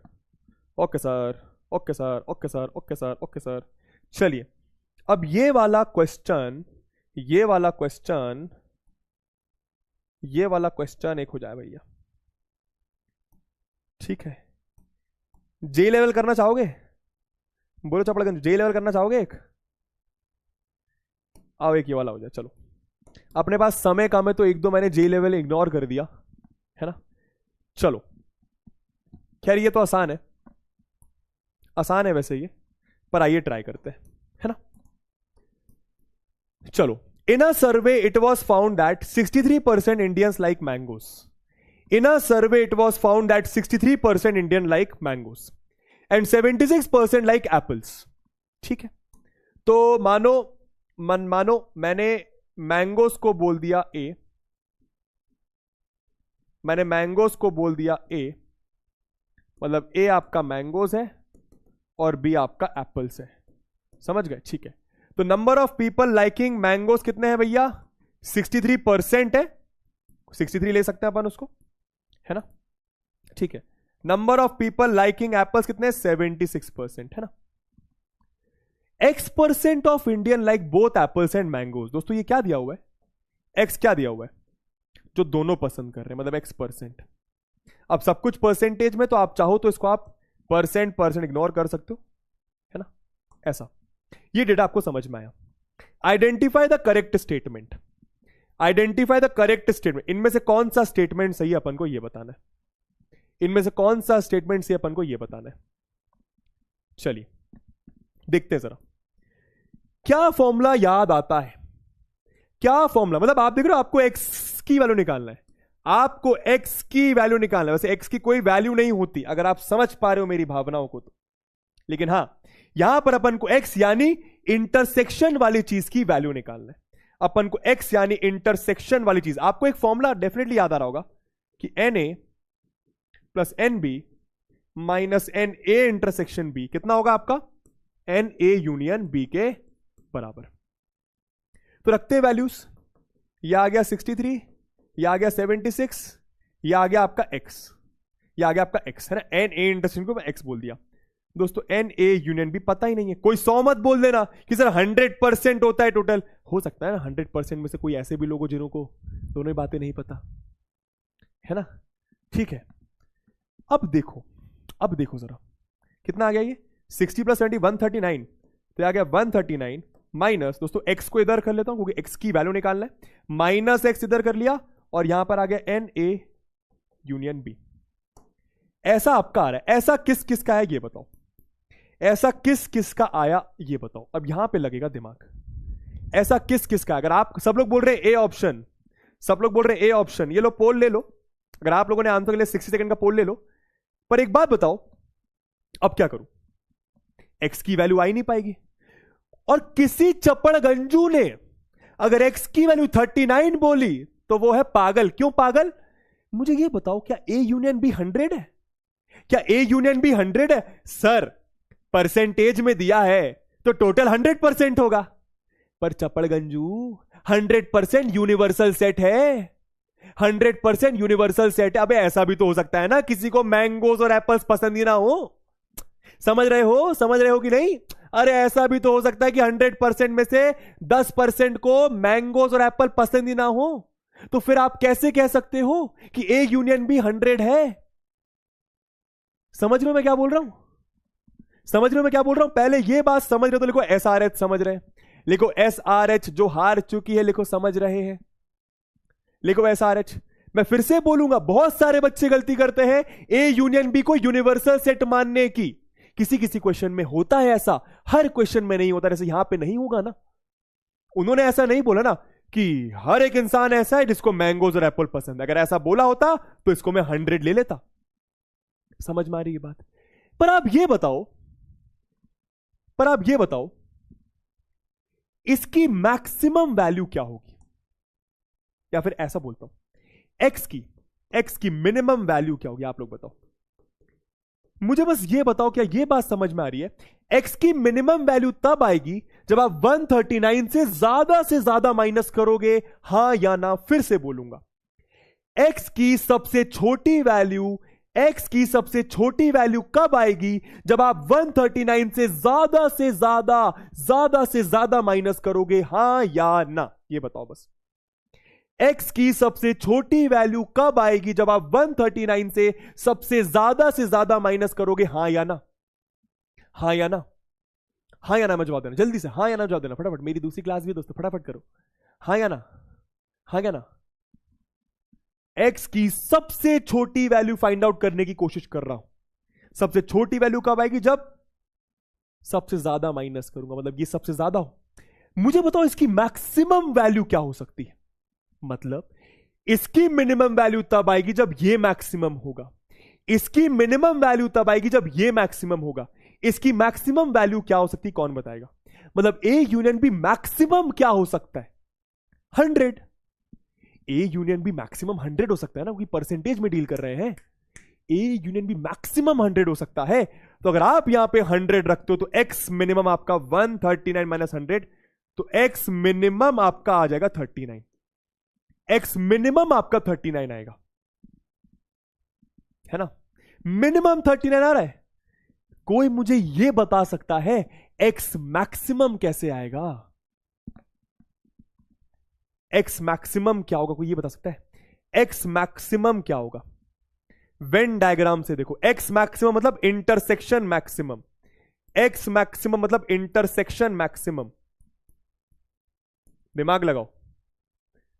okay sir, okay sir, okay sir, okay sir, okay sir. चलिए, अब ये वाला क्वेश्चन एक हो जाए भैया, ठीक है। जे लेवल करना चाहोगे? बोलो चपड़गंज, जे लेवल करना चाहोगे? एक आओ, एक ये वाला हो जाए। चलो, अपने पास समय कम है तो एक दो मैंने जे लेवल इग्नोर कर दिया, है ना? चलो, खैर ये तो आसान है, आसान है वैसे ये, पर आइए ट्राई करते हैं, है ना? चलो, in a survey it was found that 63% Indians like mangoes. In a survey, it was found that 63% Indian like mangoes and 76% like apples. ठीक है, तो मानो मैंने मैंगोस को बोल दिया A, मैंने मैंगोस को बोल दिया A, मतलब A आपका मैंगोस है और B आपका एप्पल्स है, समझ गए? ठीक है, तो number of people liking mangoes कितने हैं भैया? 63% है, 63 ले सकते हैं अपन उसको, है ना? ठीक है, number of people liking apples कितने? 76%, है ना? X% of Indian like both apples and mangoes. दोस्तों ये क्या दिया हुआ है? X क्या दिया हुआ है? जो दोनों पसंद कर रहे हैं, मतलब X%। अब सब कुछ परसेंटेज में, तो आप चाहो तो इसको आप परसेंट इग्नोर कर सकते हो, है ना? ऐसा, ये डेटा आपको समझ में आया। Identify the correct statement, identify the correct statement. इनमें से कौन सा स्टेटमेंट सही है अपन को ये बताना है, इनमें से कौन सा स्टेटमेंट सही अपन को ये बताना है। चलिए देखते हैं जरा, क्या फॉर्मूला याद आता है? क्या फॉर्मूला, मतलब आप देख रहे हो, आपको एक्स की वैल्यू निकालना है, आपको एक्स की वैल्यू निकालना है। वैसे एक्स की कोई वैल्यू नहीं होती, अगर आप समझ पा रहे हो मेरी भावनाओं को तो, लेकिन हां, यहां पर अपन को एक्स यानी इंटरसेक्शन वाली चीज की वैल्यू निकालना है। अपन को x यानी इंटरसेक्शन वाली चीज, आपको एक फॉर्मूला डेफिनेटली याद आ रहा होगा कि Na plus NB minus NA intersection B कितना होगा आपका? NA यूनियन B के बराबर। तो रखते हैं वैल्यूज, यह आ गया 63, यह आ गया 76, यह आ गया आपका x, यह आ गया आपका x, है ना? NA इंटरसेक्शन को मैं x बोल दिया। दोस्तों NA यूनियन B पता ही नहीं है, कोई 100 मत बोल देना कि सर 100% होता है टोटल। हो सकता है ना 100% में से कोई ऐसे भी लोग हो जिन्हों को दोनों ही बातें नहीं पता, है ना? ठीक है, अब देखो जरा कितना आ गया ये 60 + 20 139, तो आ गया 139 माइनस, दोस्तों x को इधर कर लेता हूं क्योंकि x की वैल्यू निकालना है, माइनस x इधर कर लिया और यहां पर आ गया NA यूनियन B। ऐसा आपका आ रहा है, ऐसा किस किस का है ये बताओ, ऐसा किस किस का आया ये बताओ। अब यहां पे लगेगा दिमाग, ऐसा किस किस का? अगर आप सब लोग बोल रहे हैं ए ऑप्शन, सब लोग बोल रहे हैं ए ऑप्शन, ये लो पोल ले लो, अगर आप लोगों ने आंसर के लिए 60 सेकंड का पोल ले लो, पर एक बात बताओ, अब क्या करूं? एक्स की वैल्यू आ ही नहीं पाएगी, और किसी चप्पड़ गंजू ने अगर एक्स की वैल्यू 39 बोली तो वो है पागल। क्यों पागल? मुझे ये बताओ, क्या ए यूनियन बी 100 है? क्या ए यूनियन बी 100 है? सर परसेंटेज में दिया है तो टोटल 100% होगा, पर चप्पड़ गंजू 100% यूनिवर्सल सेट है, 100% यूनिवर्सल सेट है। अबे ऐसा भी तो हो सकता है ना किसी को मैंगोज और एप्पल्स पसंद ही ना हो, समझ रहे हो कि नहीं? अरे ऐसा भी तो हो सकता है कि 100% में से 10% को मैंगोज और एप्पल पसंद ही ना हो, तो फिर आप कैसे कह सकते हो कि ए यूनियन बी 100 है? समझ रहे हो मैं क्या बोल रहा हूं? पहले ये बात समझ रहे हो तो लिखो SRH, समझ रहे हैं? लिखो SRH, जो हार चुकी है लिखो समझ रहे हैं, लिखो SRH। मैं फिर से बोलूंगा, बहुत सारे बच्चे गलती करते हैं ए यूनियन बी को यूनिवर्सल सेट मानने की। किसी किसी क्वेश्चन में होता है ऐसा, हर क्वेश्चन में नहीं होता, जैसे यहां पे नहीं होगा ना, उन्होंने ऐसा नहीं बोला ना कि हर एक इंसान ऐसा है जिसको मैंगोज और एप्पल पसंद है, अगर ऐसा बोला होता तो इसको मैं 100 ले लेता। समझ में आ रही है बात? पर आप ये बताओ इसकी मैक्सिमम वैल्यू क्या होगी? या फिर ऐसा बोलता हूं, एक्स की मिनिमम वैल्यू क्या होगी? आप लोग बताओ मुझे, बस ये बताओ, क्या ये बात समझ में आ रही है? एक्स की मिनिमम वैल्यू तब आएगी जब आप 139 से ज्यादा माइनस करोगे, हां या ना? फिर से बोलूंगा, एक्स की सबसे छोटी वैल्यू कब आएगी? जब आप 139 से ज्यादा माइनस करोगे, हां या ना? ये बताओ बस, एक्स की सबसे छोटी वैल्यू कब आएगी? जब आप 139 से ज्यादा माइनस करोगे, हां या ना? हाँ या ना? हाँ या ना में जवाब देना, जल्दी से हाँ या ना जवाब देना फटाफट। मेरी दूसरी क्लास भी है दोस्तों, फटाफट करो। हाँ या ना? हाँ या ना? एक्स की सबसे छोटी वैल्यू फाइंड आउट करने की कोशिश कर रहा हूं। सबसे छोटी वैल्यू कब आएगी? जब सबसे ज्यादा माइनस करूंगा, मतलब ये सबसे ज्यादा हो। मुझे बताओ इसकी मैक्सिमम वैल्यू क्या हो सकती है? मतलब इसकी मिनिमम वैल्यू तब आएगी जब ये मैक्सिमम होगा, इसकी मिनिमम वैल्यू तब आएगी जब ये मैक्सिमम होगा। इसकी मैक्सिमम वैल्यू क्या हो सकती है? कौन बताएगा? मतलब ए यूनियन बी मैक्सिमम क्या हो सकता है? 100। ए यूनियन बी मैक्सिमम 100 हो सकता है ना, क्योंकि परसेंटेज में डील कर रहे हैं। ए यूनियन बी मैक्सिमम 100 हो सकता है। तो अगर आप यहां पे 100 रखते हो तो एक्स मिनिमम आपका 139 माइनस 100, तो एक्स मिनिमम आपका आ जाएगा 39। एक्स मिनिमम आपका 39 आएगा, है ना? मिनिमम 39 आ रहा है। कोई मुझे यह बता सकता है एक्स मैक्सिमम कैसे आएगा? एक्स मैक्सिमम क्या होगा? कोई ये बता सकता है? एक्स मैक्सिमम क्या होगा? वेन डायग्राम से देखो, एक्स मैक्सिमम मतलब इंटरसेक्शन मैक्सिमम। एक्स मैक्सिमम मतलब इंटरसेक्शन मैक्सिमम। दिमाग लगाओ,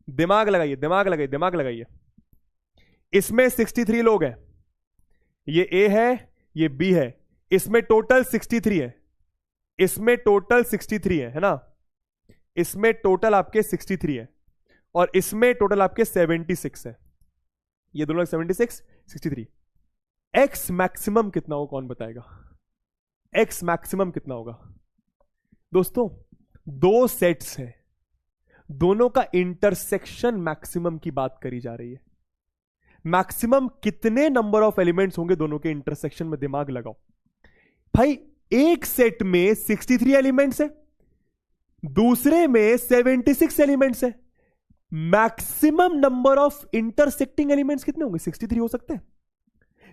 दिमाग लगाइए, दिमाग लगाइए, दिमाग लगाइए। इसमें 63 लोग हैं, ये ए है, ये बी है, इसमें टोटल 63 है, इसमें टोटल 63 है ना? इसमें टोटल आपके 63 है और इसमें टोटल आपके 76 है। ये दोनों 76, 63। एक्स मैक्सिमम कितना होगा? कौन बताएगा? एक्स मैक्सिमम कितना होगा? दोस्तों दो सेट्स हैं, दोनों का इंटरसेक्शन मैक्सिमम की बात करी जा रही है। मैक्सिमम कितने नंबर ऑफ एलिमेंट्स होंगे दोनों के इंटरसेक्शन में? दिमाग लगाओ भाई। एक सेट में 63 एलिमेंट्स है, दूसरे में 76 एलिमेंट्स है। Maximum number of intersecting elements कितने होंगे? 63 हो सकते हैं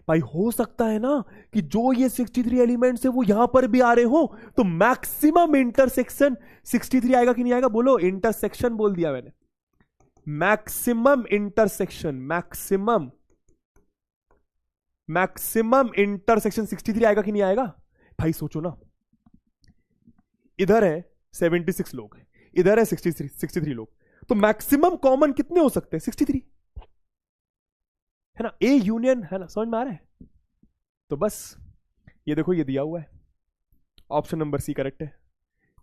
भाई। हो सकता है ना कि जो ये 63 एलिमेंट्स है वो यहां पर भी आ रहे हो, तो मैक्सिमम इंटरसेक्शन 63 आएगा कि नहीं आएगा? बोलो, इंटरसेक्शन बोल दिया मैंने। मैक्सिमम इंटरसेक्शन, मैक्सिमम इंटरसेक्शन 63 आएगा कि नहीं आएगा? भाई सोचो ना, इधर है 76 लोग, इधर है 63 लोग, तो मैक्सिमम कॉमन कितने हो सकते हैं? 63, है ना? ए यूनियन, है ना? समझ में आ रहा है? तो बस ये देखो, ये दिया हुआ है, ऑप्शन नंबर सी करेक्ट है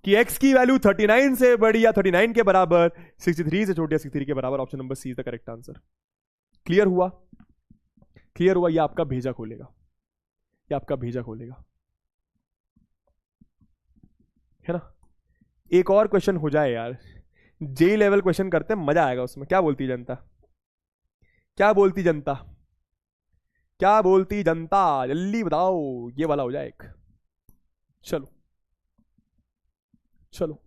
कि एक्स की वैल्यू 39 से बड़ी या 39 के बराबर, 63 से छोटी या 63 के बराबर। Option number C is the correct answer. Clear हुआ? क्लियर हुआ? ये आपका भेजा खोलेगा, ये आपका भेजा खोलेगा, है ना? एक और क्वेश्चन हो जाए यार, जे लेवल क्वेश्चन करते हैं, मजा आएगा उसमें। क्या बोलती जनता? क्या बोलती जनता? क्या बोलती जनता? जल्दी बताओ, ये वाला हो जाए एक। चलो चलो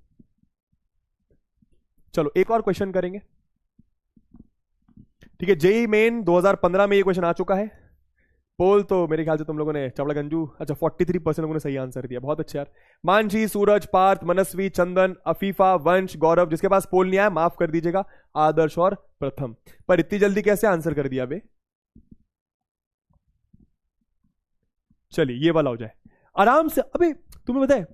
चलो, एक और क्वेश्चन करेंगे, ठीक है? जेई मेन 2015 में ये क्वेश्चन आ चुका है। पोल तो मेरे ख्याल से तुम लोगों ने चावड़ा गंजू, अच्छा 43% लोगों ने सही आंसर दिया, बहुत अच्छा यार। मानसी, सूरज, पार्थ, मनस्वी, चंदन, अफीफा, वंश, गौरव, जिसके पास पोल नहीं आया माफ कर दीजिएगा, आदर्श और प्रथम। पर इतनी जल्दी कैसे आंसर कर दिया बे? चलिए ये वाला हो जाए आराम से। अबे तुम्हें बताए,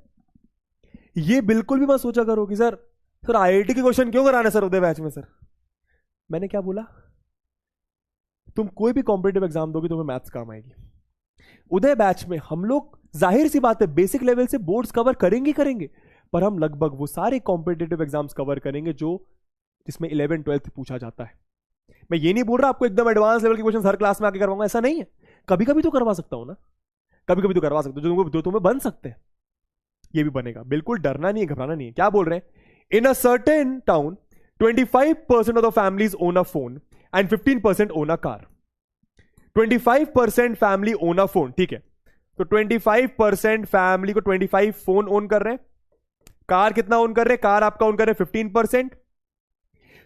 ये बिल्कुल भी मत सोचा करो कि सर आईआईटी के क्वेश्चन क्यों कराने सर उदय बैच में। सर मैंने क्या बोला? तुम कोई भी कॉम्पिटिटिव एग्जाम दोगे तुम्हें मैथ्स काम आएगी। उदय बैच में हम लोग जाहिर सी बात है बेसिक लेवल से बोर्ड्स कवर करेंगे, पर हम लगभग वो सारे कॉम्पिटिटिव एग्जाम्स कवर करेंगे जो जिसमें 11 12 पूछा जाता है। मैं ये नहीं बोल रहा आपको एकदम एडवांस लेवल के क्वेश्चन हर क्लास में आके करवाऊंगा, ऐसा नहीं है। कभी कभी तो करवा सकता हूं ना, कभी कभी तो करवा सकता हूं, जो तुम्हें बन सकते हैं, ये भी बनेगा। बिल्कुल डरना नहीं है, घबराना नहीं है। क्या बोल रहे हैं? In a certain town 25% of the families own a phone and 15% own a car. 25% family own a phone, ठीक है। तो 25% फैमिली को 25 फोन ओन कर रहे हैं। कार कितना ओन कर रहे हैं? कार आपका ओन कर रहे हैं 15%।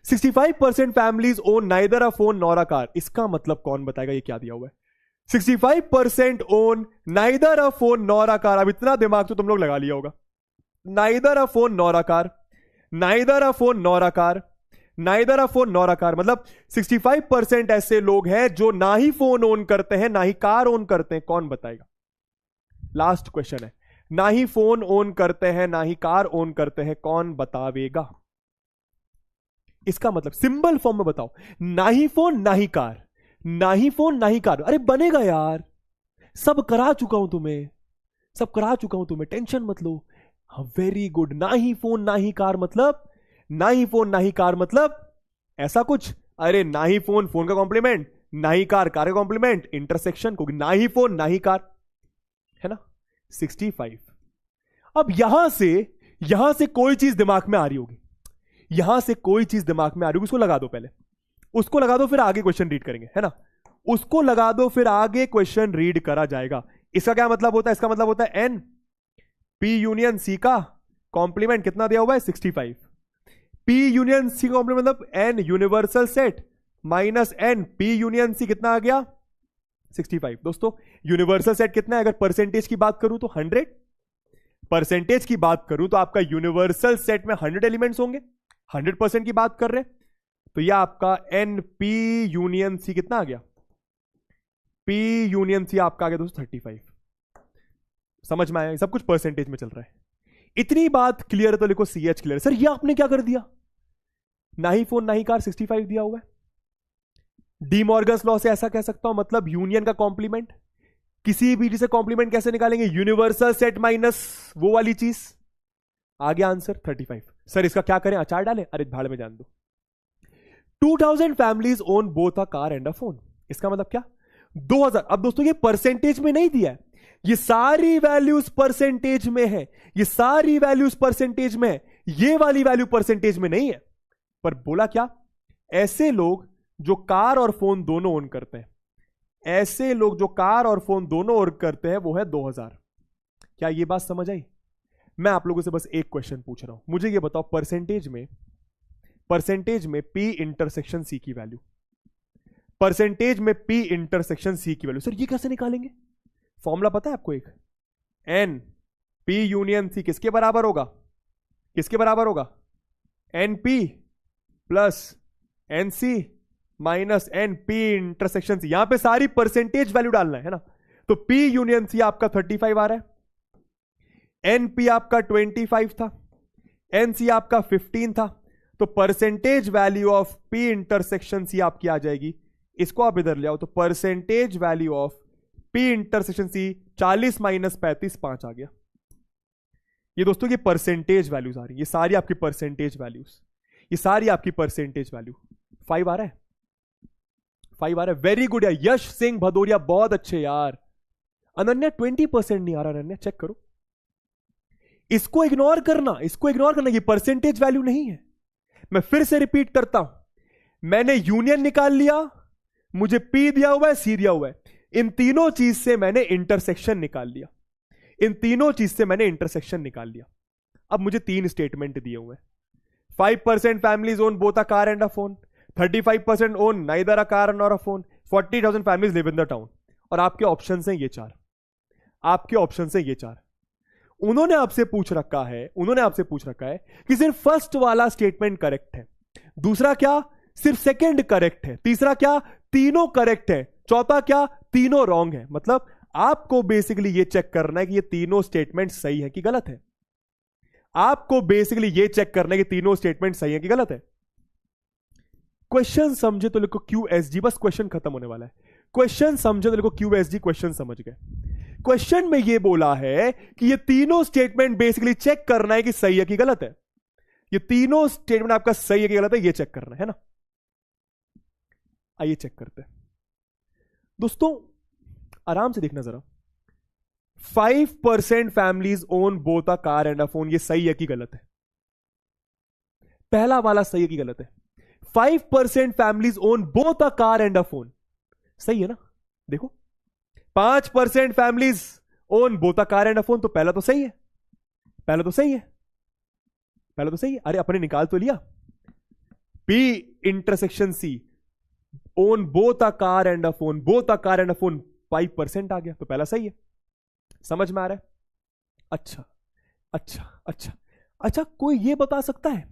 65% families own neither a phone nor a car. इसका मतलब कौन बताएगा ये क्या दिया हुआ है? 65% own neither a phone nor a car. अब इतना दिमाग तो तुम लोग लगा लिया होगा। Neither a phone nor a car, neither a phone nor a car, neither a phone nor a car, मतलब 65% ऐसे लोग हैं जो ना ही फोन ओन करते हैं ना ही कार ओन करते हैं। कौन बताएगा? लास्ट क्वेश्चन है, ना ही फोन ओन करते हैं ना ही कार ओन करते हैं, कौन बतावेगा? इसका मतलब सिंबल फॉर्म में बताओ। ना ही फोन ना ही कार, ना ही फोन ना ही कार। अरे बनेगा यार, सब करा चुका हूं तुम्हें, सब करा चुका हूं तुम्हें, टेंशन मत लो। हाँ वेरी गुड। ना ही फोन ना ही कार मतलब, ना ही फोन ना ही कार मतलब ऐसा कुछ। अरे ना ही फोन फोन का कॉम्प्लीमेंट, ना ही कार कार का कॉम्प्लीमेंट, इंटरसेक्शन को ना ही फोन ना ही कार, है ना। 65। अब यहां से कोई चीज दिमाग में आ रही होगी, यहां से कोई चीज दिमाग में आ रही होगी, उसको लगा दो पहले, उसको लगा दो, फिर आगे क्वेश्चन रीड करेंगे, है ना। उसको लगा दो, फिर आगे क्वेश्चन रीड करा जाएगा। इसका क्या मतलब होता है? इसका मतलब होता है एन पी यूनियन सी का कॉम्प्लीमेंट कितना दिया हुआ है? 65। पी यूनियन सी का कॉम्प्लीमेंट मतलब N universal set minus N P union C कितना आ गया? 65। दोस्तों यूनिवर्सल सेट कितना है? अगर परसेंटेज की बात करूं तो 100, परसेंटेज की बात करूं तो आपका यूनिवर्सल सेट में 100 एलिमेंट्स होंगे। 100% की बात कर रहे हैं तो यह आपका एन पी यूनियन सी कितना आ गया? पी यूनियन सी आपका आ गया दोस्तों 35। समझ में आया? सब कुछ परसेंटेज में चल रहा है। इतनी बात क्लियर है तो लिखो सी एच क्लियर। सर ये आपने क्या कर दिया? ना ही फोन ना ही कार 65 दिया हुआ है। डी मॉर्गन्स लॉ से ऐसा कह सकता हूं, मतलब यूनियन का कॉम्प्लीमेंट, किसी भी से कॉम्प्लीमेंट कैसे निकालेंगे? यूनिवर्सल सेट माइनस वो वाली चीज। आ गया आंसर 35। सर इसका क्या करें? अचार डालें? अरे भाड़ में जान दो। 2000 families own both a car and a phone. इसका मतलब क्या? 2000। अब दोस्तों ये परसेंटेज में नहीं दिया है, ये सारी वैल्यूज परसेंटेज में है, ये सारी वैल्यूज परसेंटेज में है, ये वाली वैल्यू परसेंटेज में नहीं है। पर बोला क्या? ऐसे लोग जो कार और फोन दोनों ओन करते हैं, ऐसे लोग जो कार और फोन दोनों ओन करते हैं वो है 2000। क्या ये बात समझ आई? मैं आप लोगों से बस एक क्वेश्चन पूछ रहा हूं, मुझे ये बताओ परसेंटेज में पी इंटरसेक्शन सी की वैल्यू, परसेंटेज में पी इंटरसेक्शन सी की वैल्यू, सर ये कैसे निकालेंगे? फॉर्मूला पता है आपको? एक एन पी यूनियन सी किसके बराबर होगा? किसके बराबर होगा? N P plus N C minus N P intersection C. यहां पे सारी परसेंटेज वैल्यू डालना है ना। तो पी यूनियन सी आपका 35 आ रहा है, एन पी आपका 25 था, एन सी आपका 15 था, तो percentage value of P intersection C आपकी आ जाएगी। इसको आप इधर ले आओ तो percentage value of P intersection C 40 minus 35 5 आ गया। ये दोस्तों ये परसेंटेज वैल्यूज आ रही है, ये सारी आपकी परसेंटेज वैल्यूज, ये सारी आपकी परसेंटेज वैल्यू। 5 आ रहा है, 5 आ रहा है। वेरी गुड यार, यश सिंह भदौरिया बहुत अच्छे यार। अनन्या 20% नहीं आ रहा। अनन्या चेक करो, इसको इग्नोर करना, इसको इग्नोर करना, ये परसेंटेज वैल्यू नहीं है। मैं फिर से रिपीट करता हूं, मैंने यूनियन निकाल लिया, मुझे पी दिया हुआ है, सी दिया हुआ है, इन तीनों चीज से मैंने इंटरसेक्शन निकाल लिया, इन तीनों चीज से मैंने इंटरसेक्शन निकाल लिया। अब मुझे 3 स्टेटमेंट दिए हुए हैं। 5% families own both a car and a phone, 35% own neither a car nor a phone, 40,000 families live in the town. और आपके ऑप्शन हैं ये 4, आपके ऑप्शन हैं ये 4। उन्होंने आपसे पूछ रखा है, उन्होंने आपसे पूछ रखा है कि सिर्फ फर्स्ट वाला स्टेटमेंट करेक्ट है, दूसरा क्या सिर्फ सेकंड करेक्ट है, तीसरा क्या तीनों करेक्ट है, चौथा क्या तीनों रॉन्ग है। मतलब आपको बेसिकली ये चेक करना है कि ये तीनों स्टेटमेंट सही है कि गलत है। आपको बेसिकली ये चेक करना है कि तीनों स्टेटमेंट सही है कि गलत है। क्वेश्चन समझे तो लिखो QSG, बस क्वेश्चन खत्म होने वाला है। क्वेश्चन समझे तो लिखो QSG, क्वेश्चन समझ गए। क्वेश्चन में ये बोला है कि ये तीनों स्टेटमेंट बेसिकली चेक करना है कि सही है कि गलत है। ये तीनों स्टेटमेंट आपका सही है कि गलत है, ये चेक करना है ना। आइए चेक करते हैं दोस्तों, आराम से देखना जरा। 5% families own both a car and a phone, ये सही है कि गलत है? पहला वाला सही है कि गलत है? 5% families own both a car and a phone, सही है ना। देखो 5% families own both a car and a phone, तो पहला तो सही है, पहला तो सही है, पहला तो सही है। अरे अपने निकाल तो लिया, P intersection C own both a car and a phone, both a car and a phone 5% आ गया, तो पहला सही है। समझ में आ रहा है? अच्छा अच्छा अच्छा अच्छा, कोई ये बता सकता है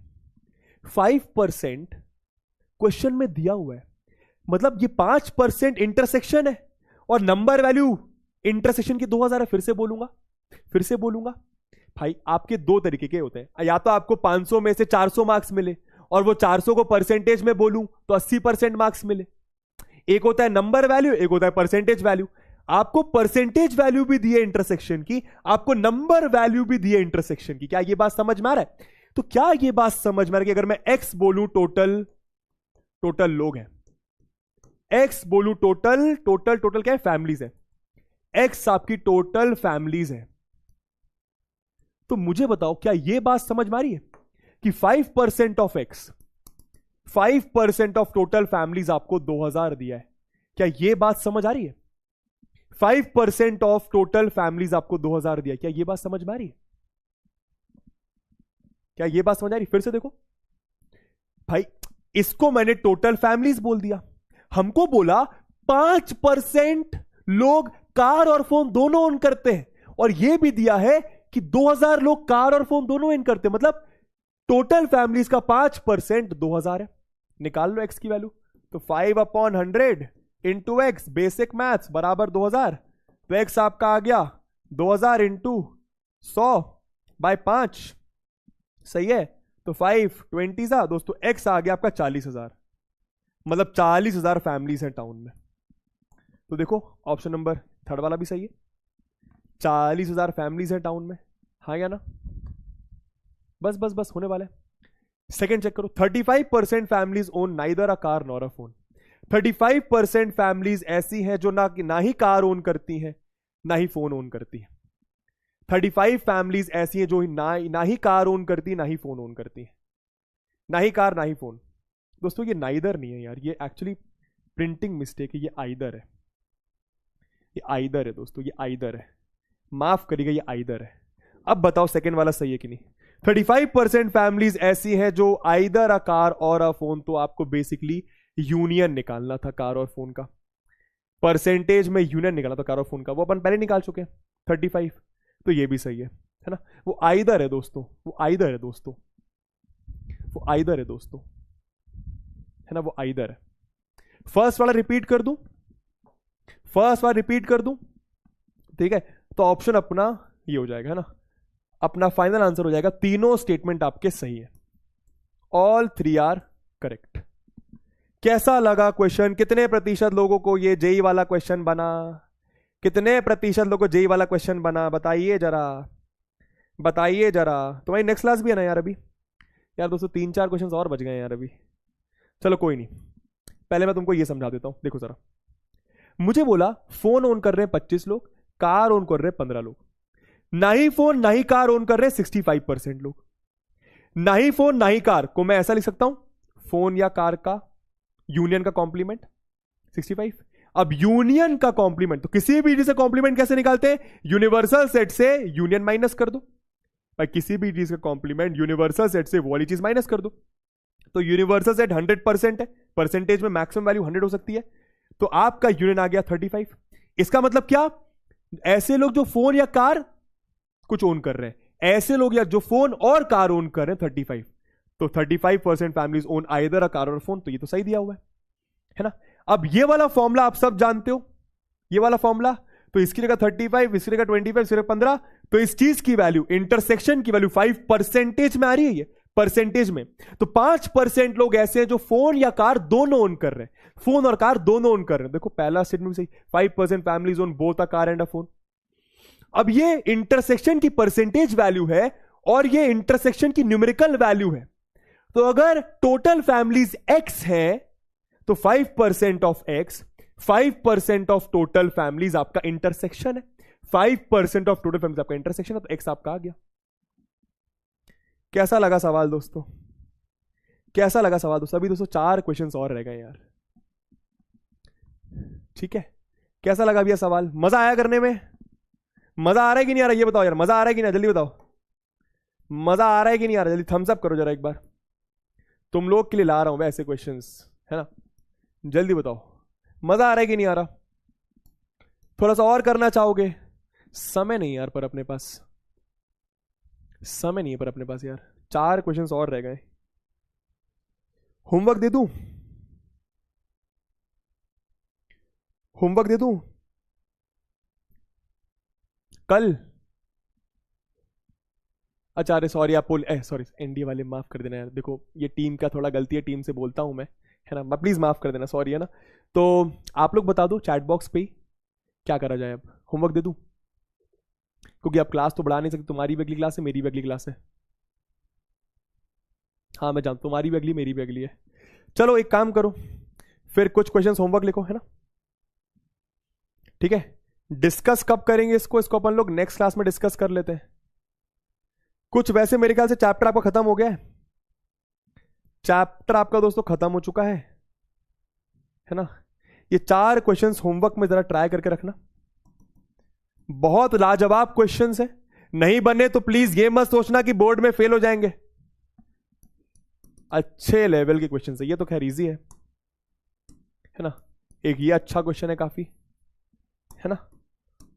5% क्वेश्चन में दिया हुआ है, मतलब ये 5% इंटरसेक्शन है और नंबर वैल्यू इंटरसेक्शन की 2000 है। फिर से बोलूंगा भाई, आपके दो तरीके के होते हैं, या तो आपको 500 में से 400 मार्क्स मिले और वो 400 को परसेंटेज में बोलूं तो 80% मार्क्स मिले। एक होता है नंबर वैल्यू, एक होता है परसेंटेज वैल्यू। आपको परसेंटेज वैल्यू भी दी है इंटरसेक्शन की, आपको नंबर वैल्यू भी दी है इंटरसेक्शन की। क्या ये बात समझ में आ रहा है? तो क्या ये बात समझ में आ रहा है कि अगर मैं एक्स बोलूं टोटल लोग हैं, एक्स बोलूं टोटल क्या है? फैमिलीज है। एक्स आपकी टोटल फैमिलीज है, तो मुझे बताओ क्या यह बात समझ में आ रही है कि 5% of x, 5% of total families आपको 2000 दिया है? क्या यह बात समझ आ रही है? 5% ऑफ टोटल फैमिलीज आपको 2000 दिया, क्या यह बात समझ में आ रही है? क्या यह बात समझ आ रही? फिर से देखो भाई, इसको मैंने टोटल फैमिलीज बोल दिया, हमको बोला 5% लोग कार और फोन दोनों ओन करते हैं, और यह भी दिया है कि 2000 लोग कार और फोन दोनों ओन करते हैं, मतलब टोटल फैमिलीज का 5% 2000 है। निकाल लो एक्स की वैल्यू, तो 5/100 इंटू एक्स, बेसिक मैथ्स बराबर 2000, तो एक्स आपका आ गया 2000 इंटू 100/5, सही है। तो 5/20 दोस्तों, एक्स आ गया आपका 40,000, मतलब 40,000 फैमिलीज हैं टाउन में। तो देखो ऑप्शन नंबर थर्ड वाला भी सही है, 40,000 फैमिलीज हैं टाउन में, हाँ या ना? बस बस बस होने वाला है। सेकंड चेक करो, 35% families own neither a car nor a phone. 35% families ऐसी हैं जो ना ही कार ओन करती हैं ना ही फोन ओन करती हैं। 35 फैमिलीज ऐसी हैं जो ना ही कार ओन करती, ना ही फोन ओन करती हैं, ना ही कार ना ही फोन। दोस्तों ये नाइदर नहीं है यार, ये एक्चुअली प्रिंटिंग मिस्टेक है, ये आइदर है, ये आइदर है दोस्तों, ये आइदर है, माफ करिएगा, ये आइदर है। अब बताओ सेकंड वाला सही है कि नहीं? 35% फैमिलीज ऐसी हैं जो आइदर अ कार और अ फोन, तो आपको बेसिकली यूनियन निकालना था कार और फोन का, परसेंटेज में यूनियन निकालना था कार और फोन का, वो अपन पहले निकाल चुके हैं 35, तो ये भी सही है ना? वो आइदर है दोस्तों, वो आइदर है दोस्तों, वो आइदर है दोस्तों, है ना, वो आइदर है। फर्स्ट वाला रिपीट कर दूं, फर्स्ट वाला रिपीट कर दूं, ठीक है? तो ऑप्शन अपना ये हो जाएगा, है ना, अपना फाइनल आंसर हो जाएगा, तीनों स्टेटमेंट आपके सही है, ऑल 3 आर करेक्ट। कैसा लगा क्वेश्चन? कितने प्रतिशत लोगों को ये जेई वाला क्वेश्चन बना? कितने प्रतिशत लोगों को जेई वाला क्वेश्चन बना? बताइए जरा, बताइए जरा। तुम्हारी नेक्स्ट क्लास भी है ना यार अभी? यार दोस्तों 3-4 क्वेश्चन और बच गए यार अभी, चलो कोई नहीं, पहले मैं तुमको ये समझा देता हूं। देखो जरा, मुझे बोला फोन ऑन कर रहे हैं 25 लोग, कार ऑन कर रहे हैं 15 लोग, ना ही फोन ना ही कार ऑन कर रहे हैं 65% लोग। ना ही फोन ना ही कार को मैं ऐसा लिख सकता हूं, फोन या कार का यूनियन का कॉम्प्लीमेंट 65। अब यूनियन का कॉम्प्लीमेंट, तो किसी भी चीज से कॉम्प्लीमेंट कैसे निकालते हैं? यूनिवर्सल सेट से यूनियन माइनस कर दो भाई, किसी भी चीज का कॉम्प्लीमेंट यूनिवर्सल सेट से वो वाली चीज माइनस कर दो। तो यूनिवर्सल सेट 100% है, परसेंटेज में मैक्सिमम वैल्यू 100 हो सकती है, तो आपका यूनियन आ गया 35। इसका मतलब क्या? ऐसे लोग जो फोन या कार कुछ ओन कर रहे हैं, ऐसे लोग या जो फोन और कार ओन कर रहे हैं 35, तो 35% families own either a car और फोन, तो ये तो सही दिया हुआ है ना? अब ये वाला फॉर्मूला आप सब जानते हो, ये वाला फॉर्मूला, तो इसकी जगह 35, इसकी जगह 25, इसकी जगह 15, तो इस चीज की वैल्यू, इंटरसेक्शन की वैल्यू 5% में आ रही है, ये परसेंटेज में। तो 5% लोग ऐसे हैं जो फोन या कार दोनों ओन कर रहे हैं, फोन और कार दोनों ओन कर रहे हैं। देखो पहला स्टेटमेंट सही, 5% families own both a car and a phone. अब ये इंटरसेक्शन की परसेंटेज वैल्यू है और ये इंटरसेक्शन की न्यूमेरिकल वैल्यू है, तो अगर टोटल फैमिलीज x है तो 5% of x 5% of total families आपका इंटरसेक्शन है। 5% ऑफ टोटल फैमिलीज आपका इंटरसेक्शन है, तो x आपका आ गया। कैसा लगा सवाल दोस्तों? कैसा लगा सवाल दोस्तों? अभी दोस्तों 4 क्वेश्चंस और रह गए यार। ठीक है, कैसा लगा भैया सवाल? मजा आया करने में? मजा आ रहा है कि नहीं आ रहा? ये बताओ यार, मजा आ रहा है कि नहीं? जल्दी बताओ, मजा आ रहा है कि नहीं आ रहा? जल्दी थम्स अप करो जरा एक बार। तुम लोग के लिए ला रहा हूं वैसे क्वेश्चंस, है ना? जल्दी बताओ, मजा आ रहा है कि नहीं आ रहा? थोड़ा सा और करना चाहोगे? समय नहीं यार पर अपने पास, समय नहीं है पर अपने पास यार। 4 क्वेश्चंस और रह गए। होमवर्क दे दूं? होमवर्क दे दूं कल? अच्छा अरे सॉरी, आप सॉरी एनडीए वाले माफ कर देना यार। देखो ये टीम का थोड़ा गलती है, टीम से बोलता हूं मैं, है ना? प्लीज माफ कर देना, सॉरी, है ना? तो आप लोग बता दो चैट बॉक्स पे क्या करा जाए। अब होमवर्क दे दूं? क्योंकि अब क्लास तो बढ़ा नहीं सकते, तुम्हारी भी अगली क्लास है, मेरी भी अगली क्लास है। हाँ मैं जानता, तुम्हारी भी अगली, मेरी भी अगली है। चलो एक काम करो, फिर कुछ क्वेश्चंस होमवर्क लिखो, है ना? ठीक है, डिस्कस कब करेंगे इसको? इसको अपन लोग नेक्स्ट क्लास में डिस्कस कर लेते हैं कुछ। वैसे मेरे ख्याल से चैप्टर आपका खत्म हो गया है। चैप्टर आपका दोस्तों खत्म हो चुका है ना? ये 4 क्वेश्चंस होमवर्क में जरा ट्राई करके रखना। बहुत लाजवाब क्वेश्चंस है, नहीं बने तो प्लीज ये मत सोचना कि बोर्ड में फेल हो जाएंगे। अच्छे लेवल के क्वेश्चंस है ये, तो खैर इजी है ना? एक ये अच्छा क्वेश्चन है काफी, है ना?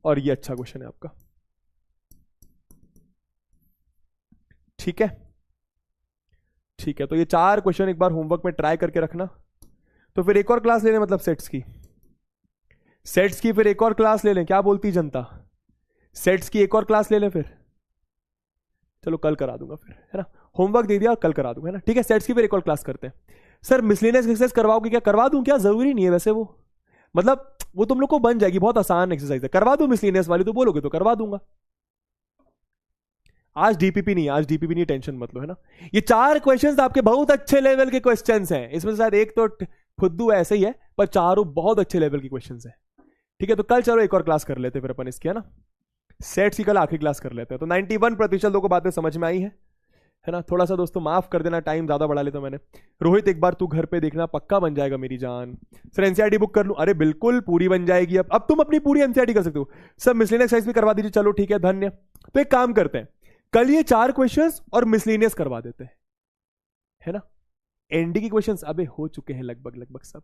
और ये अच्छा क्वेश्चन है आपका। ठीक है, ठीक है, तो ये 4 क्वेश्चन एक बार होमवर्क में ट्राई करके रखना। तो फिर एक और क्लास ले लें, मतलब सेट्स की फिर एक और क्लास ले लें, क्या बोलती जनता? सेट्स की एक और क्लास ले लें फिर? चलो कल करा दूंगा फिर, है ना? होमवर्क दे दिया, कल करा दूंगा, है ना? ठीक है, सेट्स की फिर एक और क्लास करते हैं। सर मिसलेनियस एक्सरसाइज करवाओगे क्या? करवा दूं क्या? जरूरी नहीं है वैसे, वो मतलब वो तुम लोग को बन जाएगी, बहुत आसान एक्सरसाइज है। करवा दूं मिसलेनियस वाली? तो बोलोगे तो करवा दूंगा। आज डीपीपी नहीं, टेंशन मत लो, है ना? ये 4 क्वेश्चंस आपके बहुत अच्छे लेवल के क्वेश्चंस हैं। इसमें से शायद एक तो फुद्दू ऐसे ही है, पर चारों बहुत अच्छे लेवल की क्वेश्चंस हैं। ठीक है, तो कल चलो एक और क्लास कर लेते हैं फिर अपन इसकी, है ना? सेट्स की कल आखिरी क्लास कर लेते हैं। तो 91% लोगों को बातें समझ में आई है ना? थोड़ा सा दोस्तों माफ कर देना, टाइम ज्यादा बढ़ा लेता मैंने। रोहित एक बार तू घर पे देखना, पक्का बन जाएगा मेरी जान। सर एनसीईआरटी बुक कर लूं? अरे बिल्कुल पूरी बन जाएगी। अब तुम अपनी पूरी एनसीईआरटी कर सकते हो। सर मिसलेनियस एक्सरसाइज भी करवा दीजिए। चलो ठीक है, धन्य। तो एक काम करते हैं, कल ये 4 क्वेश्चंस और मिसलेनियस करवा देते हैं, है ना? एनडी की क्वेश्चंस अबे हो चुके हैं लगभग सब,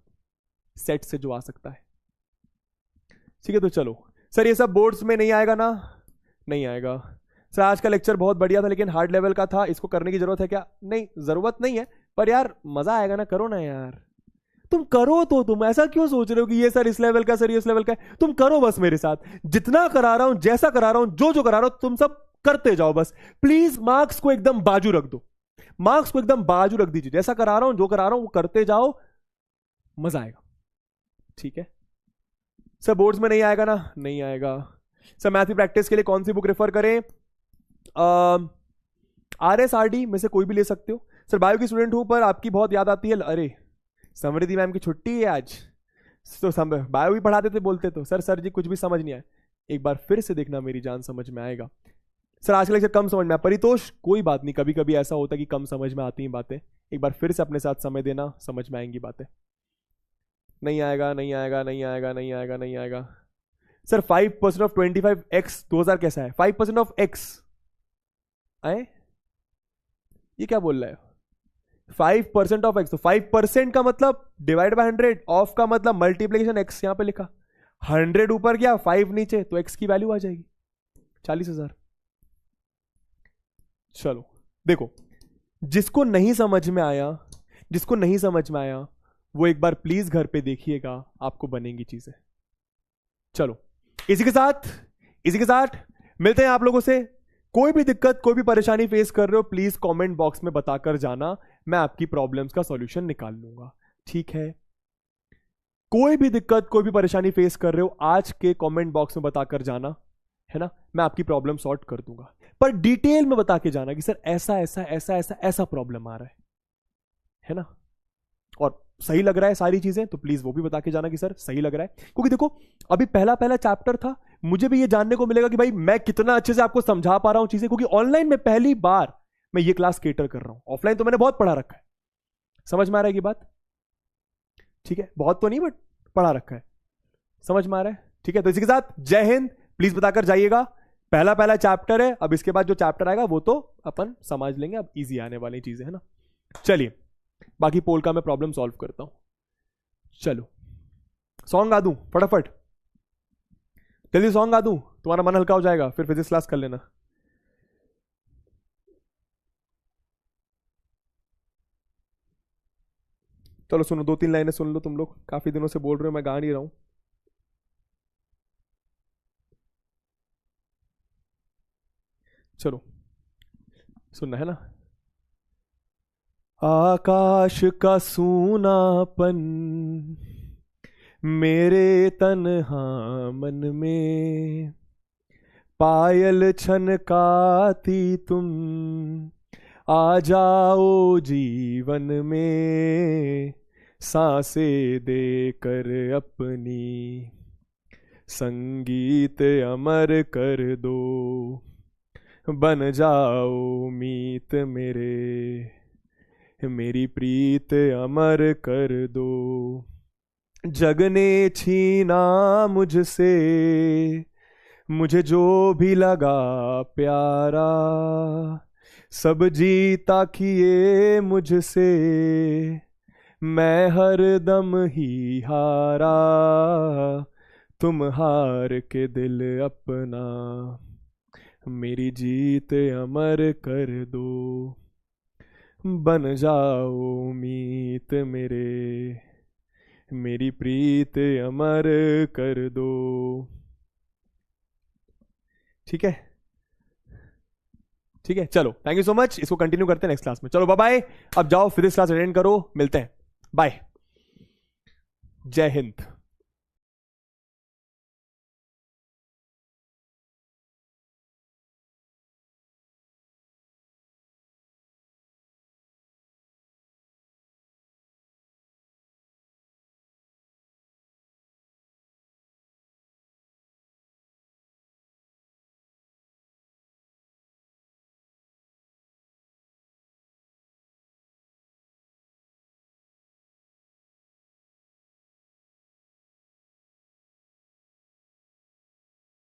सेट से जो आ सकता है। ठीक है, तो चलो। सर ये सब बोर्ड्स में नहीं आएगा ना? नहीं आएगा। सर आज का लेक्चर बहुत बढ़िया था लेकिन हार्ड लेवल का था, इसको करने की जरूरत है क्या? नहीं जरूरत नहीं है, पर यार मजा आएगा ना, करो ना यार। तुम करो तो, तुम ऐसा क्यों सोच रहे हो कि ये सर इस लेवल का, सर ये इस लेवल का है? तुम करो बस मेरे साथ, जितना करा रहा हूं, जैसा करा रहा हूं, जो करा रहा हूं, तुम सब करते जाओ बस। प्लीज मार्क्स को एकदम बाजू रख दो, मार्क्स को एकदम बाजू रख दीजिए। जैसा करा रहा हूं, जो करा रहा हूं, वो करते जाओ, मजा आएगा। ठीक है सर, बोर्ड्स में नहीं आएगा ना? नहीं आएगा। सर मैथ की प्रैक्टिस के लिए कौन सी बुक रेफर करें? RSRD में से कोई भी ले सकते हो। सर बायो की स्टूडेंट हूं पर आपकी बहुत याद आती है। अरे समृद्धि मैम की छुट्टी है आज, तो बायो भी पढ़ाते थे, बोलते तो सर जी कुछ भी समझ नहीं आया। एक बार फिर से देखना मेरी जान, समझ में आएगा। सर आज का लेक्चर कम समझ में आया। परितोष कोई बात नहीं, कभी कभी ऐसा होता है कि कम समझ में आती हैं बातें। एक बार फिर से अपने साथ समय देना, समझ में आएंगी बातें। नहीं आएगा, नहीं आएगा, नहीं आएगा, नहीं आएगा, नहीं आएगा। सर 5% ऑफ 25x 2000 कैसा है? 5% ऑफ x आए, ये क्या बोल रहा है? 5% ऑफ x, तो 5% का मतलब डिवाइड बाय 100, ऑफ का मतलब मल्टीप्लीकेशन x यहां पे लिखा, 100 ऊपर गया 5 नीचे, तो x की वैल्यू आ जाएगी 40,000। चलो देखो, जिसको नहीं समझ में आया वो एक बार प्लीज घर पे देखिएगा, आपको बनेंगी चीजें। चलो इसी के साथ मिलते हैं आप लोगों से। कोई भी दिक्कत, कोई भी परेशानी फेस कर रहे हो, प्लीज कमेंट बॉक्स में बताकर जाना, मैं आपकी प्रॉब्लम्स का सॉल्यूशन निकाल लूंगा। ठीक है, कोई भी दिक्कत, कोई भी परेशानी फेस कर रहे हो, आज के कमेंट बॉक्स में बताकर जाना, है ना? मैं आपकी प्रॉब्लम सॉर्ट कर दूंगा, पर डिटेल में बता के जाना कि सर ऐसा ऐसा ऐसा ऐसा ऐसा प्रॉब्लम आ रहा है। है ना, और सही लग रहा है सारी चीजें तो प्लीज वो भी बता के जाना कि सर सही लग रहा है, क्योंकि देखो अभी पहला पहला चैप्टर था, मुझे भी ये जानने को मिलेगा कि भाई मैं कितना अच्छे से आपको समझा पा रहा हूं चीजें, क्योंकि ऑनलाइन में पहली बार मैं ये क्लास केटर कर रहा हूं, ऑफलाइन तो मैंने बहुत पढ़ा रखा है। समझ में आ रहा है कि बात? ठीक है, बहुत तो नहीं बट पढ़ा रखा है, समझ में आ रहा है? ठीक है, तो इसी के साथ जय हिंद, प्लीज बताकर जाइएगा। पहला पहला चैप्टर है, अब इसके बाद जो चैप्टर आएगा वो तो अपन समझ लेंगे, अब इजी आने वाली चीजें है ना। चलिए बाकी पोल का मैं प्रॉब्लम सॉल्व करता हूं। चलो सॉन्ग गा दूं फटाफट, जल्दी सॉन्ग गा दूं, तुम्हारा मन हल्का हो जाएगा, फिर फिजिक्स क्लास कर लेना। चलो सुनो, 2-3 लाइनें सुन लो तुम लोग, काफी दिनों से बोल रहे हो, मैं गा नहीं रहा हूं। चलो सुनना है ना। आकाश का सूनापन मेरे तन्हा मन में, पायल छनकाती तुम आ जाओ जीवन में, सांसें देकर अपनी संगीत अमर कर दो, बन जाओ मीत मेरे, मेरी प्रीत अमर कर दो। जग ने छीना मुझसे मुझे जो भी लगा प्यारा, सब जीता किए मुझसे, मैं हर दम ही हारा, तुम हार के दिल अपना मेरी जीत अमर कर दो, बन जाओ मीत मेरे, मेरी प्रीत अमर कर दो। ठीक है, ठीक है, चलो थैंक यू सो मच, इसको कंटिन्यू करते हैं नेक्स्ट क्लास में। चलो बाय बाय, अब जाओ फिजिक्स क्लास अटेंड करो, मिलते हैं, बाय, जय हिंद।